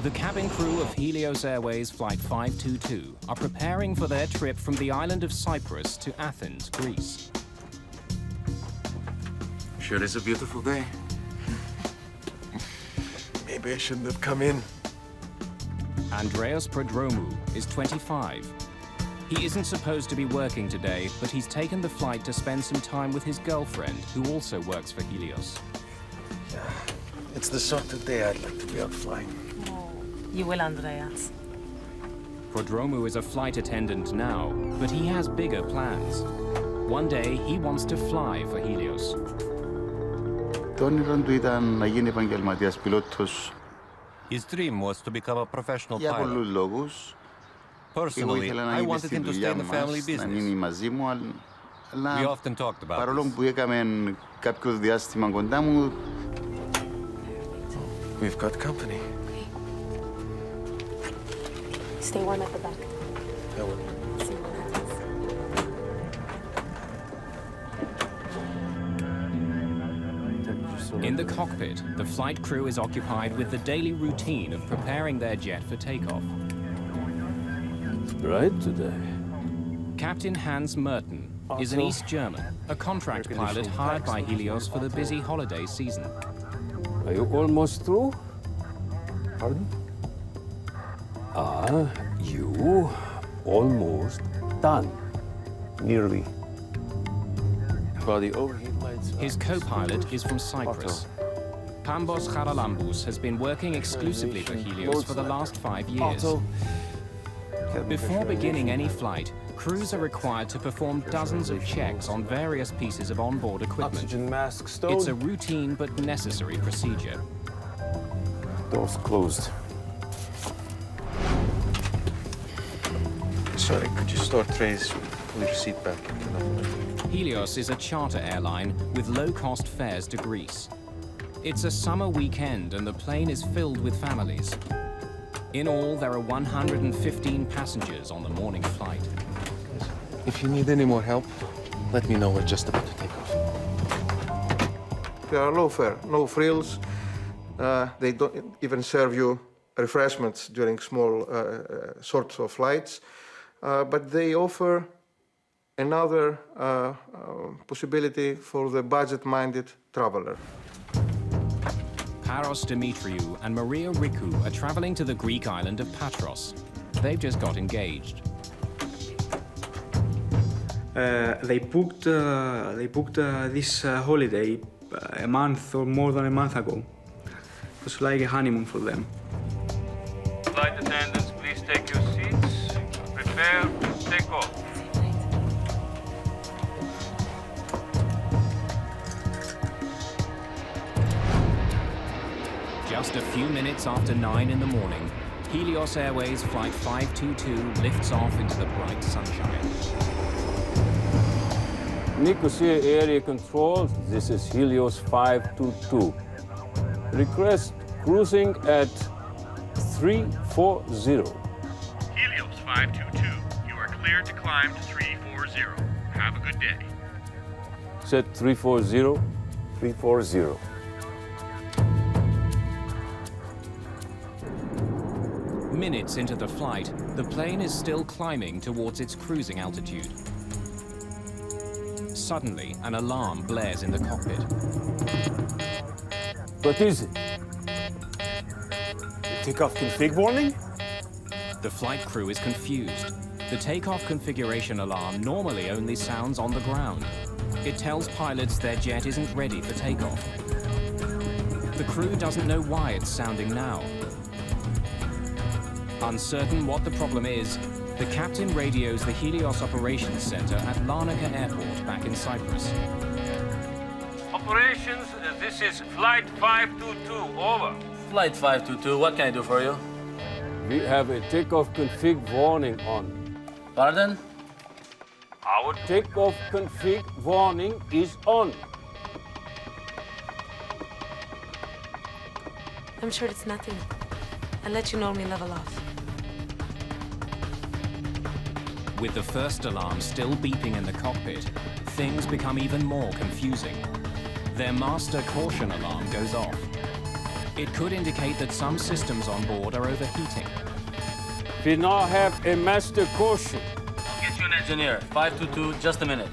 The cabin crew of Helios Airways Flight 522 are preparing for their trip from the island of Cyprus to Athens, Greece. Sure is a beautiful day. Maybe I shouldn't have come in. Andreas Prodromou is 25. He isn't supposed to be working today, but he's taken the flight to spend some time with his girlfriend, who also works for Helios. It's the sort of day I'd like to be out flying. You will, Andreas. Prodromou is a flight attendant now, but he has bigger plans. One day, he wants to fly for Helios. Το όνειρο του ήταν να γίνει επαγγελματίας πιλότος. His dream was to become a professional Για pilot. πολλούς λόγους. Εγώ Personally, ήθελα να I γίνει wanted στη him to stay δουλειά in the μας, family να μείνει business. μαζί μου, αλλά We often talked about παρόλο this. που έκαμε κάποιο διάστημα κοντά μου, We've got company. Stay warm at the back. I will. In the cockpit, the flight crew is occupied with the daily routine of preparing their jet for takeoff. It's bright today. Captain Hans Merten is an East German, a contract pilot hired by Helios for the busy holiday season. Are you almost through? Pardon? You almost done. Nearly. But the overheat lights. His co-pilot is from Cyprus. Pambos Charalambous has been working exclusively for Helios for the last 5 years. Before beginning any flight, crews are required to perform dozens of checks on various pieces of onboard equipment. Oxygen mask stowed. It's a routine but necessary procedure. Doors closed. Sorry, could you store trays? Pull your seat back. Helios is a charter airline with low-cost fares to Greece. It's a summer weekend and the plane is filled with families. In all, there are 115 passengers on the morning flight. If you need any more help, let me know. We're just about to take off. They are low fare, no frills. They don't even serve you refreshments during small sorts of flights. But they offer another possibility for the budget-minded traveler. Paros Dimitriou and Maria Rikou are traveling to the Greek island of Patros. They've just got engaged. They booked this holiday a month or more than a month ago. It was like a honeymoon for them. Flight attendants, please take your seats. Prepare to take off. Just a few minutes after 9 in the morning, Helios Airways Flight 522 lifts off into the bright sunshine. Nicosia Area Control, this is Helios 522. Request cruising at 340. Helios 522, you are cleared to climb to 340. Have a good day. Set 340. 340. Minutes into the flight, the plane is still climbing towards its cruising altitude. Suddenly, an alarm blares in the cockpit. What is it? The takeoff config warning? The flight crew is confused. The takeoff configuration alarm normally only sounds on the ground. It tells pilots their jet isn't ready for takeoff. The crew doesn't know why it's sounding now. Uncertain what the problem is, the captain radios the Helios Operations Center at Larnaca Airport back in Cyprus. Operations, this is Flight 522, over. Flight 522, what can I do for you? We have a takeoff config warning on. Pardon? Our takeoff config warning is on. I'm sure it's nothing. I'll let you know when we level off. With the first alarm still beeping in the cockpit, things become even more confusing. Their master caution alarm goes off. It could indicate that some systems on board are overheating. We now have a master caution. I'll get you an engineer. 522, just a minute.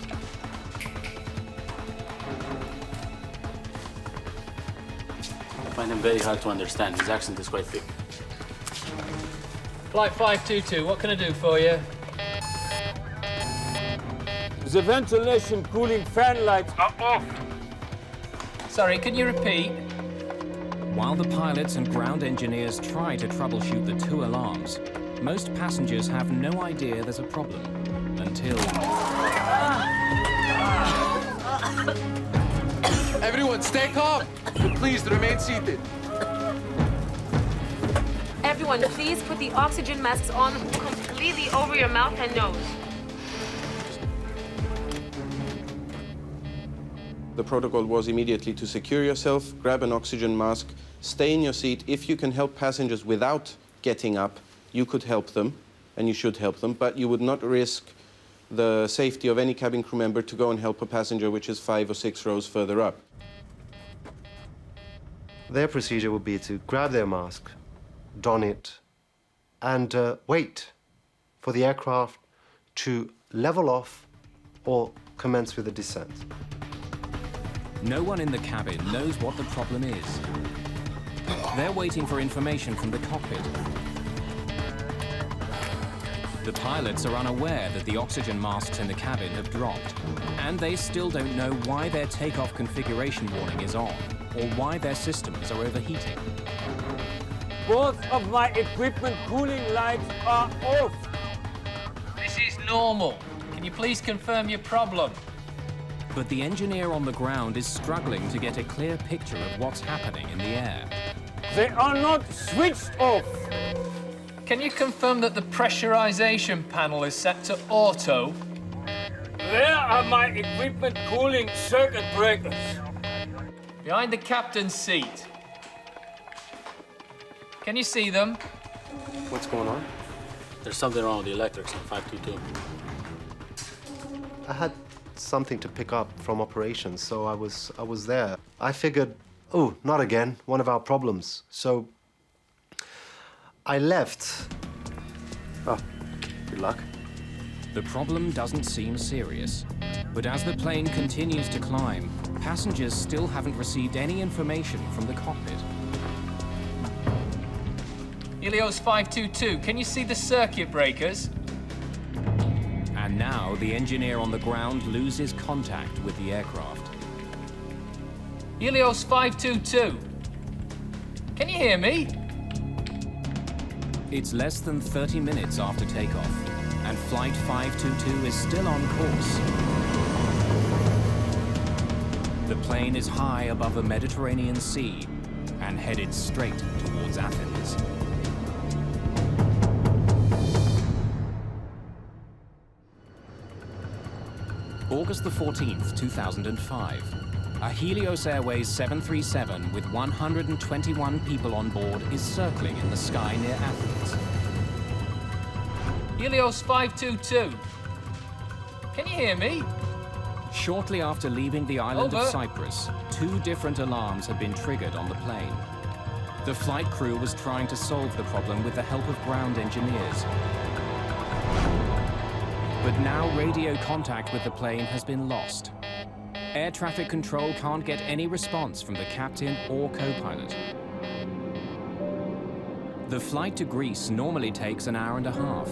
I find him very hard to understand. His accent is quite thick. Flight 522, what can I do for you? The ventilation cooling fan lights are off. Sorry, can you repeat? While the pilots and ground engineers try to troubleshoot the two alarms, most passengers have no idea there's a problem until... Everyone, stay calm. Please remain seated. Everyone, please put the oxygen masks on completely over your mouth and nose. The protocol was immediately to secure yourself, grab an oxygen mask, stay in your seat. If you can help passengers without getting up, you could help them, and you should help them, but you would not risk the safety of any cabin crew member to go and help a passenger which is 5 or 6 rows further up. Their procedure would be to grab their mask, don it, and wait for the aircraft to level off or commence with the descent. No one in the cabin knows what the problem is. They're waiting for information from the cockpit. The pilots are unaware that the oxygen masks in the cabin have dropped, and they still don't know why their takeoff configuration warning is on, or why their systems are overheating. Both of my equipment cooling lights are off. This is normal. Can you please confirm your problem? But the engineer on the ground is struggling to get a clear picture of what's happening in the air. They are not switched off. Can you confirm that the pressurization panel is set to auto? Where are my equipment cooling circuit breakers? Behind the captain's seat. Can you see them? What's going on? There's something wrong with the electrics on 522. I had something to pick up from operations, so I was there. I figured, oh, not again, one of our problems. So I left. Oh, good luck. The problem doesn't seem serious, but as the plane continues to climb, passengers still haven't received any information from the cockpit. Helios 522, can you see the circuit breakers? And now the engineer on the ground loses contact with the aircraft. Helios 522, can you hear me? It's less than 30 minutes after takeoff, and Flight 522 is still on course. The plane is high above the Mediterranean Sea and headed straight towards Athens. August the 14th, 2005. A Helios Airways 737 with 121 people on board is circling in the sky near Athens. Helios 522, can you hear me? Shortly after leaving the island Over. of Cyprus, 2 different alarms had been triggered on the plane. The flight crew was trying to solve the problem with the help of ground engineers. But now radio contact with the plane has been lost, Air traffic control can't get any response from the captain or co-pilot. The flight to Greece normally takes an hour and a half.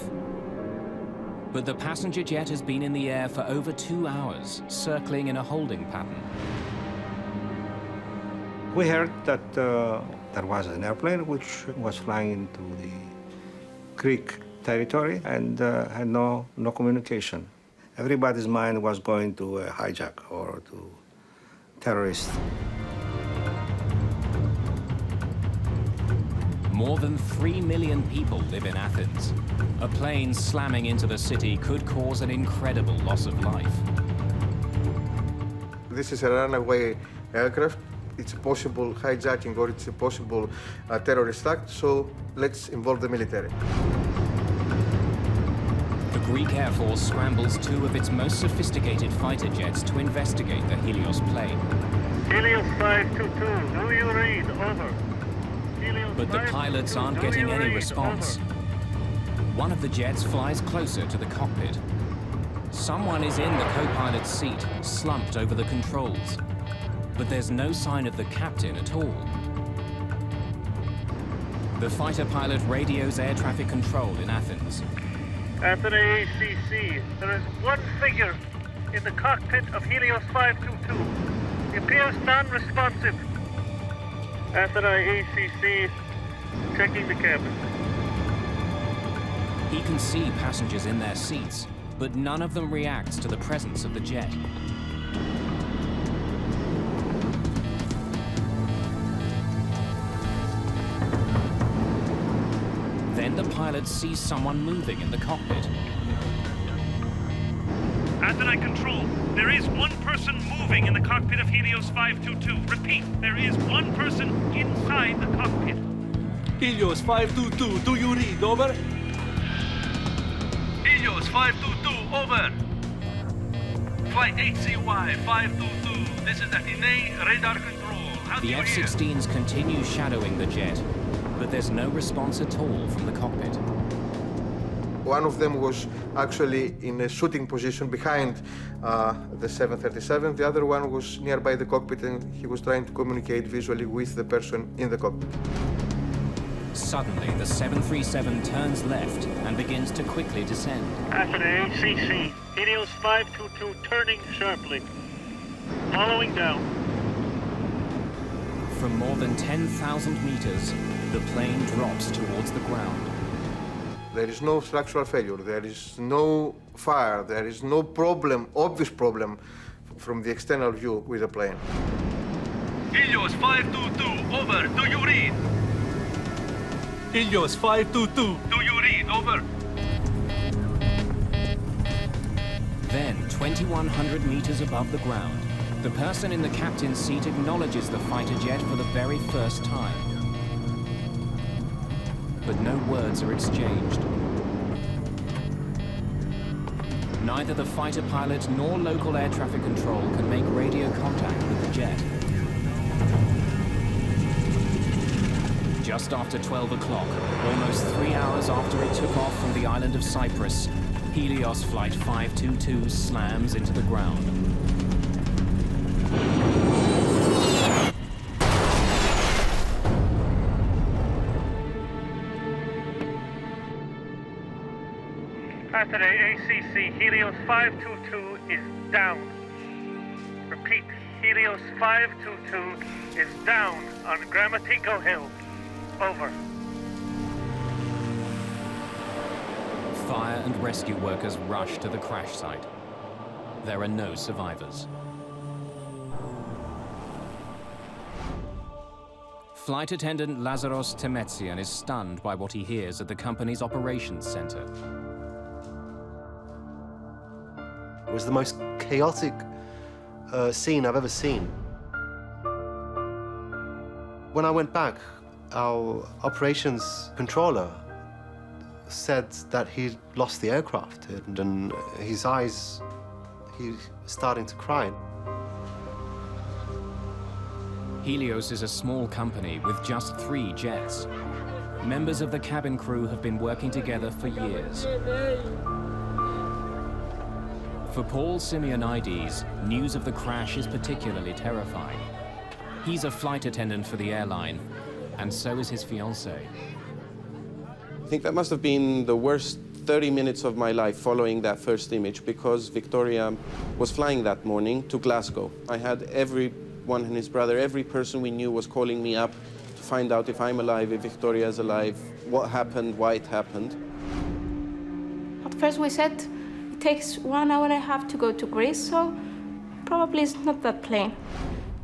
But the passenger jet has been in the air for over 2 hours, circling in a holding pattern. We heard that there was an airplane which was flying into the Greek territory and had no communication. Everybody's mind was going to a hijack or to terrorists. More than 3 million people live in Athens. A plane slamming into the city could cause an incredible loss of life. This is a runaway aircraft. It's a possible hijacking or it's a possible terrorist act, so let's involve the military. The Greek Air Force scrambles 2 of its most sophisticated fighter jets to investigate the Helios plane. Helios 522, do you read? Over. But the pilots aren't getting any response. One of the jets flies closer to the cockpit. Someone is in the co-pilot's seat, slumped over the controls. But there's no sign of the captain at all. The fighter pilot radios air traffic control in Athens. Athens ACC, there is one figure in the cockpit of Helios 522. He appears non-responsive. Athens ACC, checking the cabin. He can see passengers in their seats, but none of them reacts to the presence of the jet. Then the pilot sees someone moving in the cockpit. Athens control, there is one person moving in the cockpit of Helios 522. Repeat, there is one person inside the cockpit. Helios 522, do you read? Over. Helios 522, over. Flight HCY 522, this is Athene radar control. How do The you hear? F-16s continue shadowing the jet, but there's no response at all from the cockpit. One of them was actually in a shooting position behind the 737. The other one was nearby the cockpit and he was trying to communicate visually with the person in the cockpit. Suddenly, the 737 turns left and begins to quickly descend. Athens ACC, Helios 522 turning sharply. Following down. From more than 10,000 meters, the plane drops towards the ground. There is no structural failure, there is no fire, there is no problem, obvious problem from the external view with the plane. Helios 522, over. Do you read? Helios 522. Do you read? Over. Then, 2,100 meters above the ground, the person in the captain's seat acknowledges the fighter jet for the very first time. But no words are exchanged. Neither the fighter pilot nor local air traffic control can make radio contact with the jet. Just after 12 o'clock, almost 3 hours after it took off from the island of Cyprus, Helios Flight 522 slams into the ground. Athens ACC, Helios 522 is down. Repeat, Helios 522 is down on Grammatico Hill. Over. Fire and rescue workers rush to the crash site. There are no survivors. Flight attendant Lazaros Temetsian is stunned by what he hears at the company's operations center. It was the most chaotic scene I've ever seen. When I went back, our operations controller said that he'd lost the aircraft and his eyes, he was starting to cry. Helios is a small company with just 3 jets. Members of the cabin crew have been working together for years. For Paul Simeonides, news of the crash is particularly terrifying. He's a flight attendant for the airline, and so is his fiancée. I think that must have been the worst 30 minutes of my life following that first image, because Victoria was flying that morning to Glasgow. I had everyone and his brother, every person we knew was calling me up to find out if I'm alive, if Victoria's alive, what happened, why it happened. At first we said it takes 1 hour and a half to go to Greece, so probably it's not that plane.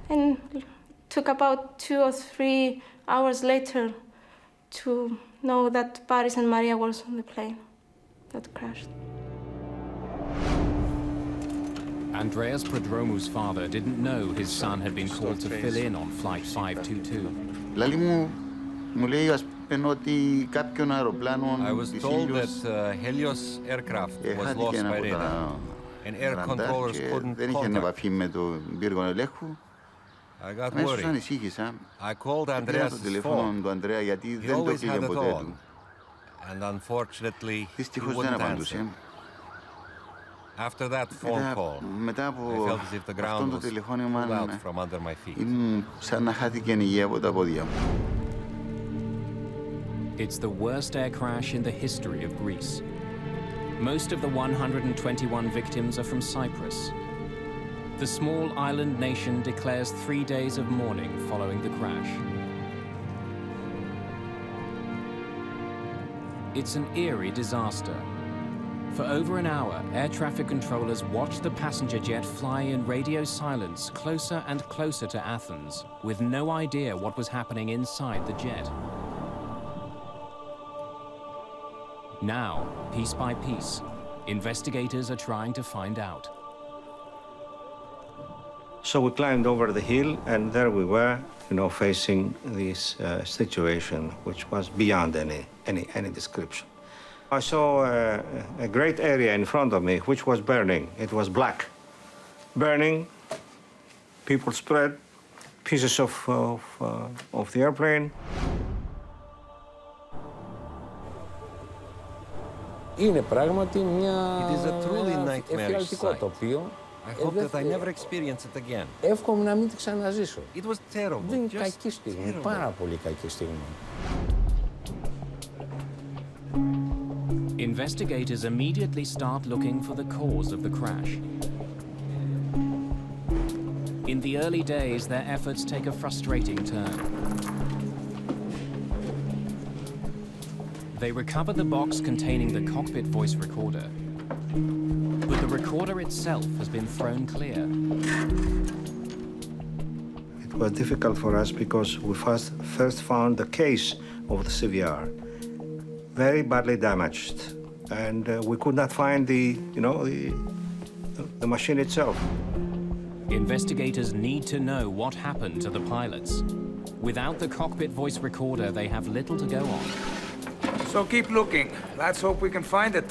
And it took about 2 or 3 hours later to know that Paris and Maria was on the plane that crashed. Andreas Prodromu's father didn't know his son had been called to fill in on Flight 522. Λαλή μου λέει ας πούμε ότι κάποιον αεροπλάνο I was told that Helios aircraft was lost by radar, and air controllers couldn't δεν είχε επαφή με τον πύργο ελέγχου. I got Αμέσως worried. ανησύχησα. I called Πήρα Andreas' το τηλέφωνο του Ανδρέα γιατί He δεν το always πήγε had it ποτέ on, του. and unfortunately, he Δυστυχώς δεν wouldn't απαντούσε. answer. After that phone call, Μετά I από felt as if the αυτό ground το was τηλεφώνημα pulled out from under my feet. ήμουν σαν να χάθηκε η υγεία από τα πόδια μου. It's the worst air crash in the history of Greece. Most of the 121 victims are from Cyprus. The small island nation declares 3 days of mourning following the crash. It's an eerie disaster. For over an hour, air traffic controllers watched the passenger jet fly in radio silence closer and closer to Athens, with no idea what was happening inside the jet. Now, piece by piece, investigators are trying to find out. So we climbed over the hill, and there we were, facing this situation, which was beyond any description. I saw a great area in front of me, which was burning. It was black. Burning, people spread, pieces of the airplane. Είναι πράγματι μια It is a truly nightmarish εφιαλτικό sight. τοπίο. I hope that I never experience it again. Εύχομαι να μην τη ξαναζήσω. It was terrible. Δεν είναι Just κακή στιγμή, terrible. πάρα πολύ κακή στιγμή. Investigators immediately start looking for the cause of the crash. In the early days, their efforts take a frustrating turn. They recover the box containing the cockpit voice recorder, but the recorder itself has been thrown clear. It was difficult for us because we first found the case of the CVR very badly damaged, and we could not find the machine itself. Investigators need to know what happened to the pilots. Without the cockpit voice recorder, they have little to go on. So keep looking. Let's hope we can find it.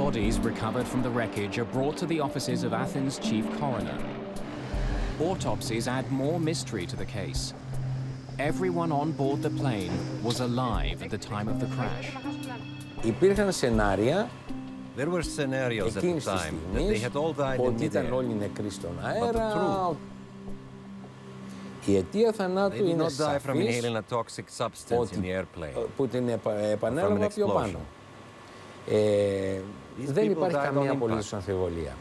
Bodies recovered from the wreckage are brought to the offices of Athens' chief coroner. Autopsies add more mystery to the case. Everyone on board the plane was alive at the time of the crash. Υπήρχαν σενάρια There were scenarios at the εκείνης της time that they στιγμής had all died in ότι ήταν midair. όλοι νεκροί στον the αέρα. truth- Η αιτία θανάτου They did είναι not die from σαφής, inhaling a toxic substance in the airplane. που την επανέλαβα an πιο explosion. πάνω. Δεν people υπάρχει died καμία on απολύτως αμφιβολία.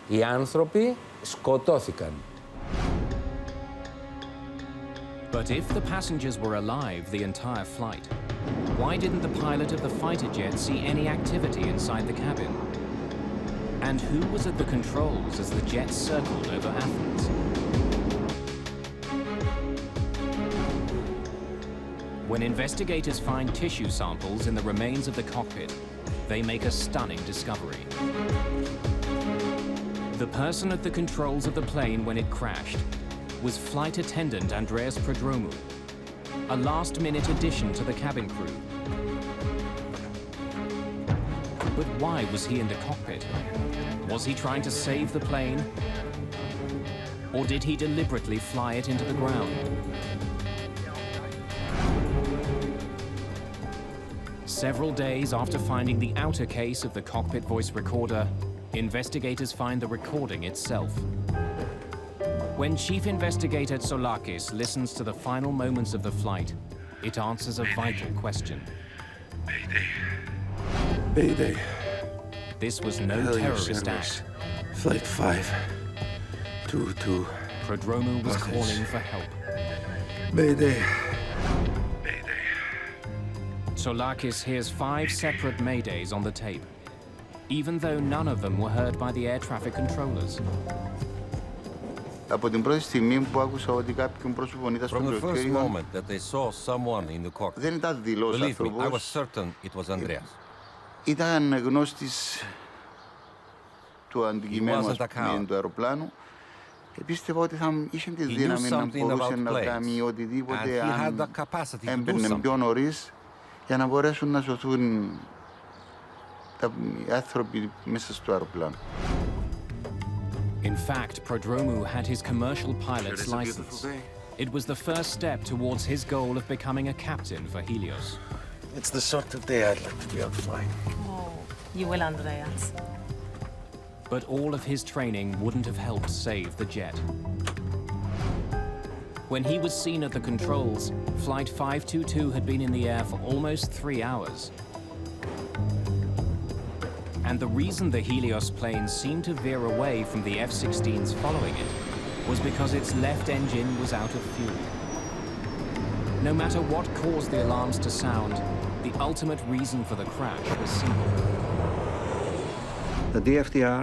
Οι άνθρωποι σκοτώθηκαν. But if the passengers were alive the entire flight, why didn't the pilot of the fighter jet see any activity inside the cabin? And who was at the controls as the jet circled over Athens? When investigators find tissue samples in the remains of the cockpit, they make a stunning discovery. The person at the controls of the plane when it crashed was flight attendant Andreas Prodromu, a last-minute addition to the cabin crew. But why was he in the cockpit? Was he trying to save the plane? Or did he deliberately fly it into the ground? Several days after finding the outer case of the cockpit voice recorder, investigators find the recording itself. When Chief Investigator Tsoulakis listens to the final moments of the flight, it answers a vital question. Mayday. Mayday. This was no Helios terrorist Airways. act. Flight 522. Prodromou was Nothing. calling for help. Mayday. Tsoulakis hears 5 separate maydays on the tape, even though none of them were heard by the air traffic controllers. Από την πρώτη στιγμή που άκουσα ότι κάποιον πρόσωπο ήταν στο From the first πιλωτήριο, moment that they saw someone in the cockpit, δεν ήταν δηλός believe me, I was άνθρωπος. certain it was Andreas. Ήταν γνώστης του αντικειμένου wasn't a coward. του αεροπλάνου. Πίστευα ότι θα είχε τη He knew δύναμη να something μπορούσε about να planes, κάνει and οτιδήποτε he had αν the capacity to do έμπαιρνε something. πιο νωρίς για να μπορέσουν να σωθούν οι άνθρωποι μέσα στο αεροπλάνο. In fact, Prodromou had his commercial pilot's It is a license. beautiful day. It was the first step towards his goal of becoming a captain for Helios. It's the sort of day I'd like to be out flying. Oh, you will, Andreas. But all of his training wouldn't have helped save the jet. When he was seen at the controls, Flight 522 had been in the air for almost 3 hours. And the reason the Helios plane seemed to veer away from the F-16s following it was because its left engine was out of fuel. No matter what caused the alarms to sound, the ultimate reason for the crash was simple. The DFTR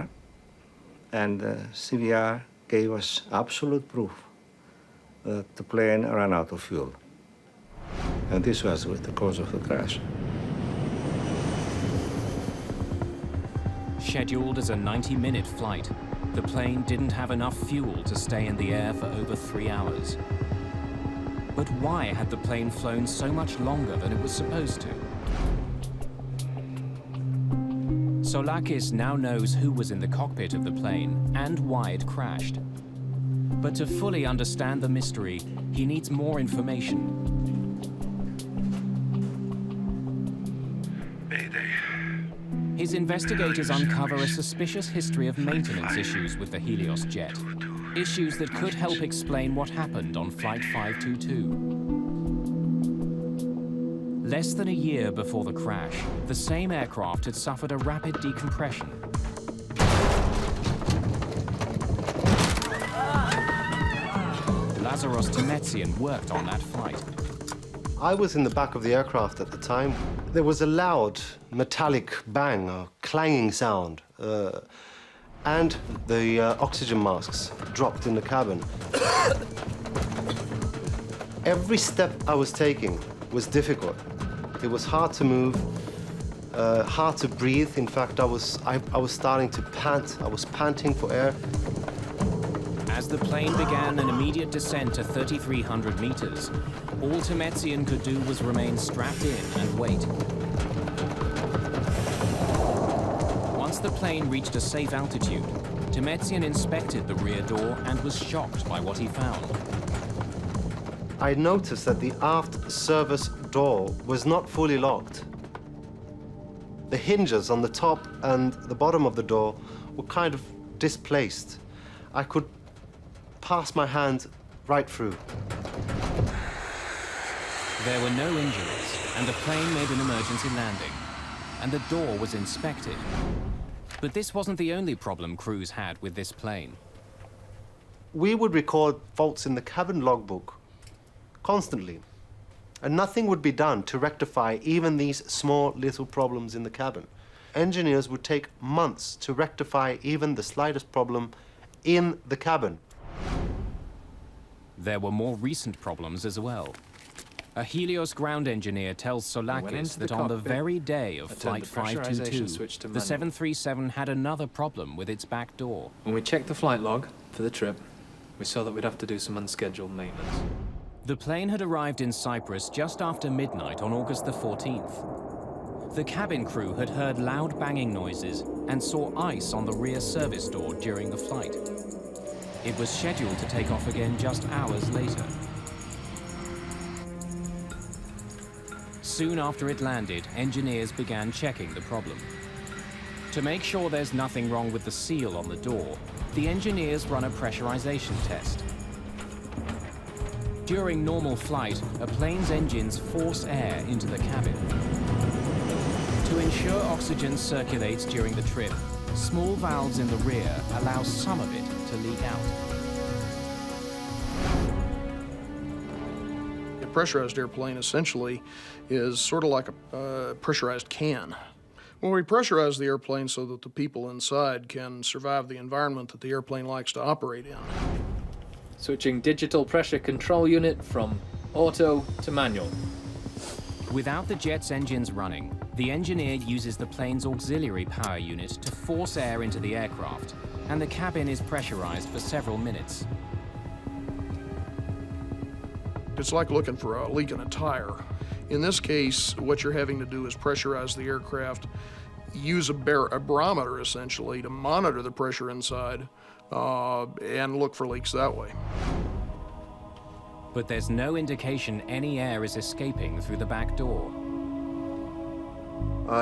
and the CVR gave us absolute proof that the plane ran out of fuel. And this was the cause of the crash. Scheduled as a 90-minute flight, the plane didn't have enough fuel to stay in the air for over 3 hours. But why had the plane flown so much longer than it was supposed to? Tsoulakis now knows who was in the cockpit of the plane and why it crashed. But to fully understand the mystery, he needs more information. Mayday. His investigators uncover a suspicious history of maintenance issues with the Helios jet. Issues that could help explain what happened on Flight 522. Less than a year before the crash, the same aircraft had suffered a rapid decompression. Lazaros Temetsian worked on that flight. I was in the back of the aircraft at the time. There was a loud metallic bang, a clanging sound, and the oxygen masks dropped in the cabin. Every step I was taking was difficult. It was hard to move, hard to breathe. In fact, I was starting to pant. I was panting for air. As the plane began an immediate descent to 3,300 meters, all Temetsian could do was remain strapped in and wait. Once the plane reached a safe altitude, Temetsian inspected the rear door and was shocked by what he found. I noticed that the aft service door was not fully locked. The hinges on the top and the bottom of the door were kind of displaced. I could pass my hand right through. There were no injuries, and the plane made an emergency landing, and the door was inspected. But this wasn't the only problem crews had with this plane. We would record faults in the cabin logbook constantly, and nothing would be done to rectify even these small little problems in the cabin. Engineers would take months to rectify even the slightest problem in the cabin. There were more recent problems as well. A Helios ground engineer tells Tsoulakis that on the very day of Flight 522, the 737 had another problem with its back door. When we checked the flight log for the trip, we saw that we'd have to do some unscheduled maintenance. The plane had arrived in Cyprus just after midnight on August the 14th. The cabin crew had heard loud banging noises and saw ice on the rear service door during the flight. It was scheduled to take off again just hours later. Soon after it landed, engineers began checking the problem. To make sure there's nothing wrong with the seal on the door, the engineers run a pressurization test. During normal flight, a plane's engines force air into the cabin. To ensure oxygen circulates during the trip, small valves in the rear allow some of it to leak out. A pressurized airplane essentially is sort of like a pressurized can. Well, we pressurize the airplane so that the people inside can survive the environment that the airplane likes to operate in. Switching digital pressure control unit from auto to manual. Without the jet's engines running, the engineer uses the plane's auxiliary power unit to force air into the aircraft, and the cabin is pressurized for several minutes. It's like looking for a leak in a tire. In this case, what you're having to do is pressurize the aircraft, use a barometer essentially to monitor the pressure inside, and look for leaks that way. But there's no indication any air is escaping through the back door.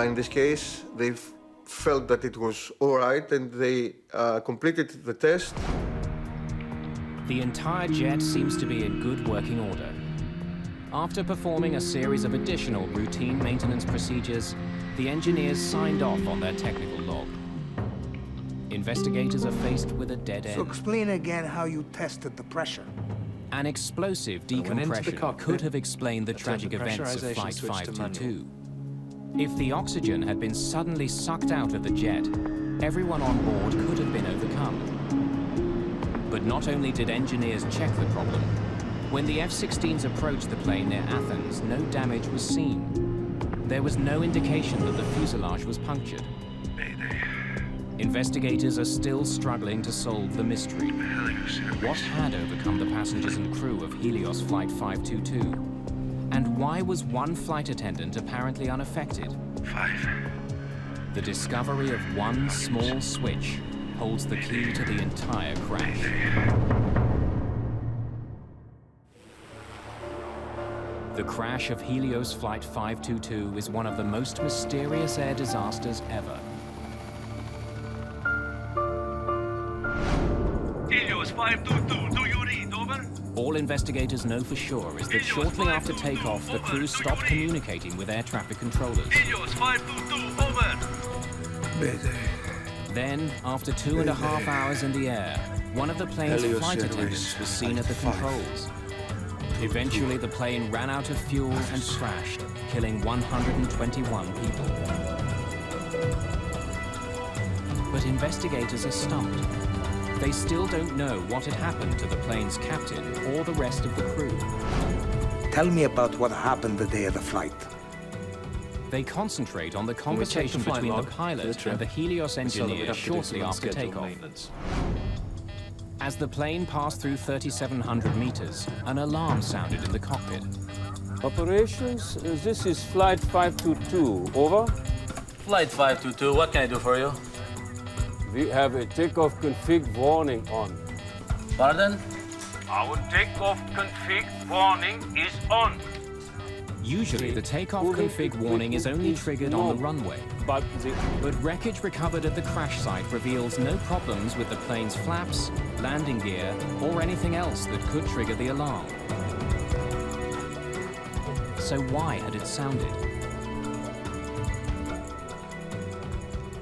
In this case, they felt that it was all right and they completed the test. The entire jet seems to be in good working order. After performing a series of additional routine maintenance procedures, the engineers signed off on their technical log. Investigators are faced with a dead end. So explain again how you tested the pressure. An explosive decompression could have explained the tragic events of Flight 522. If the oxygen had been suddenly sucked out of the jet, everyone on board could have been overcome. But not only did engineers check the problem, when the F-16s approached the plane near Athens, no damage was seen. There was no indication that the fuselage was punctured. Mayday. Investigators are still struggling to solve the mystery. What had overcome the passengers and crew of Helios Flight 522? And why was one flight attendant apparently unaffected? 5. The discovery of one small switch holds the key to the entire crash. The crash of Helios Flight 522 is one of the most mysterious air disasters ever. Helios 522, do you read? Over? All investigators know for sure is that shortly after takeoff, the crew stopped communicating with air traffic controllers. Helios 522, over. Mayday. Then, after 2.5 hours in the air, one of the plane's flight attendants was seen at the controls. Eventually, the plane ran out of fuel and crashed, killing 121 people. But investigators are stumped. They still don't know what had happened to the plane's captain or the rest of the crew. Tell me about what happened the day of the flight. They concentrate on the conversation between the pilot and the Helios engineer shortly after takeoff. As the plane passed through 3,700 meters, an alarm sounded in the cockpit. Operations, this is Flight 522, over. Flight 522, what can I do for you? We have a takeoff config warning on. Pardon? Our takeoff config warning is on. Usually, the takeoff config warning is only triggered on the runway. But wreckage recovered at the crash site reveals no problems with the plane's flaps, landing gear, or anything else that could trigger the alarm. So why had it sounded?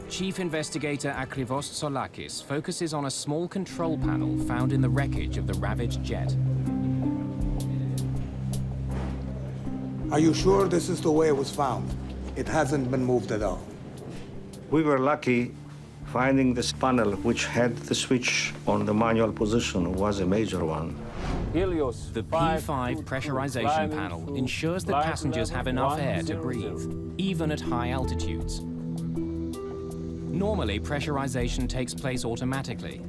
Chief Investigator Akrivos Tsolakis focuses on a small control panel found in the wreckage of the ravaged jet. Are you sure this is the way it was found? It hasn't been moved at all. We were lucky finding this panel, which had the switch on the manual position, was a major one. Helios. The P5 pressurization panel ensures that passengers have enough air to breathe, even at high altitudes. Normally, pressurization takes place automatically.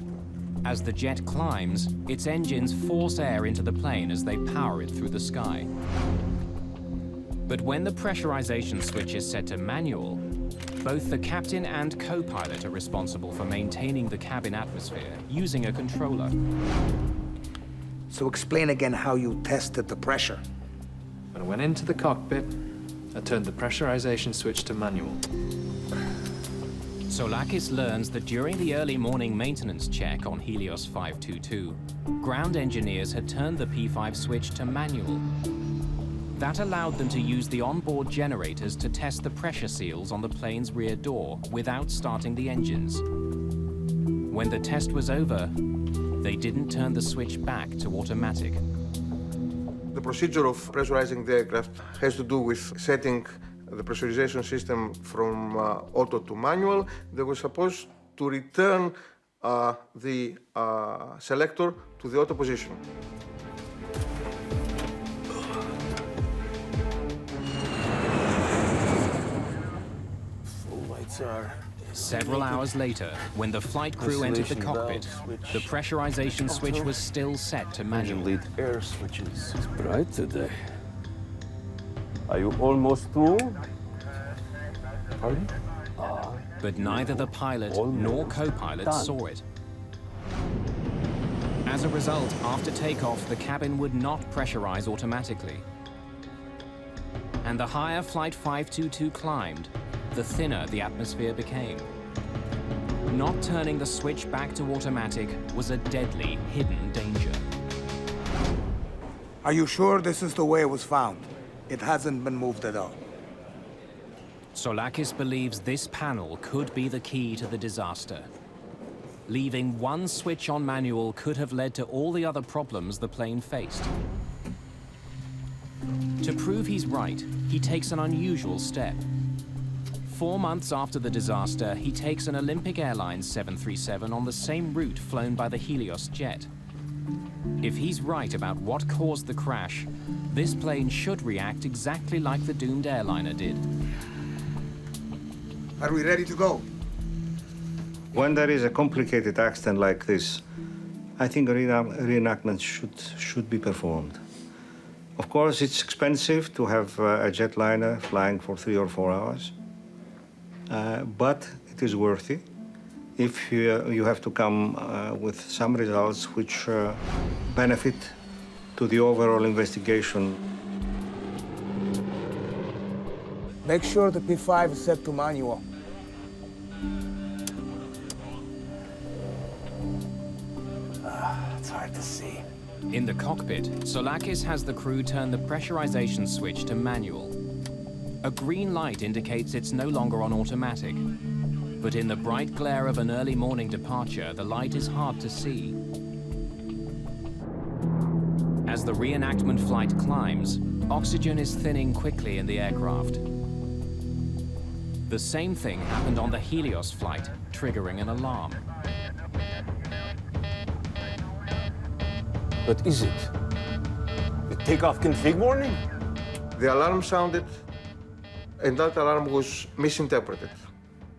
As the jet climbs, its engines force air into the plane as they power it through the sky. But when the pressurization switch is set to manual, both the captain and co-pilot are responsible for maintaining the cabin atmosphere using a controller. So explain again how you tested the pressure. I went into the cockpit, I turned the pressurization switch to manual. Soulakis learns that during the early morning maintenance check on Helios 522, ground engineers had turned the P5 switch to manual. That allowed them to use the onboard generators to test the pressure seals on the plane's rear door without starting the engines. When the test was over, they didn't turn the switch back to automatic. The procedure of pressurizing the aircraft has to do with setting the pressurization system from auto to manual. They were supposed to return the selector to the auto position. Full lights are. Several hours later, when the flight crew entered the cockpit, the pressurization switch was still set to manual. Lead air switches. It's bright today. Are you almost through? Pardon? But neither the pilot nor co-pilot saw it. As a result, after takeoff, the cabin would not pressurize automatically. And the higher Flight 522 climbed, the thinner the atmosphere became. Not turning the switch back to automatic was a deadly, hidden danger. Are you sure this is the way it was found? It hasn't been moved at all. Soulakis believes this panel could be the key to the disaster. Leaving one switch on manual could have led to all the other problems the plane faced. To prove he's right, he takes an unusual step. 4 months after the disaster, he takes an Olympic Airlines 737 on the same route flown by the Helios jet. If he's right about what caused the crash, this plane should react exactly like the doomed airliner did. Are we ready to go? When there is a complicated accident like this, I think reenactments should be performed. Of course, it's expensive to have a jetliner flying for 3 or 4 hours, but it is worthy if you have to come with some results which benefit to the overall investigation. Make sure the P5 is set to manual. It's hard to see. In the cockpit, Soulakis has the crew turn the pressurization switch to manual. A green light indicates it's no longer on automatic. But in the bright glare of an early morning departure, the light is hard to see. As the reenactment flight climbs, oxygen is thinning quickly in the aircraft. The same thing happened on the Helios flight, triggering an alarm. What is it? The takeoff config warning? The alarm sounded, and that alarm was misinterpreted.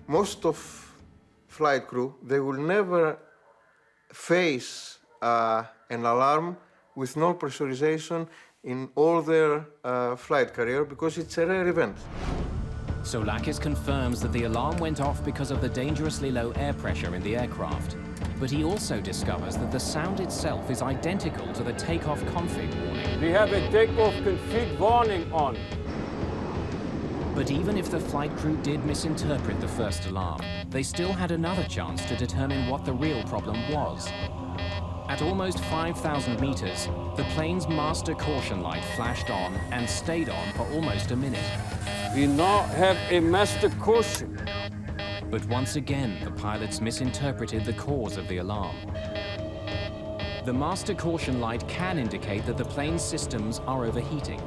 Most of flight crew, they will never face an alarm with no pressurization in all their flight career because it's a rare event. Soulakis confirms that the alarm went off because of the dangerously low air pressure in the aircraft. But he also discovers that the sound itself is identical to the takeoff config warning. We have a takeoff config warning on. But even if the flight crew did misinterpret the first alarm, they still had another chance to determine what the real problem was. At almost 5,000 meters, the plane's master caution light flashed on and stayed on for almost a minute. We now have a master caution. But once again, the pilots misinterpreted the cause of the alarm. The master caution light can indicate that the plane's systems are overheating.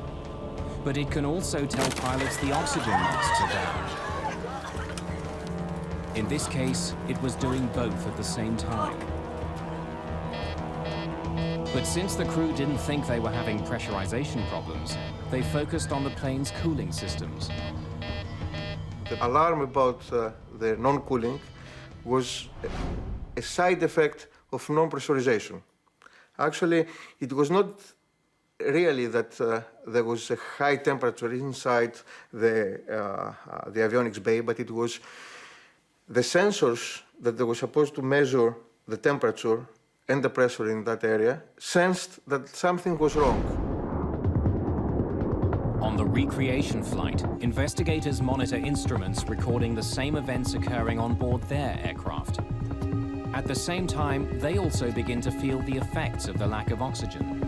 But it can also tell pilots the oxygen masks are down. In this case, it was doing both at the same time. But since the crew didn't think they were having pressurization problems, they focused on the plane's cooling systems. The alarm about the non-cooling was a side effect of non-pressurization. Actually, it was not really that there was a high temperature inside the avionics bay, but it was the sensors that they were supposed to measure the temperature and the pressure in that area sensed that something was wrong. On On the recreation flight, investigators monitor instruments recording the same events occurring on board their aircraft. At the same time, they also begin to feel the effects of the lack of oxygen.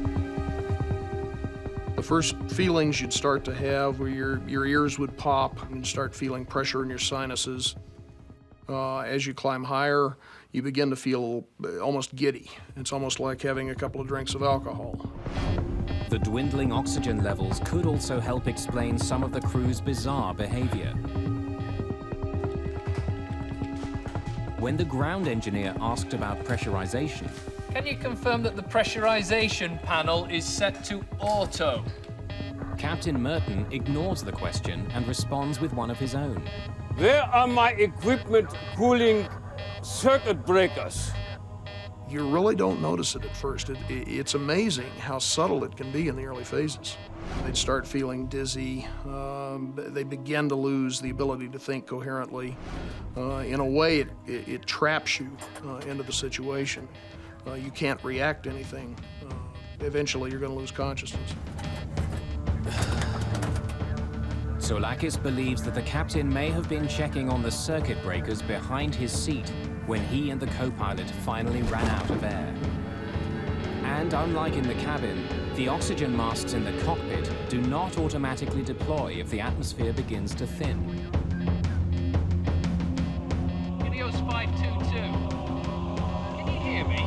The first feelings you'd start to have were your ears would pop and you'd start feeling pressure in your sinuses. As you climb higher, you begin to feel almost giddy. It's almost like having a couple of drinks of alcohol. The dwindling oxygen levels could also help explain some of the crew's bizarre behavior. When the ground engineer asked about pressurization, Can you confirm that the pressurization panel is set to auto? Captain Merton ignores the question and responds with one of his own. Where are my equipment cooling circuit breakers? You really don't notice it at first. It's amazing how subtle it can be in the early phases. They'd start feeling dizzy. They begin to lose the ability to think coherently. In a way, it traps you into the situation. You can't react to anything. Eventually, you're going to lose consciousness. Soulakis believes that the captain may have been checking on the circuit breakers behind his seat when he and the co-pilot finally ran out of air. And unlike in the cabin, the oxygen masks in the cockpit do not automatically deploy if the atmosphere begins to thin. Helios 522. Can you hear me?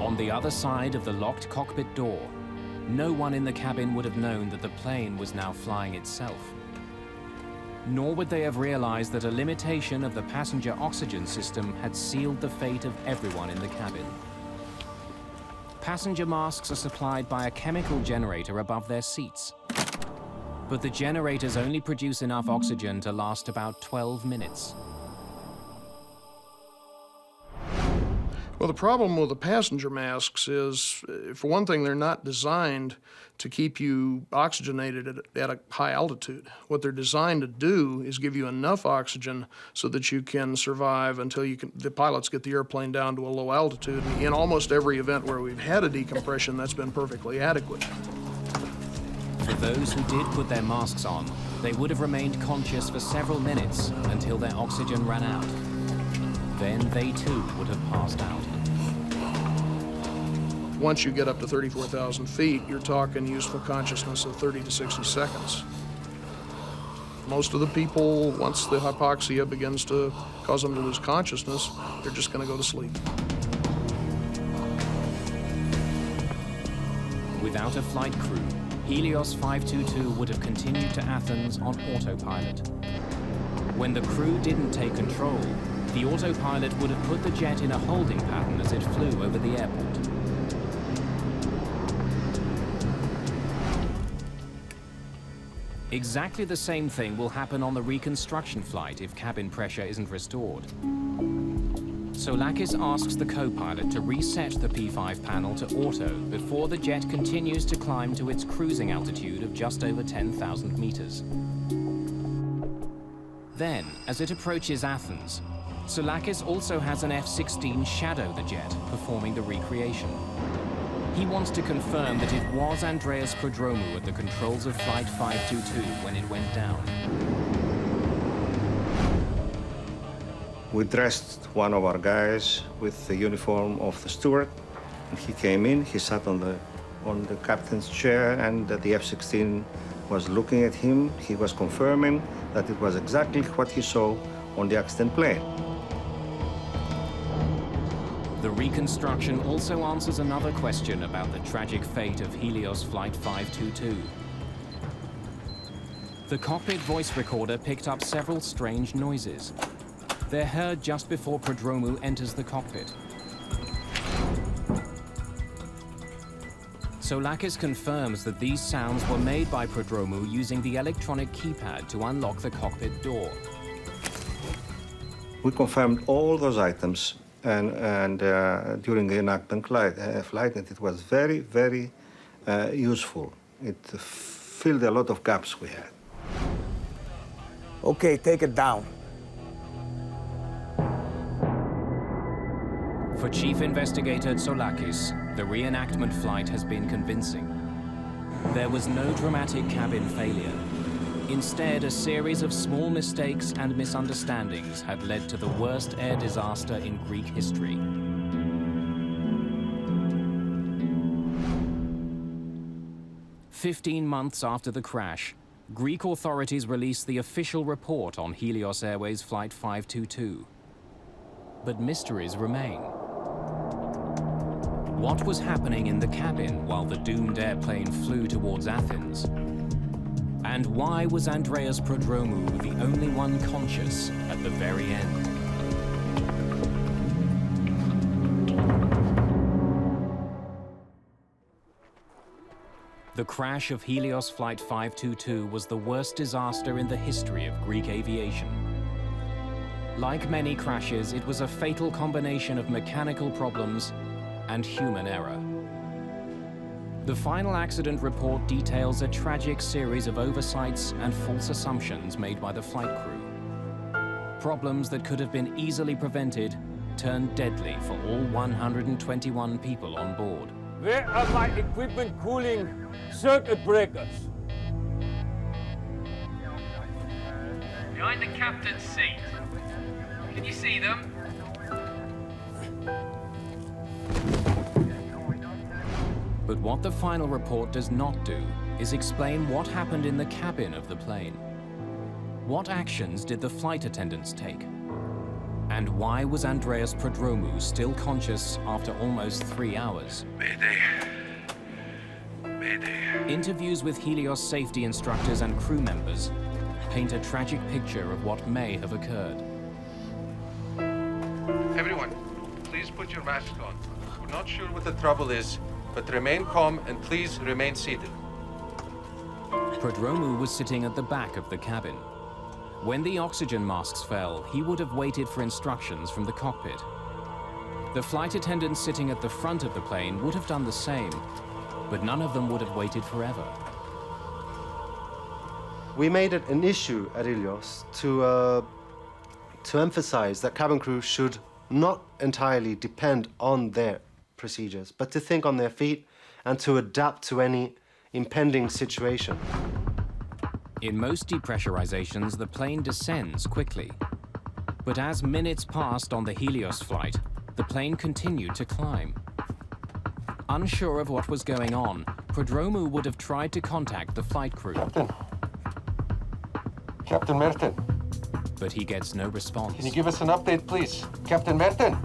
On the other side of the locked cockpit door, no one in the cabin would have known that the plane was now flying itself. Nor would they have realized that a limitation of the passenger oxygen system had sealed the fate of everyone in the cabin. Passenger masks are supplied by a chemical generator above their seats. But the generators only produce enough oxygen to last about 12 minutes. Well, the problem with the passenger masks is, for one thing, they're not designed to keep you oxygenated at a high altitude. What they're designed to do is give you enough oxygen so that you can survive until the pilots get the airplane down to a low altitude. In almost every event where we've had a decompression, that's been perfectly adequate. For those who did put their masks on, they would have remained conscious for several minutes until their oxygen ran out. Then they too would have passed out. Once you get up to 34,000 feet, you're talking useful consciousness of 30 to 60 seconds. Most of the people, once the hypoxia begins to cause them to lose consciousness, they're just going to go to sleep. Without a flight crew, Helios 522 would have continued to Athens on autopilot. When the crew didn't take control, the autopilot would have put the jet in a holding pattern as it flew over the airport. Exactly the same thing will happen on the reconstruction flight if cabin pressure isn't restored. Soulakis asks the co-pilot to reset the P5 panel to auto before the jet continues to climb to its cruising altitude of just over 10,000 meters. Then, as it approaches Athens, Soulakis also has an F-16 shadow the jet, performing the recreation. He wants to confirm that it was Andreas Prodromou at the controls of Flight 522 when it went down. We dressed one of our guys with the uniform of the steward. He came in, he sat on the captain's chair, and the F-16 was looking at him. He was confirming that it was exactly what he saw on the accident plane. The reconstruction also answers another question about the tragic fate of Helios Flight 522. The cockpit voice recorder picked up several strange noises. They're heard just before Prodromou enters the cockpit. Soulakis confirms that these sounds were made by Prodromou using the electronic keypad to unlock the cockpit door. We confirmed all those items and during the reenactment flight, and it was very, very useful. It filled a lot of gaps we had. Okay, take it down. For Chief Investigator Soulakis, the reenactment flight has been convincing. There was no dramatic cabin failure. Instead, a series of small mistakes and misunderstandings had led to the worst air disaster in Greek history. "15 months after the crash, Greek authorities released the official report on Helios Airways Flight 522. But mysteries remain. What was happening in the cabin while the doomed airplane flew towards Athens? And why was Andreas Prodromou the only one conscious at the very end? The crash of Helios Flight 522 was the worst disaster in the history of Greek aviation. Like many crashes, it was a fatal combination of mechanical problems and human error. The final accident report details a tragic series of oversights and false assumptions made by the flight crew. Problems that could have been easily prevented turned deadly for all 121 people on board. Where are my equipment cooling circuit breakers? Behind the captain's seat. Can you see them? But what the final report does not do is explain what happened in the cabin of the plane. What actions did the flight attendants take? And why was Andreas Prodromou still conscious after almost 3 hours? Mayday. Mayday. Interviews with Helios safety instructors and crew members paint a tragic picture of what may have occurred. Everyone, please put your masks on. We're not sure what the trouble is, but remain calm and please remain seated. Prodromou was sitting at the back of the cabin. When the oxygen masks fell, he would have waited for instructions from the cockpit. The flight attendants sitting at the front of the plane would have done the same, but none of them would have waited forever. We made it an issue at Helios to emphasize that cabin crew should not entirely depend on their procedures, but to think on their feet and to adapt to any impending situation. In most depressurizations, the plane descends quickly. But as minutes passed on the Helios flight, the plane continued to climb. Unsure of what was going on, Prodromou would have tried to contact the flight crew. Captain Merton. But he gets no response. Can you give us an update, please? Captain Merton.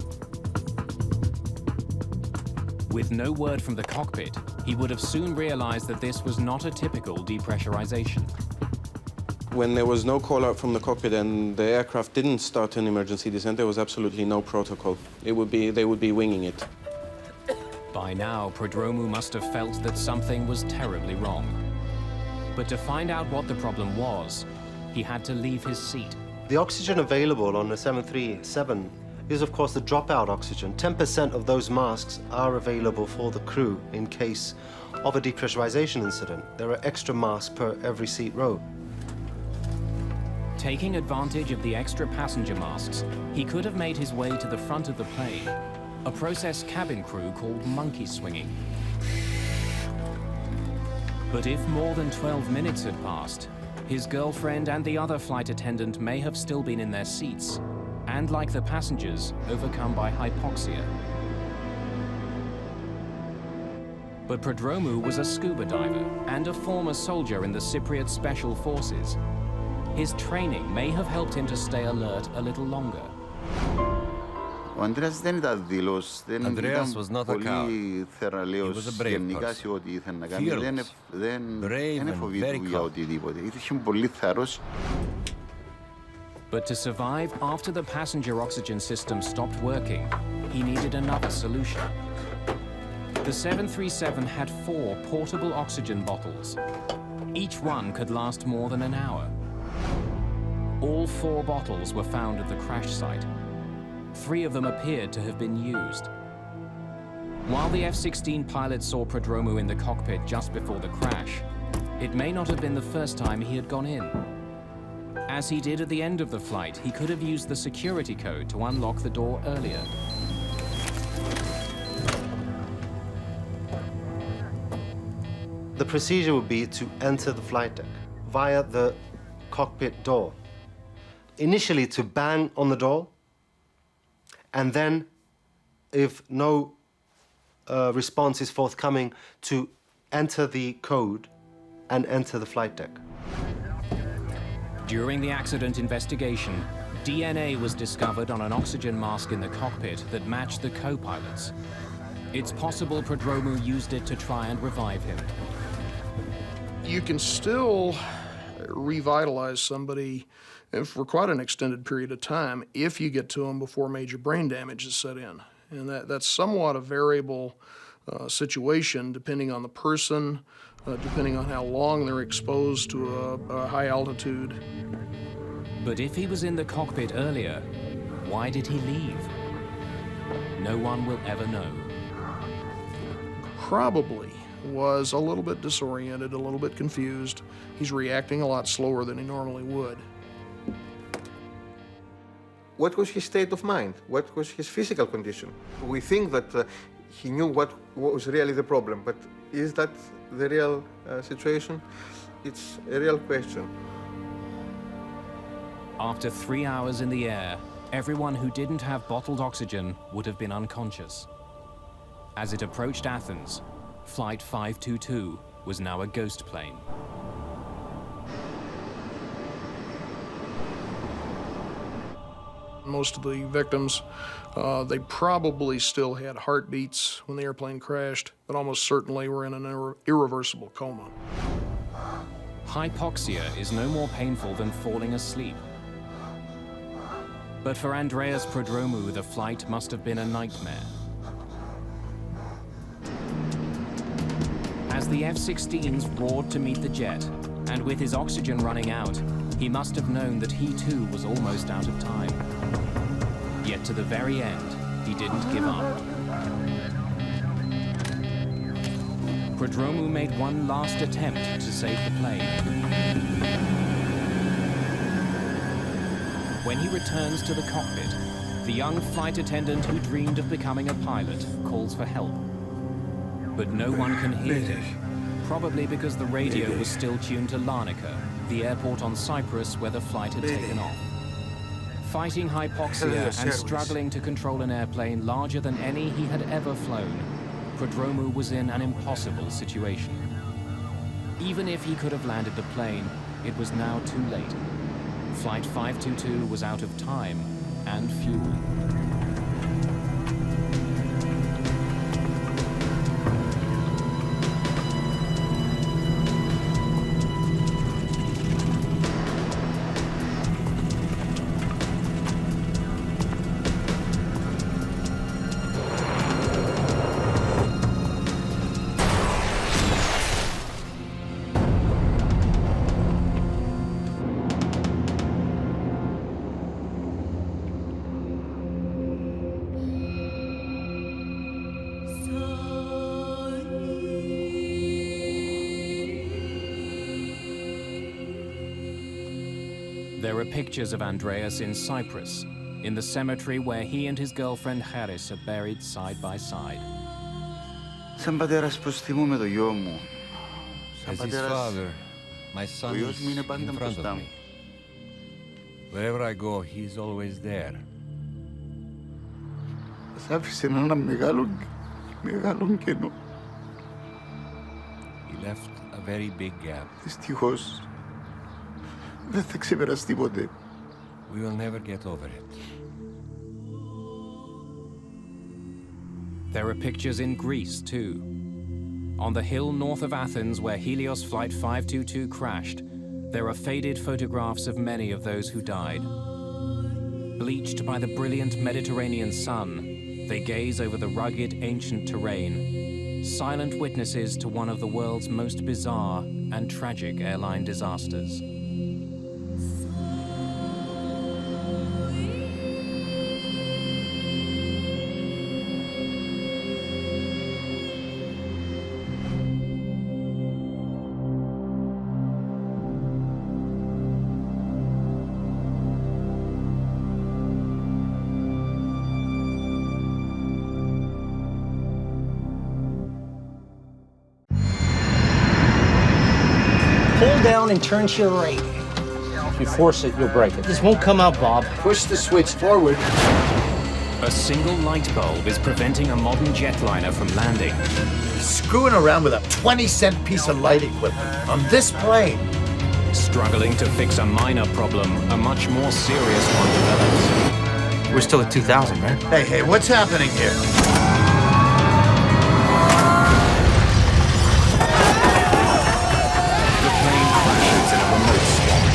With no word from the cockpit, he would have soon realized that this was not a typical depressurization. When there was no call out from the cockpit and the aircraft didn't start an emergency descent, there was absolutely no protocol. They would be winging it. By now, Prodromou must have felt that something was terribly wrong. But to find out what the problem was, he had to leave his seat. The oxygen available on the 737 is, of course, the dropout oxygen. 10% of those masks are available for the crew in case of a depressurization incident. There are extra masks per every seat row. Taking advantage of the extra passenger masks, he could have made his way to the front of the plane, a process cabin crew called monkey swinging. But if more than 12 minutes had passed, his girlfriend and the other flight attendant may have still been in their seats, and like the passengers, overcome by hypoxia. But Prodromou was a scuba diver and a former soldier in the Cypriot Special Forces. His training may have helped him to stay alert a little longer. Ο Ανδρέας δεν ήταν δειλός, δεν ήταν πολύ θεραλέος γενικά σε ό,τι ήθελε να κάνει. Δεν φοβήθηκε για οτιδήποτε. Είχε πολύ θάρρος. But to survive after the passenger oxygen system stopped working, he needed another solution. The 737 had 4 portable oxygen bottles. Each one could last more than an hour. All 4 bottles were found at the crash site. 3 of them appeared to have been used. While the F-16 pilot saw Prodromou in the cockpit just before the crash, it may not have been the first time he had gone in. As he did at the end of the flight, he could have used the security code to unlock the door earlier. the procedure would be to enter the flight deck via the cockpit door. Initially to bang on the door, and then, if no response is forthcoming, to enter the code and enter the flight deck. During the accident investigation, DNA was discovered on an oxygen mask in the cockpit that matched the co-pilot's. It's possible Prodromou used it to try and revive him. You can still revitalize somebody for quite an extended period of time if you get to them before major brain damage is set in. And that's somewhat a variable situation depending on the person, depending on how long they're exposed to a high altitude. But if he was in the cockpit earlier, why did he leave? No one will ever know. Probably was a little bit disoriented, a little bit confused. He's reacting a lot slower than he normally would. What was his state of mind? What was his physical condition? We think that he knew what was really the problem, but is that the real situation? It's a real question. After 3 hours in the air, everyone who didn't have bottled oxygen would have been unconscious. As it approached Athens, Flight 522 was now a ghost plane. Most of the victims, they probably still had heartbeats when the airplane crashed, but almost certainly were in an irreversible coma. Hypoxia is no more painful than falling asleep. But for Andreas Prodromou, the flight must have been a nightmare. As the F-16s roared to meet the jet, and with his oxygen running out, he must have known that he too was almost out of time. Yet to the very end, he didn't give up. Prodromou made one last attempt to save the plane. When he returns to the cockpit, the young flight attendant who dreamed of becoming a pilot calls for help. But no one can hear him, probably because the radio was still tuned to Larnaca, the airport on Cyprus where the flight had taken off. Fighting hypoxia and struggling to control an airplane larger than any he had ever flown, Prodromou was in an impossible situation. Even if he could have landed the plane, it was now too late. Flight 522 was out of time and fuel. There are pictures of Andreas in Cyprus, in the cemetery where he and his girlfriend Charis are buried side by side. Σαν πατέρας πως θυμούμαι το γιο μου. As his father, my son is in front of me. Wherever I go, he's always there. Σ' άφησε ένα μεγάλο κενό. He left a very big gap. Δυστυχώς, δεν θα ξεπεραστεί ποτέ. We will never get over it. There are pictures in Greece, too. On the hill north of Athens where Helios Flight 522 crashed, there are faded photographs of many of those who died. Bleached by the brilliant Mediterranean sun, they gaze over the rugged, ancient terrain, silent witnesses to one of the world's most bizarre and tragic airline disasters. down and turn to your right. If you force it, you'll break it. This won't come out, Bob. Push the switch forward. A single light bulb is preventing a modern jetliner from landing. Screwing around with a 20-cent piece of light equipment on this plane. Struggling to fix a minor problem, a much more serious one develops. We're still at 2,000, right? Hey, what's happening here? The plane crashes in a remote swamp.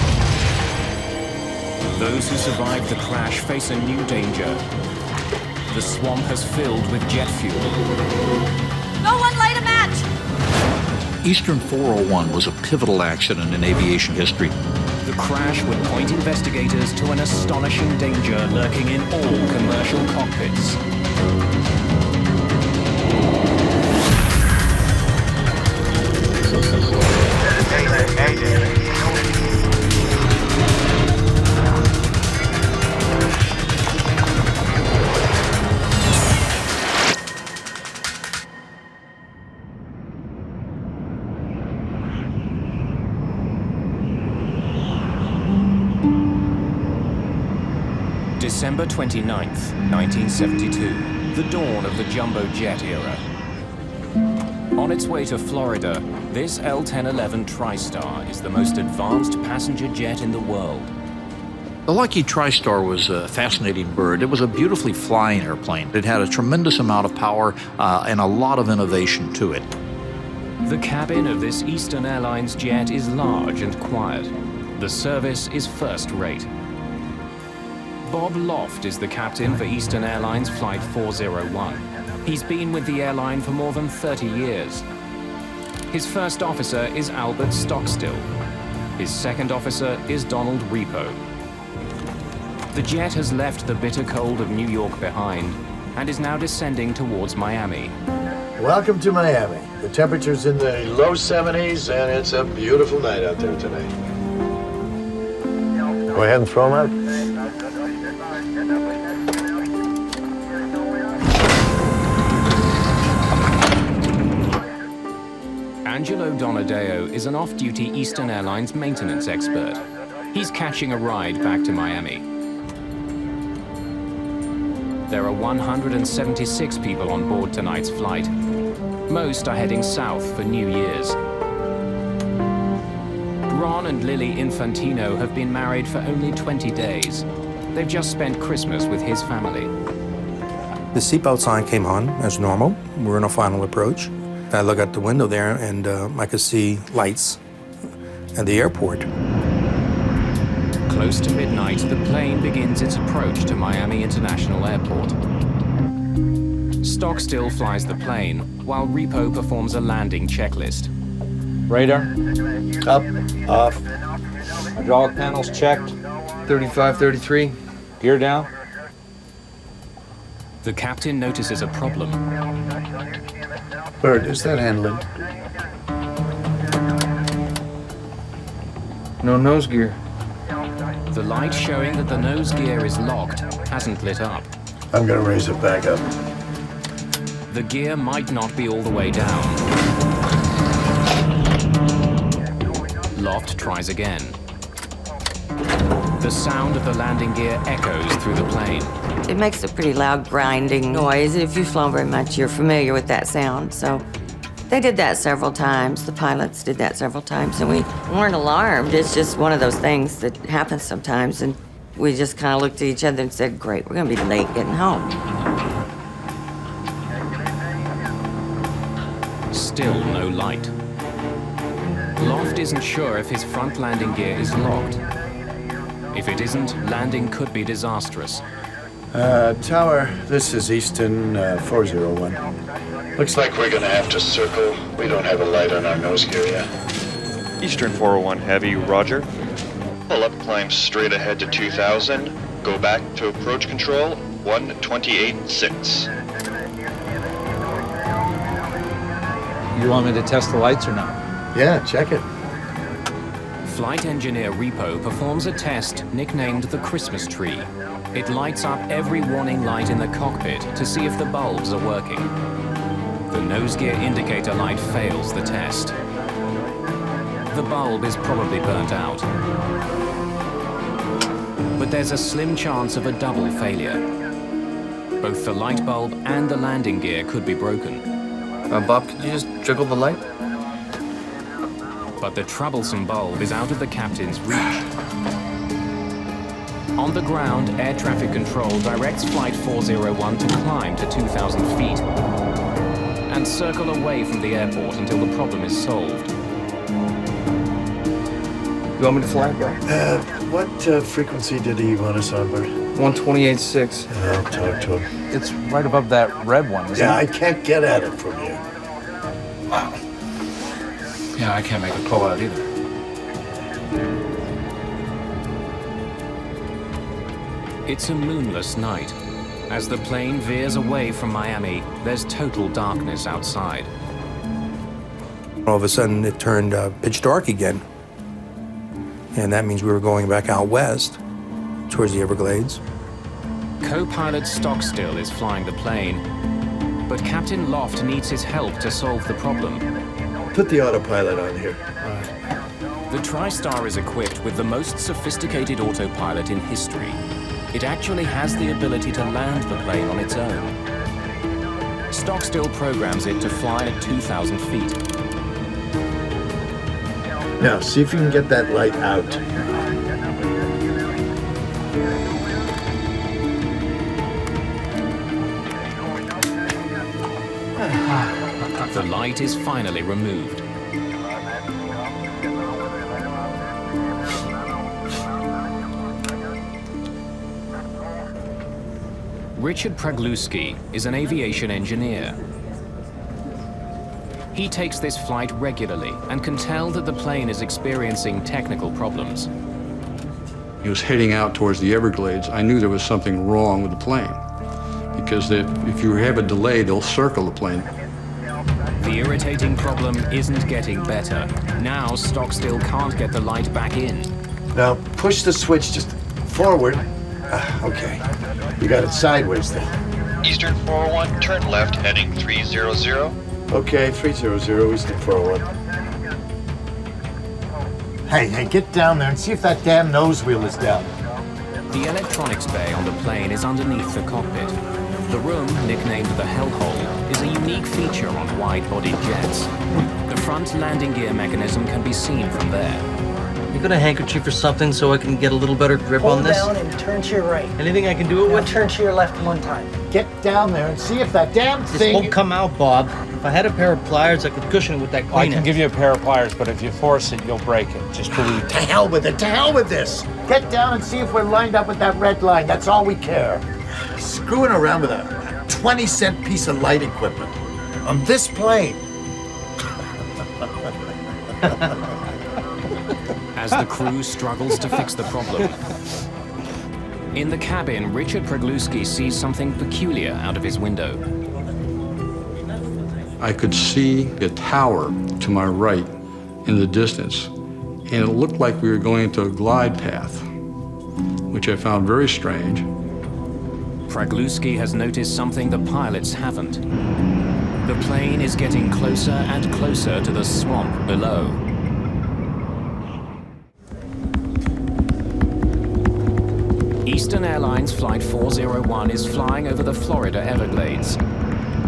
Those who survived the crash face a new danger. The swamp has filled with jet fuel. No one light a match! Eastern 401 was a pivotal accident in aviation history. The crash would point investigators to an astonishing danger lurking in all commercial cockpits. December 29th, 1972, the dawn of the jumbo jet era. On its way to Florida, this L-1011 TriStar is the most advanced passenger jet in the world. The Lucky TriStar was a fascinating bird. It was a beautifully flying airplane. It had a tremendous amount of power and a lot of innovation to it. The cabin of this Eastern Airlines jet is large and quiet. The service is first-rate. Bob Loft is the captain for Eastern Airlines Flight 401. He's been with the airline for more than 30 years. His first officer is Albert Stockstill. His second officer is Donald Repo. The jet has left the bitter cold of New York behind and is now descending towards Miami. Welcome to Miami. The temperature's in the low 70s, and it's a beautiful night out there tonight. Go ahead and throw them out. Angelo Donadeo is an off-duty Eastern Airlines maintenance expert. He's catching a ride back to Miami. There are 176 people on board tonight's flight. Most are heading south for New Year's. Ron and Lily Infantino have been married for only 20 days. They've just spent Christmas with his family. The seatbelt sign came on as normal. We're in a final approach. I look out the window there, and I could see lights at the airport. Close to midnight, the plane begins its approach to Miami International Airport. Stockstill flies the plane, while Repo performs a landing checklist. Radar. Up. Off. Hydraulic panels checked. 35, 33. Gear down. The captain notices a problem. Bird, is that handling? No nose gear. The light showing that the nose gear is locked hasn't lit up. I'm gonna raise it back up. The gear might not be all the way down. Loft tries again. The sound of the landing gear echoes through the plane. It makes a pretty loud grinding noise. If you've flown very much, you're familiar with that sound. So they did that several times. The pilots did that several times, and we weren't alarmed. It's just one of those things that happens sometimes, and we just kind of looked at each other and said, great, we're gonna be late getting home. Still no light. Loft isn't sure if his front landing gear is locked. If it isn't, landing could be disastrous. Tower, this is Eastern 401. Looks like we're gonna have to circle. We don't have a light on our nose gear yet. Eastern 401 Heavy, roger. Pull up, climb straight ahead to 2000. Go back to approach control, 128.6. You want me to test the lights or not? Yeah, check it. Flight engineer Repo performs a test nicknamed the Christmas tree. It lights up every warning light in the cockpit to see if the bulbs are working. The nose gear indicator light fails the test. The bulb is probably burnt out. But there's a slim chance of a double failure. Both the light bulb and the landing gear could be broken. Bob, could you just jiggle the light? But the troublesome bulb is out of the captain's reach. On the ground, air traffic control directs Flight 401 to climb to 2,000 feet and circle away from the airport until the problem is solved. You want me to fly, bro? What frequency did he want us on, Bert? 128.6. I'll talk to him. It's right above that red one, isn't Yeah, it? I can't get at it from here. Wow. Yeah, I can't make a pull out either. It's a moonless night. As the plane veers away from Miami, there's total darkness outside. All of a sudden, it turned pitch dark again. And that means we were going back out west towards the Everglades. Co-pilot Stockstill is flying the plane, but Captain Loft needs his help to solve the problem. Put the autopilot on here. The TriStar is equipped with the most sophisticated autopilot in history. It actually has the ability to land the plane on its own. Stockstill programs it to fly at 2,000 feet. Now, see if you can get that light out. The light is finally removed. Richard Pragluski is an aviation engineer. He takes this flight regularly and can tell that the plane is experiencing technical problems. He was heading out towards the Everglades. I knew there was something wrong with the plane because if you have a delay, they'll circle the plane. The irritating problem isn't getting better. Now Stockstill can't get the light back in. Now, push the switch just forward. Okay. You got it sideways then. Eastern 401, turn left, heading 300. Okay, 300, Eastern 401. Hey, get down there and see if that damn nose wheel is down. The electronics bay on the plane is underneath the cockpit. The room, nicknamed the Hellhole, is a unique feature on wide-bodied jets. The front landing gear mechanism can be seen from there. You got a handkerchief or something so I can get a little better grip on this? Hold down and turn to your right. Anything I can do it with? Turn to your left one time. Get down there and see if that damn This thing... won't come out, Bob. If I had a pair of pliers, I could cushion it with that I Kleenex. can give you a pair of pliers, but if you force it, you'll break it. Just believe me. To hell with it, to hell with this! Get down and see if we're lined up with that red line. That's all we care. Screwing around with a 20-cent piece of light equipment on this plane. As the crew struggles to fix the problem. In the cabin, Richard Pragluski sees something peculiar out of his window. I could see a tower to my right in the distance, and it looked like we were going into a glide path, which I found very strange. Pragluski has noticed something the pilots haven't. The plane is getting closer and closer to the swamp below. Eastern Airlines Flight 401 is flying over the Florida Everglades.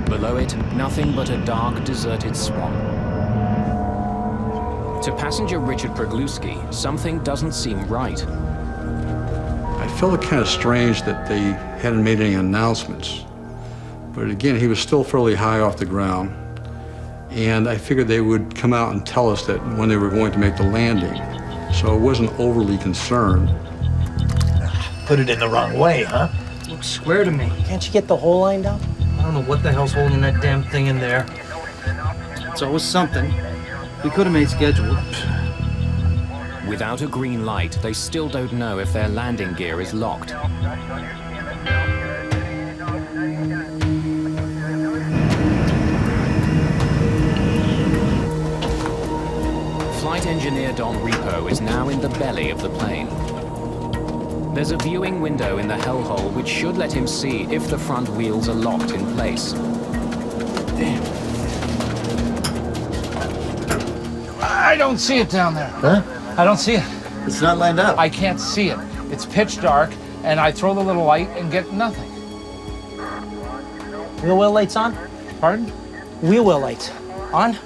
Below it, nothing but a dark, deserted swamp. To passenger Richard Pragluski, something doesn't seem right. I felt it kind of strange that they hadn't made any announcements. But again, he was still fairly high off the ground. And I figured they would come out and tell us that when they were going to make the landing. So I wasn't overly concerned. Put it in the wrong way, huh? Looks square to me. Can't you get the hole lined up? I don't know what the hell's holding that damn thing in there. It's always something. We could have made schedule. Without a green light, they still don't know if their landing gear is locked. Flight engineer Don Repo is now in the belly of the plane. There's a viewing window in the hellhole which should let him see if the front wheels are locked in place. Damn. I don't see it down there. Huh? I don't see it. It's not lined up. I can't see it. It's pitch dark, and I throw the little light and get nothing. Wheel well lights on? Pardon? Wheel well lights on?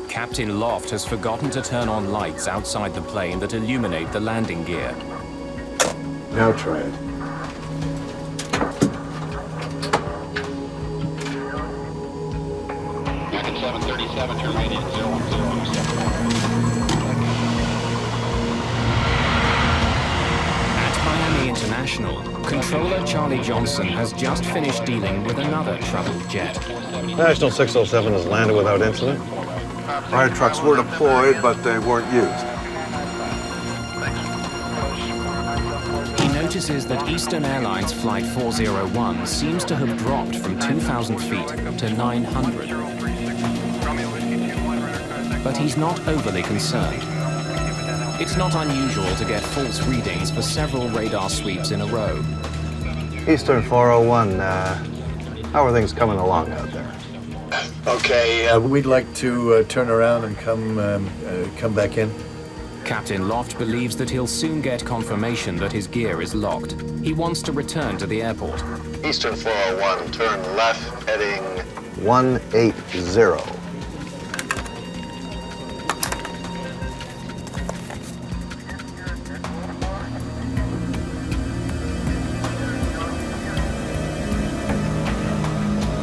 Captain Loft has forgotten to turn on lights outside the plane that illuminate the landing gear. Now try it. United 737, turn radian 01027. At Miami International, controller Charlie Johnson has just finished dealing with another troubled jet. National 607 has landed without incident. Fire trucks were deployed, but they weren't used. He notices that Eastern Airlines Flight 401 seems to have dropped from 2,000 feet to 900. But he's not overly concerned. It's not unusual to get false readings for several radar sweeps in a row. Eastern 401, how are things coming along out there? Okay, we'd like to turn around and come back in. Captain Loft believes that he'll soon get confirmation that his gear is locked. He wants to return to the airport. Eastern 401, turn left, heading 180.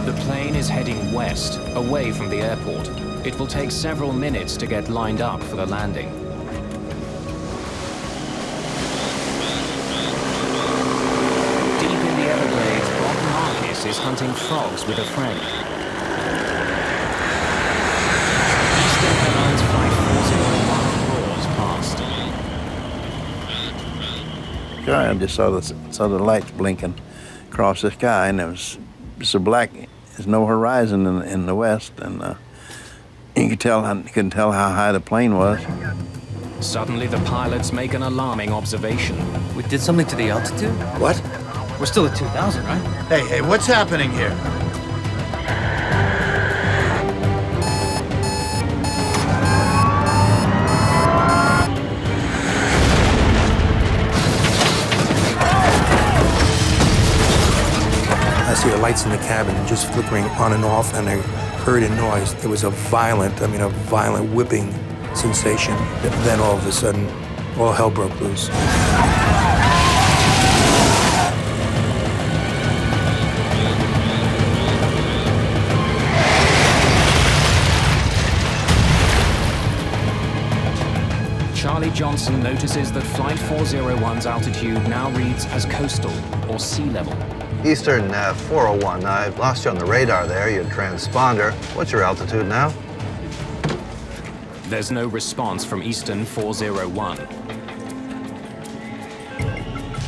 The plane is heading west, away from the airport. It will take several minutes to get lined up for the landing. Is hunting frogs with a friend. Eastern Airlines Flight 401 roars past. Sure, I just saw the lights blinking across the sky, and it was just a black. There's no horizon in the west, and you couldn't tell how high the plane was. Suddenly, the pilots make an alarming observation. We did something to the altitude? What? We're still at 2,000, right? Hey, what's happening here? I see the lights in the cabin just flickering on and off, and I heard a noise. It was a violent whipping sensation. Then all of a sudden, all hell broke loose. Charlie Johnson notices that Flight 401's altitude now reads as coastal or sea level. Eastern 401, I've lost you on the radar there, your transponder. What's your altitude now? There's no response from Eastern 401.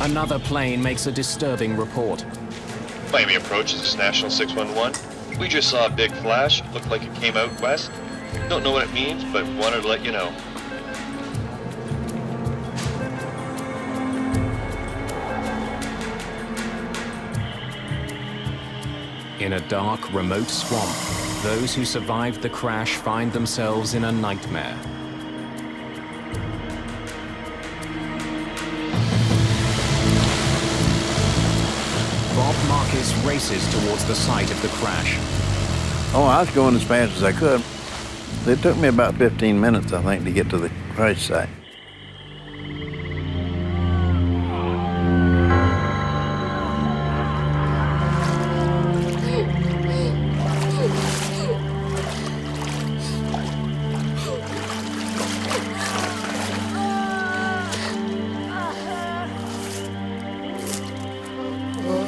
Another plane makes a disturbing report. Miami approach, this is National 611. We just saw a big flash, looked like it came out west. Don't know what it means, but wanted to let you know. In a dark, remote swamp, those who survived the crash find themselves in a nightmare. Bob Marcus races towards the site of the crash. Oh, I was going as fast as I could. It took me about 15 minutes, I think, to get to the crash site.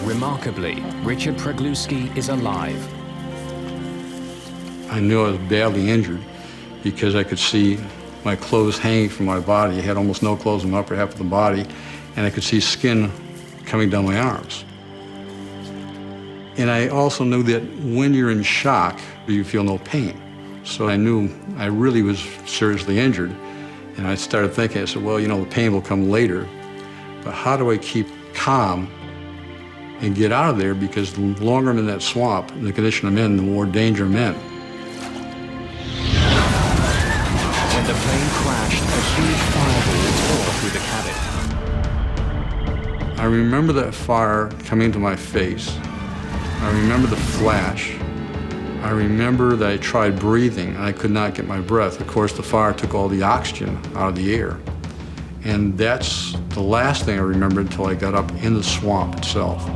Remarkably, Richard Pregluski is alive. I knew I was badly injured because I could see my clothes hanging from my body. I had almost no clothes on the upper half of the body, and I could see skin coming down my arms. And I also knew that when you're in shock, you feel no pain. So I knew I really was seriously injured. And I started thinking, I said, well, you know, the pain will come later, but how do I keep calm and get out of there? Because the longer I'm in that swamp, the condition I'm in, the more danger I'm in. When the crashed, a huge fireball tore through the cabin. I remember that fire coming to my face. I remember the flash. I remember that I tried breathing and I could not get my breath. Of course, the fire took all the oxygen out of the air. And that's the last thing I remember until I got up in the swamp itself.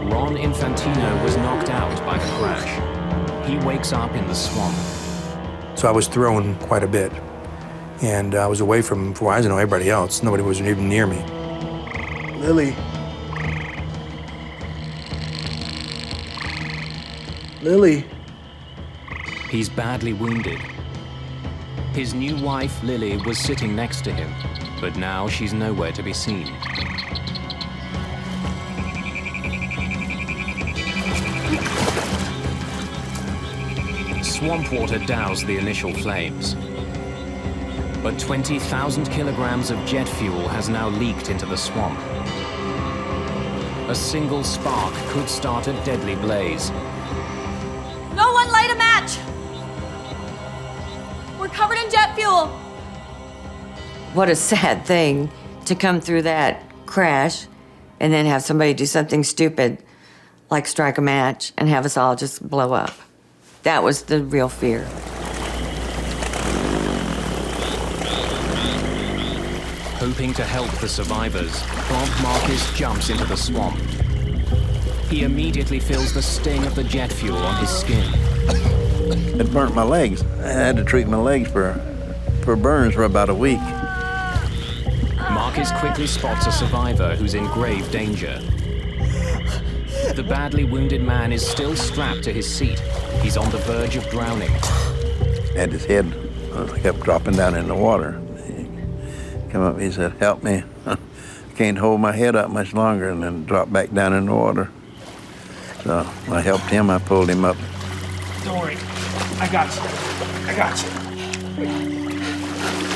Ron Infantino was knocked out by the crash. He wakes up in the swamp. So I was thrown quite a bit. And I was away from Verizon or everybody else. Nobody was even near me. Lily. Lily. He's badly wounded. His new wife, Lily, was sitting next to him, but now she's nowhere to be seen. Swamp water doused the initial flames. But 20,000 kilograms of jet fuel has now leaked into the swamp. A single spark could start a deadly blaze. No one light a match! We're covered in jet fuel! What a sad thing to come through that crash and then have somebody do something stupid like strike a match and have us all just blow up. That was the real fear. Hoping to help the survivors, Bob Marcus jumps into the swamp. He immediately feels the sting of the jet fuel on his skin. It burnt my legs. I had to treat my legs for burns for about a week. Marcus quickly spots a survivor who's in grave danger. The badly wounded man is still strapped to his seat. He's on the verge of drowning. Had his head kept dropping down in the water. He come up, he said, "Help me. I can't hold my head up much longer," and then dropped back down in the water. So I helped him, I pulled him up. Don't worry. I got you. I got you.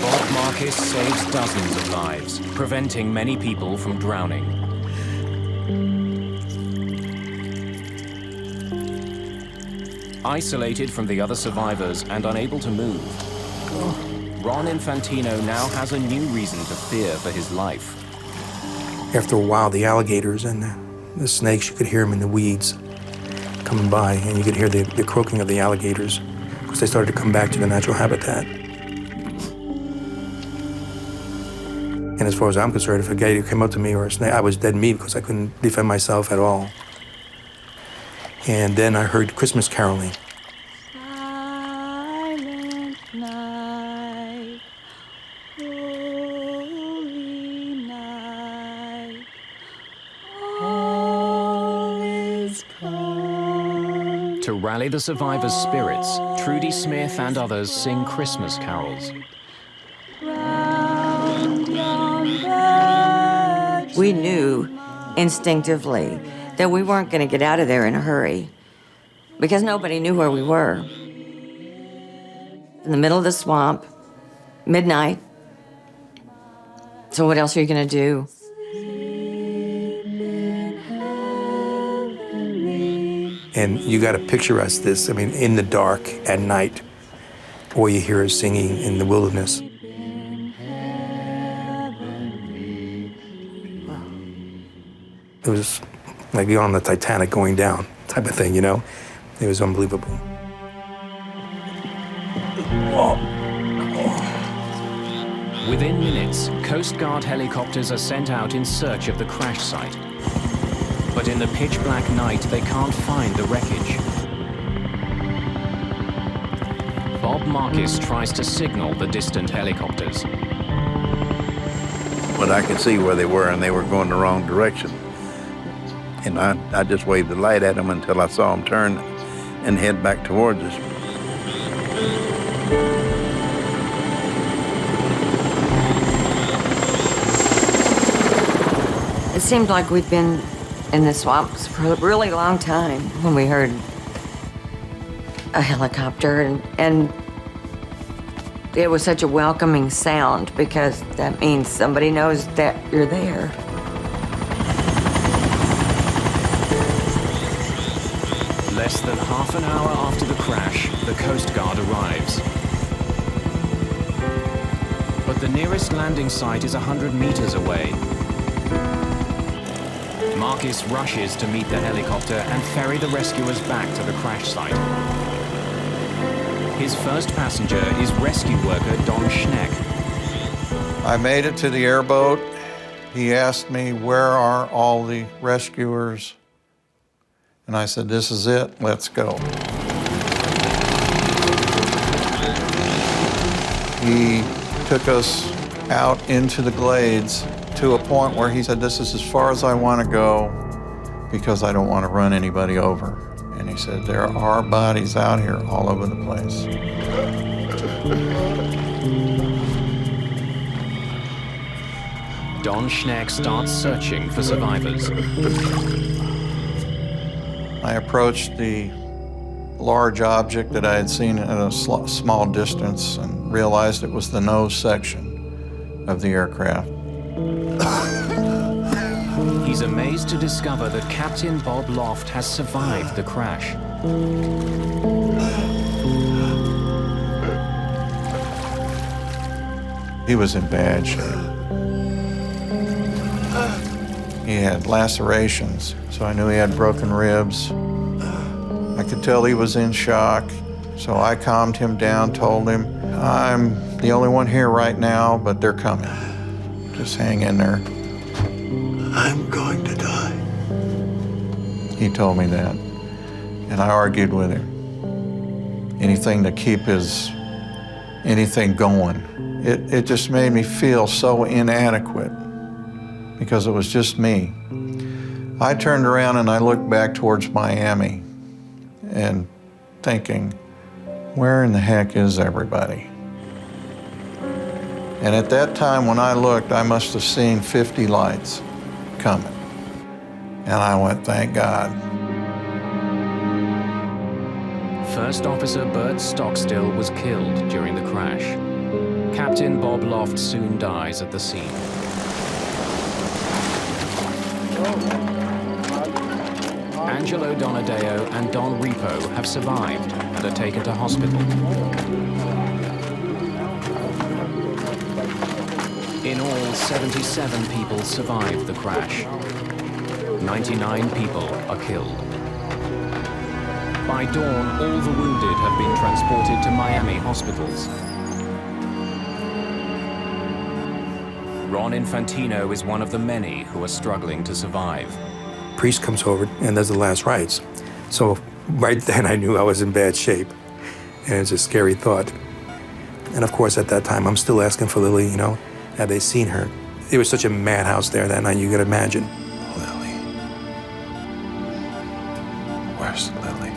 Bob Marcus saves dozens of lives, preventing many people from drowning. Isolated from the other survivors and unable to move, Ron Infantino now has a new reason to fear for his life. After a while, the alligators and the snakes, you could hear them in the weeds coming by, and you could hear the croaking of the alligators because they started to come back to the natural habitat. And as far as I'm concerned, if a gator came up to me or a snake, I was dead meat because I couldn't defend myself at all. And then I heard Christmas caroling. Silent night, holy night, all is calm. To rally the survivors' spirits, Trudy Smith and others sing Christmas carols. We knew instinctively that we weren't going to get out of there in a hurry because nobody knew where we were. In the middle of the swamp, midnight. So what else are you going to do? And you got to picture us this, I mean, in the dark at night, or you hear us singing in the wilderness. It was like being on the Titanic going down type of thing, you know? It was unbelievable. Within minutes, Coast Guard helicopters are sent out in search of the crash site. But in the pitch-black night, they can't find the wreckage. Bob Marcus tries to signal the distant helicopters. But I could see where they were, and they were going the wrong direction. And I just waved the light at them until I saw them turn and head back towards us. It seemed like we'd been in the swamps for a really long time when we heard a helicopter, and it was such a welcoming sound because that means somebody knows that you're there. Less than half an hour after the crash, the Coast Guard arrives. but the nearest landing site is 100 meters away. Marcus rushes to meet the helicopter and ferry the rescuers back to the crash site. His first passenger is rescue worker Don Schneck. I made it to the airboat. He asked me, where are all the rescuers? And I said, this is it, let's go. He took us out into the glades to a point where he said, this is as far as I want to go because I don't want to run anybody over. And he said, there are bodies out here all over the place. Don Schneck starts searching for survivors. I approached the large object that I had seen at a small distance and realized it was the nose section of the aircraft. He's amazed to discover that Captain Bob Loft has survived the crash. He was in bad shape. He had lacerations, so I knew he had broken ribs. I could tell he was in shock, so I calmed him down, told him, I'm the only one here right now, but they're coming. Just hang in there. I'm going to die. He told me that, and I argued with him. Anything to keep anything going. It just made me feel so inadequate because it was just me. I turned around and I looked back towards Miami and thinking, where in the heck is everybody? And at that time when I looked, I must have seen 50 lights coming. And I went, thank God. First Officer Bert Stockstill was killed during the crash. Captain Bob Loft soon dies at the scene. Angelo Donadeo and Don Repo have survived and are taken to hospital. In all, 77 people survived the crash. 99 people are killed. By dawn, all the wounded have been transported to Miami hospitals. Ron Infantino is one of the many who are struggling to survive. Priest comes over and does the last rites. So right then I knew I was in bad shape. And it's a scary thought. And of course at that time I'm still asking for Lily, you know, have they seen her? It was such a madhouse there that night, you could imagine. Lily. Where's Lily?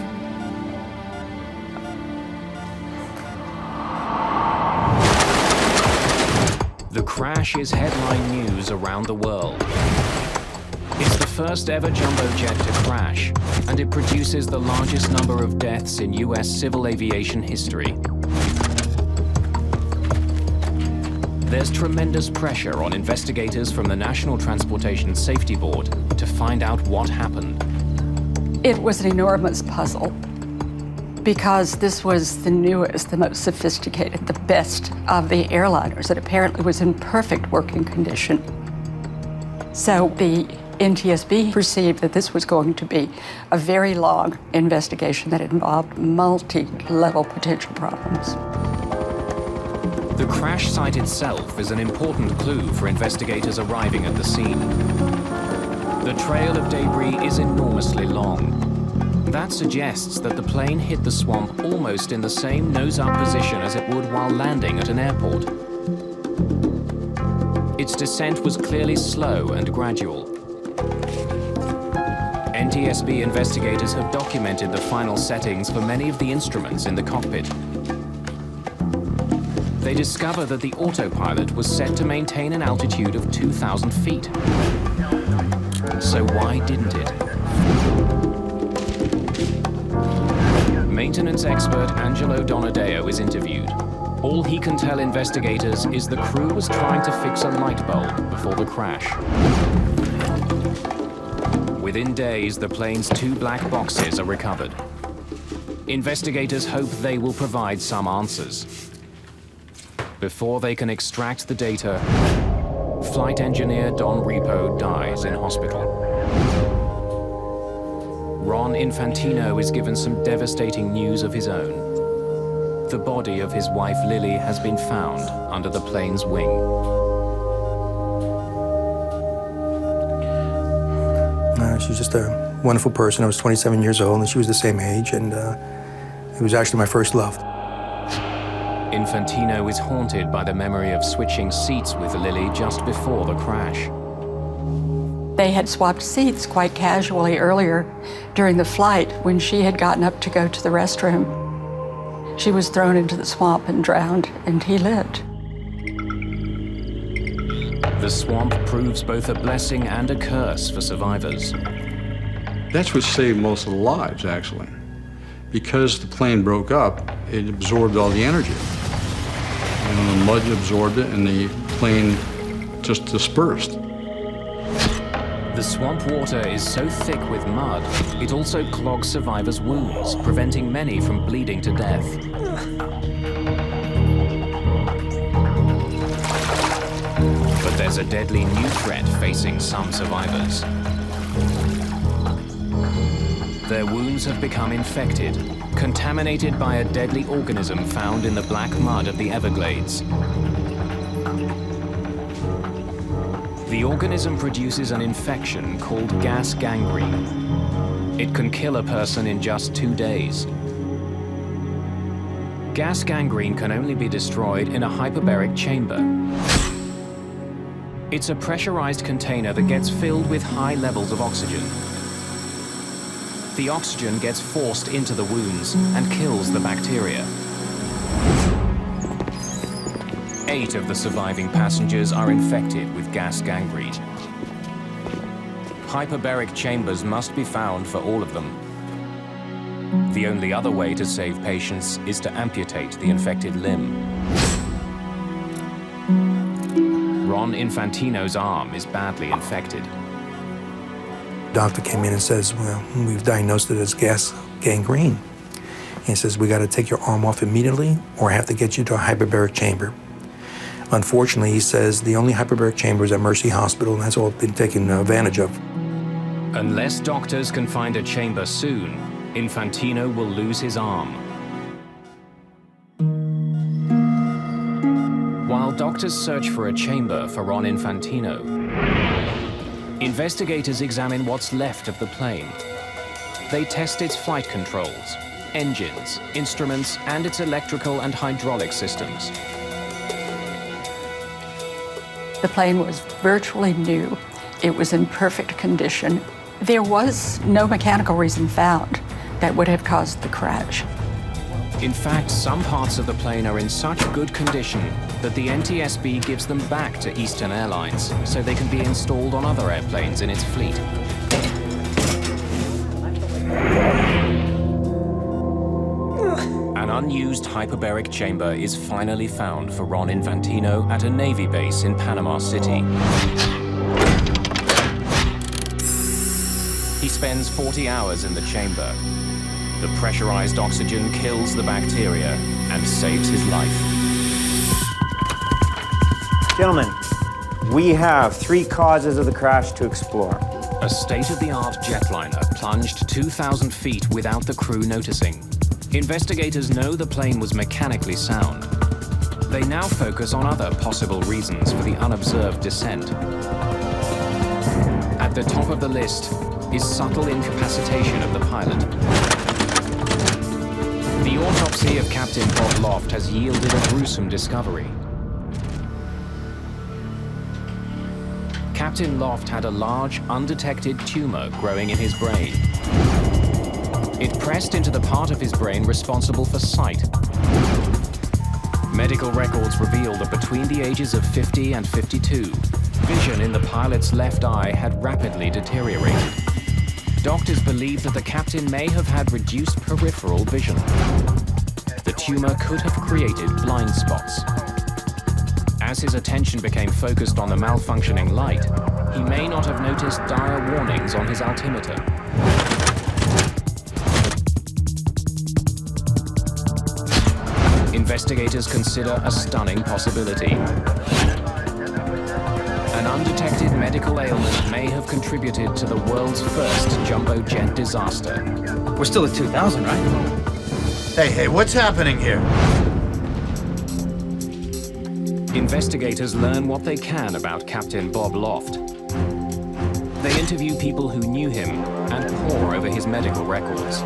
The crash is headline news around the world. It's the first ever jumbo jet to crash, and it produces the largest number of deaths in US civil aviation history. There's tremendous pressure on investigators from the National Transportation Safety Board to find out what happened. It was an enormous puzzle because this was the newest, the most sophisticated, the best of the airliners. It apparently was in perfect working condition. So the NTSB perceived that this was going to be a very long investigation that involved multi-level potential problems. The crash site itself is an important clue for investigators arriving at the scene. The trail of debris is enormously long. That suggests that the plane hit the swamp almost in the same nose-up position as it would while landing at an airport. Its descent was clearly slow and gradual. NTSB investigators have documented the final settings for many of the instruments in the cockpit. They discover that the autopilot was set to maintain an altitude of 2,000 feet. So why didn't it? Maintenance expert Angelo Donadeo is interviewed. All he can tell investigators is the crew was trying to fix a light bulb before the crash. Within days, the plane's 2 black boxes are recovered. Investigators hope they will provide some answers. Before they can extract the data, flight engineer Don Repo dies in hospital. Ron Infantino is given some devastating news of his own. The body of his wife Lily has been found under the plane's wing. She was just a wonderful person. I was 27 years old, and she was the same age, and it was actually my first love. Infantino is haunted by the memory of switching seats with Lily just before the crash. They had swapped seats quite casually earlier during the flight when she had gotten up to go to the restroom. She was thrown into the swamp and drowned, and he lived. The swamp proves both a blessing and a curse for survivors. That's what saved most of the lives, actually. Because the plane broke up, it absorbed all the energy. And the mud absorbed it, and the plane just dispersed. The swamp water is so thick with mud, it also clogs survivors' wounds, preventing many from bleeding to death. But there's a deadly new threat facing some survivors. Their wounds have become infected, contaminated by a deadly organism found in the black mud of the Everglades. The organism produces an infection called gas gangrene. It can kill a person in just 2 days. Gas gangrene can only be destroyed in a hyperbaric chamber. It's a pressurized container that gets filled with high levels of oxygen. The oxygen gets forced into the wounds and kills the bacteria. 8 of the surviving passengers are infected with gas gangrene. Hyperbaric chambers must be found for all of them. The only other way to save patients is to amputate the infected limb. Ron Infantino's arm is badly infected. Doctor came in and says, well, we've diagnosed it as gas gangrene. He says, we got to take your arm off immediately or have to get you to a hyperbaric chamber. Unfortunately, he says, the only hyperbaric chamber is at Mercy Hospital, and that's all been taken advantage of. Unless doctors can find a chamber soon, Infantino will lose his arm. While doctors search for a chamber for Ron Infantino, investigators examine what's left of the plane. They test its flight controls, engines, instruments, and its electrical and hydraulic systems. The plane was virtually new. It was in perfect condition. There was no mechanical reason found that would have caused the crash. In fact, some parts of the plane are in such good condition that the NTSB gives them back to Eastern Airlines so they can be installed on other airplanes in its fleet. An unused hyperbaric chamber is finally found for Ron Infantino at a Navy base in Panama City. He spends 40 hours in the chamber. The pressurized oxygen kills the bacteria and saves his life. Gentlemen, we have 3 causes of the crash to explore. A state-of-the-art jetliner plunged 2,000 feet without the crew noticing. Investigators know the plane was mechanically sound. They now focus on other possible reasons for the unobserved descent. At the top of the list is subtle incapacitation of the pilot. The autopsy of Captain Bob Loft has yielded a gruesome discovery. Captain Loft had a large, undetected tumor growing in his brain. It pressed into the part of his brain responsible for sight. Medical records reveal that between the ages of 50 and 52, vision in the pilot's left eye had rapidly deteriorated. Doctors believe that the captain may have had reduced peripheral vision. The tumor could have created blind spots. As his attention became focused on the malfunctioning light, he may not have noticed dire warnings on his altimeter. investigators consider a stunning possibility. An undetected medical ailment may have contributed to the world's first jumbo jet disaster. We're still at 2,000, right? Hey, what's happening here? Investigators learn what they can about Captain Bob Loft. They interview people who knew him and pore over his medical records.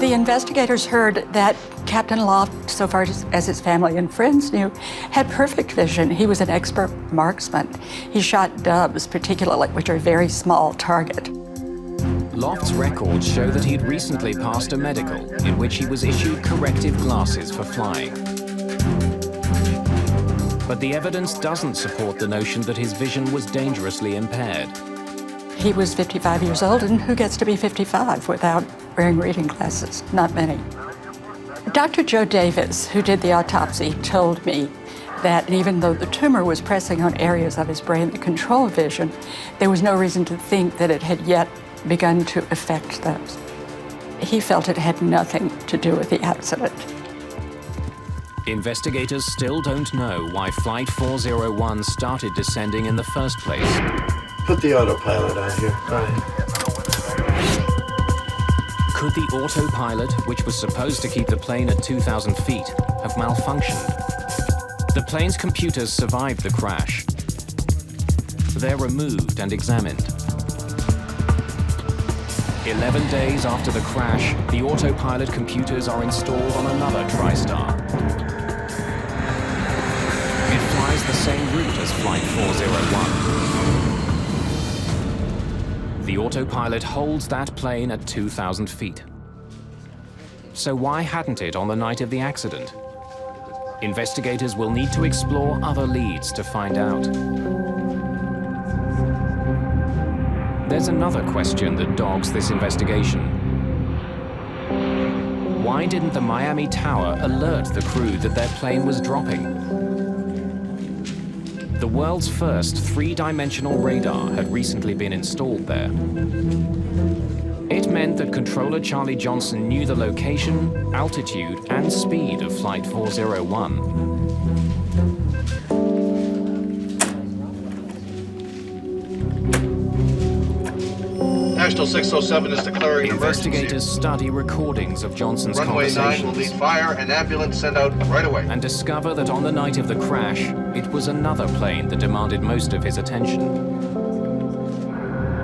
The investigators heard that Captain Loft, so far as his family and friends knew, had perfect vision. He was an expert marksman. He shot doves, particularly, which are a very small target. Loft's records show that he'd recently passed a medical in which he was issued corrective glasses for flying. But the evidence doesn't support the notion that his vision was dangerously impaired. He was 55 years old, and who gets to be 55 without wearing reading glasses? Not many. Dr. Joe Davis, who did the autopsy, told me that even though the tumor was pressing on areas of his brain that control vision, there was no reason to think that it had yet begun to affect those. He felt it had nothing to do with the accident. Investigators still don't know why Flight 401 started descending in the first place. Put the autopilot on here. Could the autopilot, which was supposed to keep the plane at 2,000 feet, have malfunctioned? The plane's computers survived the crash. They're removed and examined. 11 days after the crash, the autopilot computers are installed on another TriStar. It flies the same route as Flight 401. The autopilot holds that plane at 2,000 feet. So why hadn't it on the night of the accident? Investigators will need to explore other leads to find out. There's another question that dogs this investigation. Why didn't the Miami Tower alert the crew that their plane was dropping? The world's first three-dimensional radar had recently been installed there. It meant that controller Charlie Johnson knew the location, altitude, and speed of Flight 401. National 607 is declaring an emergency. Investigators study recordings of Johnson's Runway 9 conversations. will need fire and ambulance sent out right away. And discover that on the night of the crash, it was another plane that demanded most of his attention.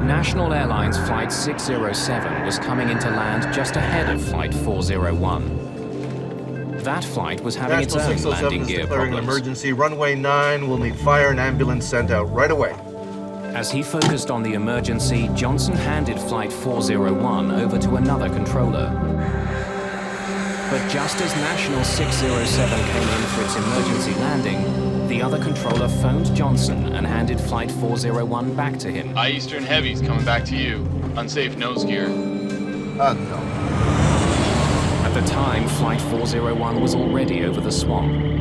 National Airlines Flight 607 was coming into land just ahead of Flight 401. That flight was having its own landing gear declaring problems. an emergency. Runway 9 will need fire and ambulance sent out right away. As he focused on the emergency, Johnson handed Flight 401 over to another controller. But just as National 607 came in for its emergency landing, the other controller phoned Johnson and handed Flight 401 back to him. Eastern Heavy's coming back to you. Unsafe nose gear. No. At the time, Flight 401 was already over the swamp.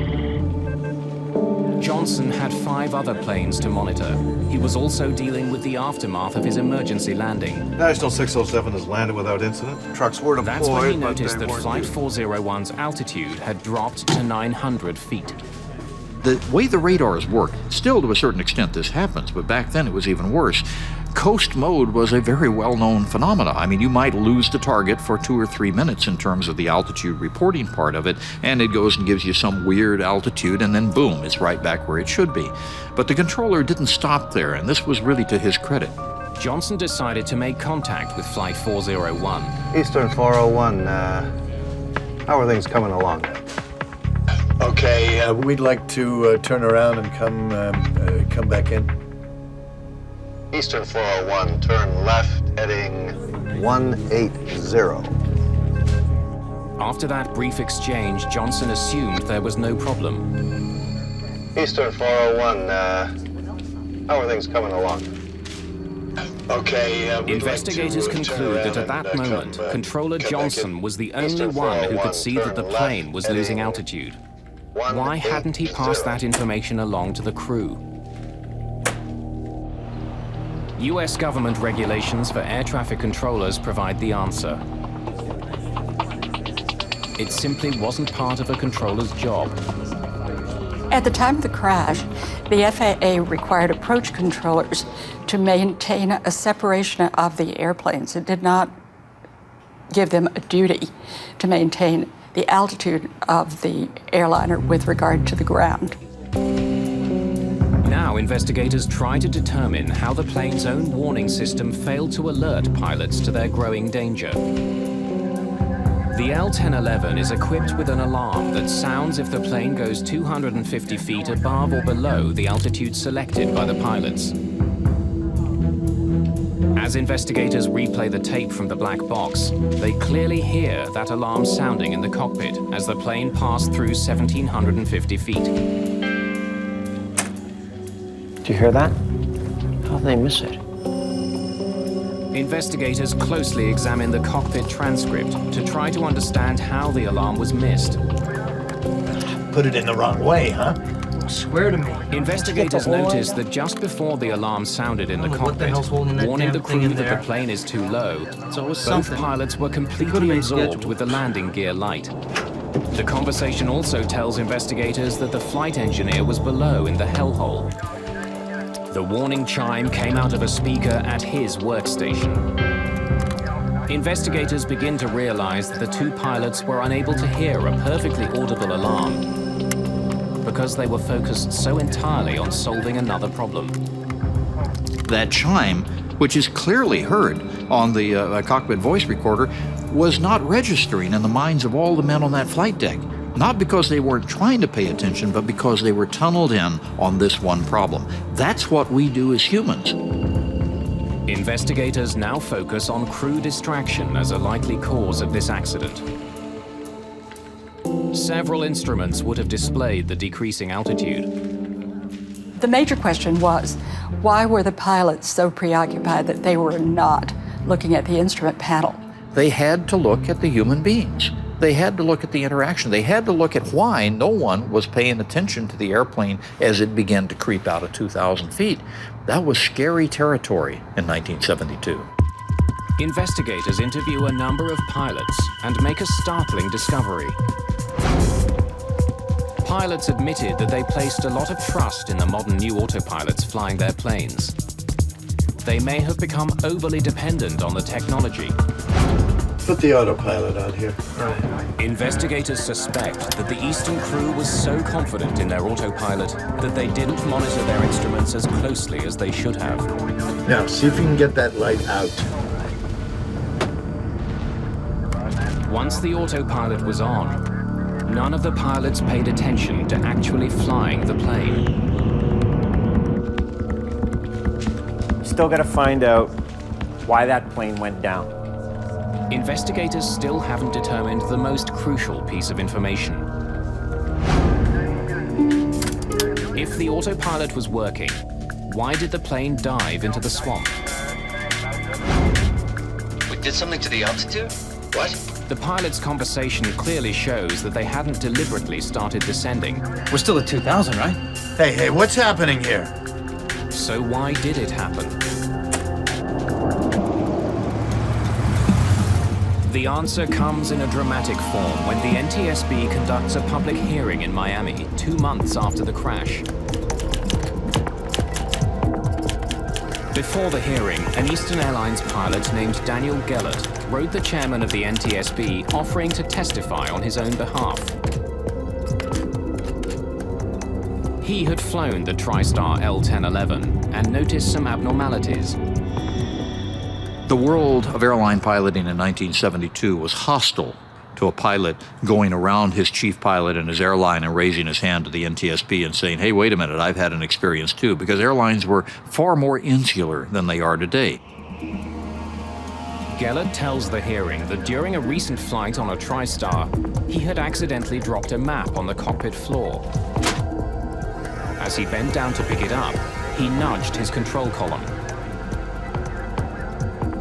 Johnson had 5 other planes to monitor. He was also dealing with the aftermath of his emergency landing. National 607 has landed without incident. Trucks were deployed, That's when he but noticed they that weren't Flight used. 401's altitude had dropped to 900 feet. The way the radars work, still to a certain extent this happens, but back then it was even worse. Coast mode was a very well-known phenomenon. I mean, you might lose the target for 2 or 3 minutes in terms of the altitude reporting part of it, and it goes and gives you some weird altitude, and then boom, it's right back where it should be. But the controller didn't stop there, and this was really to his credit. Johnson decided to make contact with Flight 401. Eastern 401, how are things coming along? Okay, we'd like to turn around and come back in. Eastern 401, turn left, heading 180. After that brief exchange, Johnson assumed there was no problem. Eastern 401, how are things coming along? Okay, Investigators conclude that at that moment, Controller Johnson was the only one who could see that the plane was losing altitude. Why hadn't he passed that information along to the crew? US government regulations for air traffic controllers provide the answer. It simply wasn't part of a controller's job. At the time of the crash, the FAA required approach controllers to maintain a separation of the airplanes. It did not give them a duty to maintain the altitude of the airliner with regard to the ground. Now investigators try to determine how the plane's own warning system failed to alert pilots to their growing danger. The L-1011 is equipped with an alarm that sounds if the plane goes 250 feet above or below the altitude selected by the pilots. As investigators replay the tape from the black box, they clearly hear that alarm sounding in the cockpit as the plane passed through 1,750 feet. Did you hear that? How did they miss it? Investigators closely examine the cockpit transcript to try to understand how the alarm was missed. Put it in the wrong way, huh? Swear to me. Investigators noticed that just before the alarm sounded in the cockpit, warning the crew that the plane is too low, both pilots were completely absorbed with the landing gear light. The conversation also tells investigators that the flight engineer was below in the hellhole. The warning chime came out of a speaker at his workstation. Investigators begin to realize that the two pilots were unable to hear a perfectly audible alarm because they were focused so entirely on solving another problem. That chime, which is clearly heard on the cockpit voice recorder, was not registering in the minds of all the men on that flight deck. Not because they weren't trying to pay attention, but because they were tunneled in on this one problem. That's what we do as humans. Investigators now focus on crew distraction as a likely cause of this accident. Several instruments would have displayed the decreasing altitude. The major question was, why were the pilots so preoccupied that they were not looking at the instrument panel? They had to look at the human beings. They had to look at the interaction. They had to look at why no one was paying attention to the airplane as it began to creep out of 2,000 feet. That was scary territory in 1972. Investigators interview a number of pilots and make a startling discovery. Pilots admitted that they placed a lot of trust in the modern new autopilots flying their planes. They may have become overly dependent on the technology. Put the autopilot on here. Investigators suspect that the Eastern crew was so confident in their autopilot that they didn't monitor their instruments as closely as they should have. Now, see if you can get that light out. Once the autopilot was on, none of the pilots paid attention to actually flying the plane. Still got to find out why that plane went down. Investigators still haven't determined the most crucial piece of information. If the autopilot was working, why did the plane dive into the swamp? We did something to the altitude? What? The pilot's conversation clearly shows that they hadn't deliberately started descending. We're still at 2,000, right? Hey, what's happening here? So why did it happen? The answer comes in a dramatic form when the NTSB conducts a public hearing in Miami 2 months after the crash. Before the hearing, an Eastern Airlines pilot named Daniel Gellert wrote the chairman of the NTSB offering to testify on his own behalf. He had flown the TriStar L-1011 and noticed some abnormalities. The world of airline piloting in 1972 was hostile to a pilot going around his chief pilot and his airline and raising his hand to the NTSB and saying, hey, wait a minute, I've had an experience too, because airlines were far more insular than they are today. Gellert tells the hearing that during a recent flight on a TriStar, he had accidentally dropped a map on the cockpit floor. As he bent down to pick it up, he nudged his control column.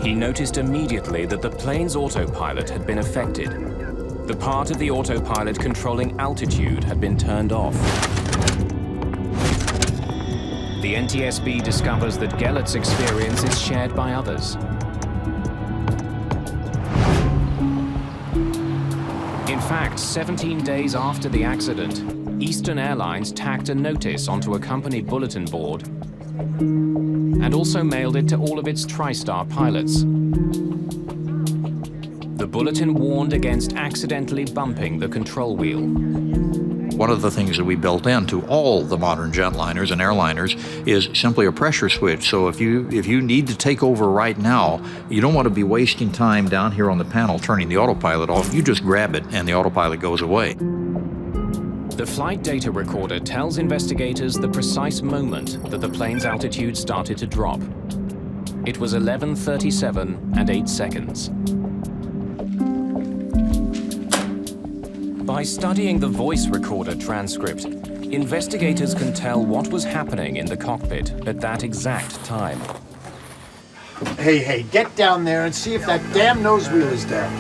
He noticed immediately that the plane's autopilot had been affected. The part of the autopilot controlling altitude had been turned off. The NTSB discovers that Gellert's experience is shared by others. In fact, 17 days after the accident, Eastern Airlines tacked a notice onto a company bulletin board and also mailed it to all of its TriStar pilots. The bulletin warned against accidentally bumping the control wheel. One of the things that we built into all the modern jetliners and airliners is simply a pressure switch. So if you need to take over right now, you don't want to be wasting time down here on the panel turning the autopilot off. You just grab it and the autopilot goes away. The flight data recorder tells investigators the precise moment that the plane's altitude started to drop. It was 11:37 and 8 seconds. By studying the voice recorder transcript, investigators can tell what was happening in the cockpit at that exact time. Hey, get down there and see if that damn nose wheel is down.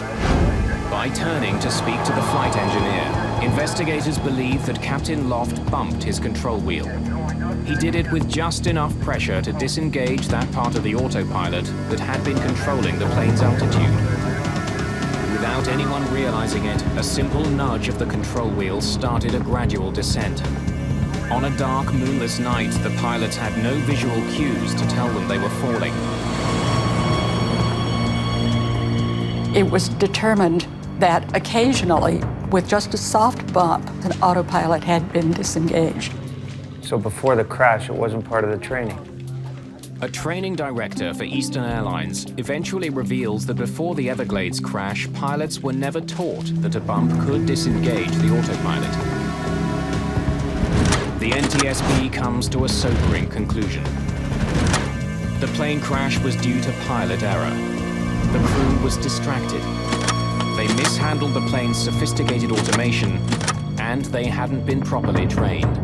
By turning to speak to the flight engineer, investigators believe that Captain Loft bumped his control wheel. He did it with just enough pressure to disengage that part of the autopilot that had been controlling the plane's altitude. Without anyone realizing it, a simple nudge of the control wheel started a gradual descent. On a dark, moonless night, the pilots had no visual cues to tell them they were falling. It was determined that occasionally, with just a soft bump, an autopilot had been disengaged. So before the crash, it wasn't part of the training? A training director for Eastern Airlines eventually reveals that before the Everglades crash, pilots were never taught that a bump could disengage the autopilot. The NTSB comes to a sobering conclusion. The plane crash was due to pilot error. The crew was distracted. They mishandled the plane's sophisticated automation, and they hadn't been properly trained.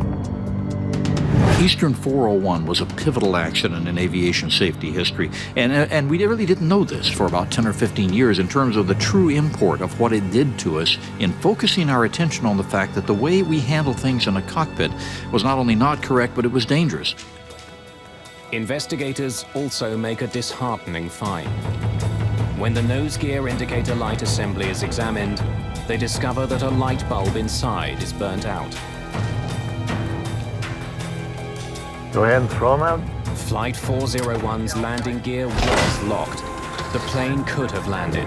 Eastern 401 was a pivotal accident in aviation safety history, and we really didn't know this for about 10 or 15 years in terms of the true import of what it did to us in focusing our attention on the fact that the way we handle things in a cockpit was not only not correct, but it was dangerous. Investigators also make a disheartening find. When the nose gear indicator light assembly is examined, they discover that a light bulb inside is burnt out. Go ahead and throw them out. Flight 401's landing gear was locked. The plane could have landed.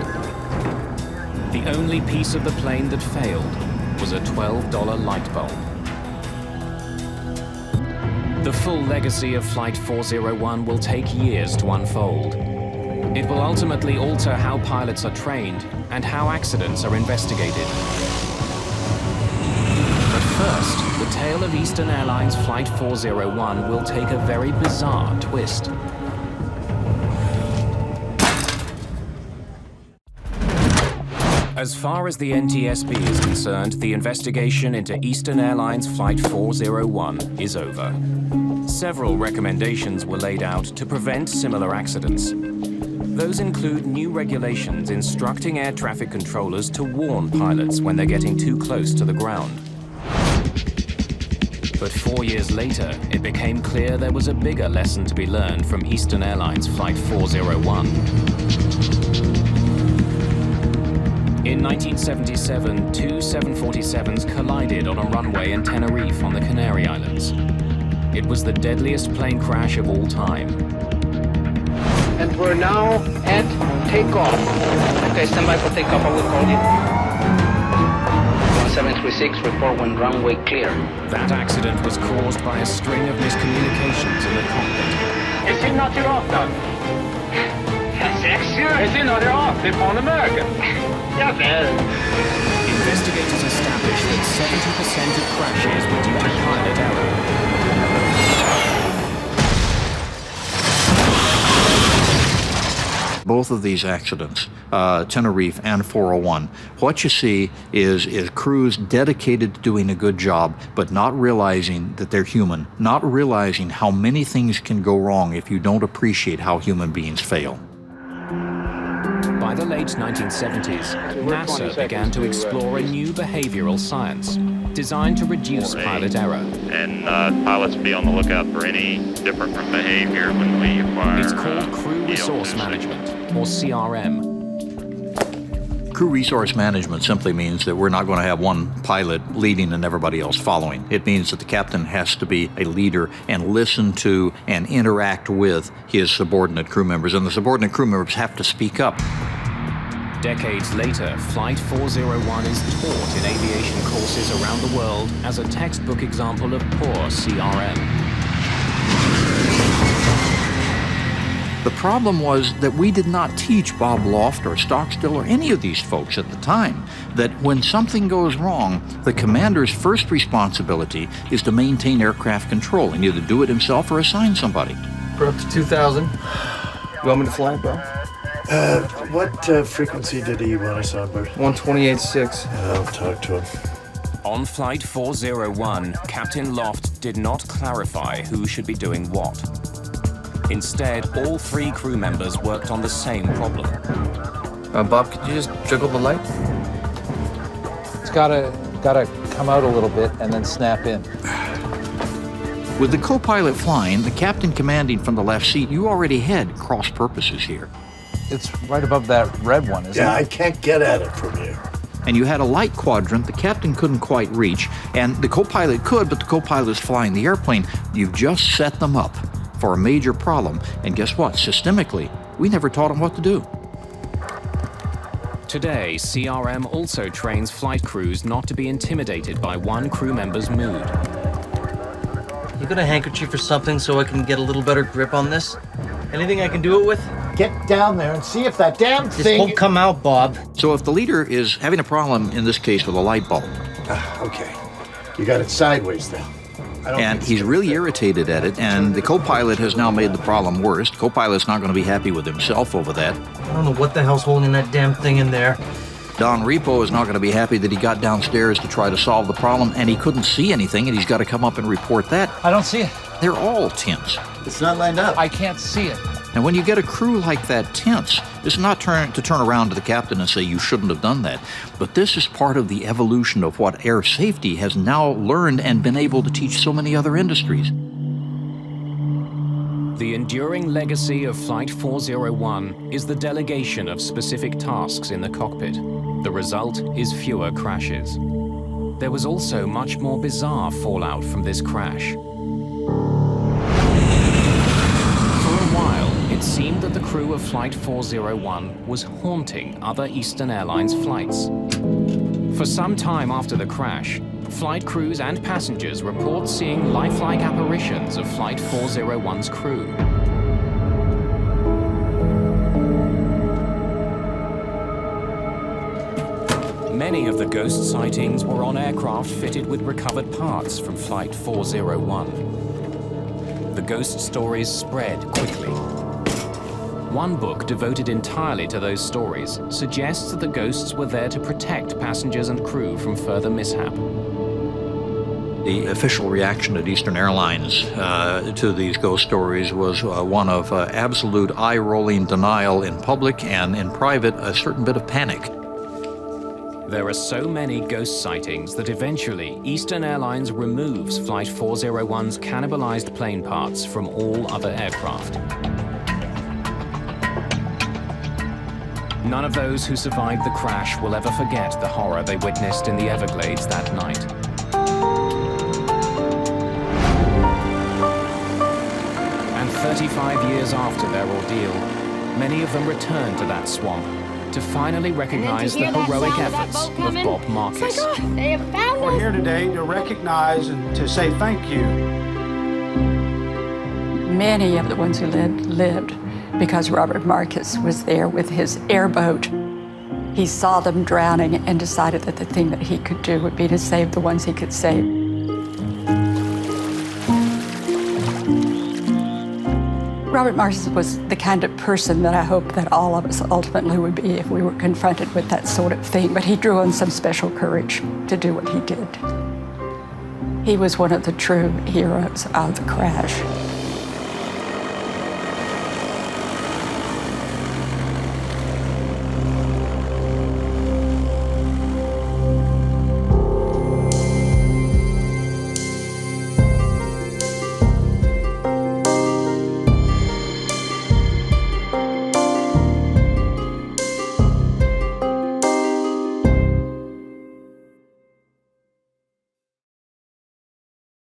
The only piece of the plane that failed was a $12 light bulb. The full legacy of Flight 401 will take years to unfold. It will ultimately alter how pilots are trained and how accidents are investigated. But first, the tale of Eastern Airlines Flight 401 will take a very bizarre twist. As far as the NTSB is concerned, the investigation into Eastern Airlines Flight 401 is over. Several recommendations were laid out to prevent similar accidents. Those include new regulations instructing air traffic controllers to warn pilots when they're getting too close to the ground. But 4 years later, it became clear there was a bigger lesson to be learned from Eastern Airlines Flight 401. In 1977, two 747s collided on a runway in Tenerife on the Canary Islands. It was the deadliest plane crash of all time. And we're now at takeoff. Okay, stand by for takeoff. I will call you. 1736, report when runway clear. That accident was caused by a string of miscommunications in the cockpit. Is it not your off now? Is it not your off? They're on American. Yeah, man. Investigators established that 70% of crashes were due to pilot error. Both of these accidents, Tenerife and 401, what you see is crews dedicated to doing a good job, but not realizing that they're human, not realizing how many things can go wrong if you don't appreciate how human beings fail. By the late 1970s, NASA began to explore a new behavioral science designed to reduce pilot error. And pilots be on the lookout for any different from behavior when we acquire. It's called Crew Resource Management, or CRM. Crew resource management simply means that we're not going to have one pilot leading and everybody else following. It means that the captain has to be a leader and listen to and interact with his subordinate crew members, and the subordinate crew members have to speak up. Decades later, Flight 401 is taught in aviation courses around the world as a textbook example of poor CRM. The problem was that we did not teach Bob Loft or Stockstill or any of these folks at the time that when something goes wrong, the commander's first responsibility is to maintain aircraft control and either do it himself or assign somebody. We're up to 2,000. You want me to fly, bro? What frequency did he want us on board? 128.6. I'll talk to him. On Flight 401, Captain Loft did not clarify who should be doing what. Instead, all 3 crew members worked on the same problem. Bob, could you just jiggle the light? It's gotta come out a little bit and then snap in. With the co-pilot flying, the captain commanding from the left seat, you already had cross purposes here. It's right above that red one, isn't it? Yeah, I can't get at it from here. And you had a light quadrant the captain couldn't quite reach, and the co-pilot could, but the co-pilot is flying the airplane. You've just set them up for a major problem, and guess what? Systemically, we never taught them what to do. Today, CRM also trains flight crews not to be intimidated by one crew member's mood. You got a handkerchief or something so I can get a little better grip on this? Anything I can do it with? Get down there and see if that damn This thing... won't come out, Bob. So if the leader is having a problem, in this case with a light bulb, Okay. You got it sideways then. and he's really irritated at it, and the co-pilot has now made the problem worse. The co-pilot's not going to be happy with himself over that. I don't know what the hell's holding that damn thing in there. Don Repo is not going to be happy that he got downstairs to try to solve the problem, and he couldn't see anything, and he's got to come up and report that. I don't see it. They're all tense. It's not lined up. I can't see it. And when you get a crew like that tense, it's not to turn around to the captain and say you shouldn't have done that. But this is part of the evolution of what air safety has now learned and been able to teach so many other industries. The enduring legacy of Flight 401 is the delegation of specific tasks in the cockpit. The result is fewer crashes. There was also much more bizarre fallout from this crash. It seemed that the crew of Flight 401 was haunting other Eastern Airlines flights. For some time after the crash, flight crews and passengers report seeing lifelike apparitions of Flight 401's crew. Many of the ghost sightings were on aircraft fitted with recovered parts from Flight 401. The ghost stories spread quickly. One book devoted entirely to those stories suggests that the ghosts were there to protect passengers and crew from further mishap. The official reaction at Eastern Airlines to these ghost stories was one of absolute eye-rolling denial in public, and in private, a certain bit of panic. There are so many ghost sightings that eventually Eastern Airlines removes Flight 401's cannibalized plane parts from all other aircraft. None of those who survived the crash will ever forget the horror they witnessed in the Everglades that night. And 35 years after their ordeal, many of them returned to that swamp to finally recognize the heroic efforts of Bob Marcus. They have found We're here today to recognize and to say thank you. Many of the ones who lived because Robert Marcus was there with his airboat. He saw them drowning and decided that the thing that he could do would be to save the ones he could save. Robert Marcus was the kind of person that I hope that all of us ultimately would be if we were confronted with that sort of thing, but he drew on some special courage to do what he did. He was one of the true heroes of the crash.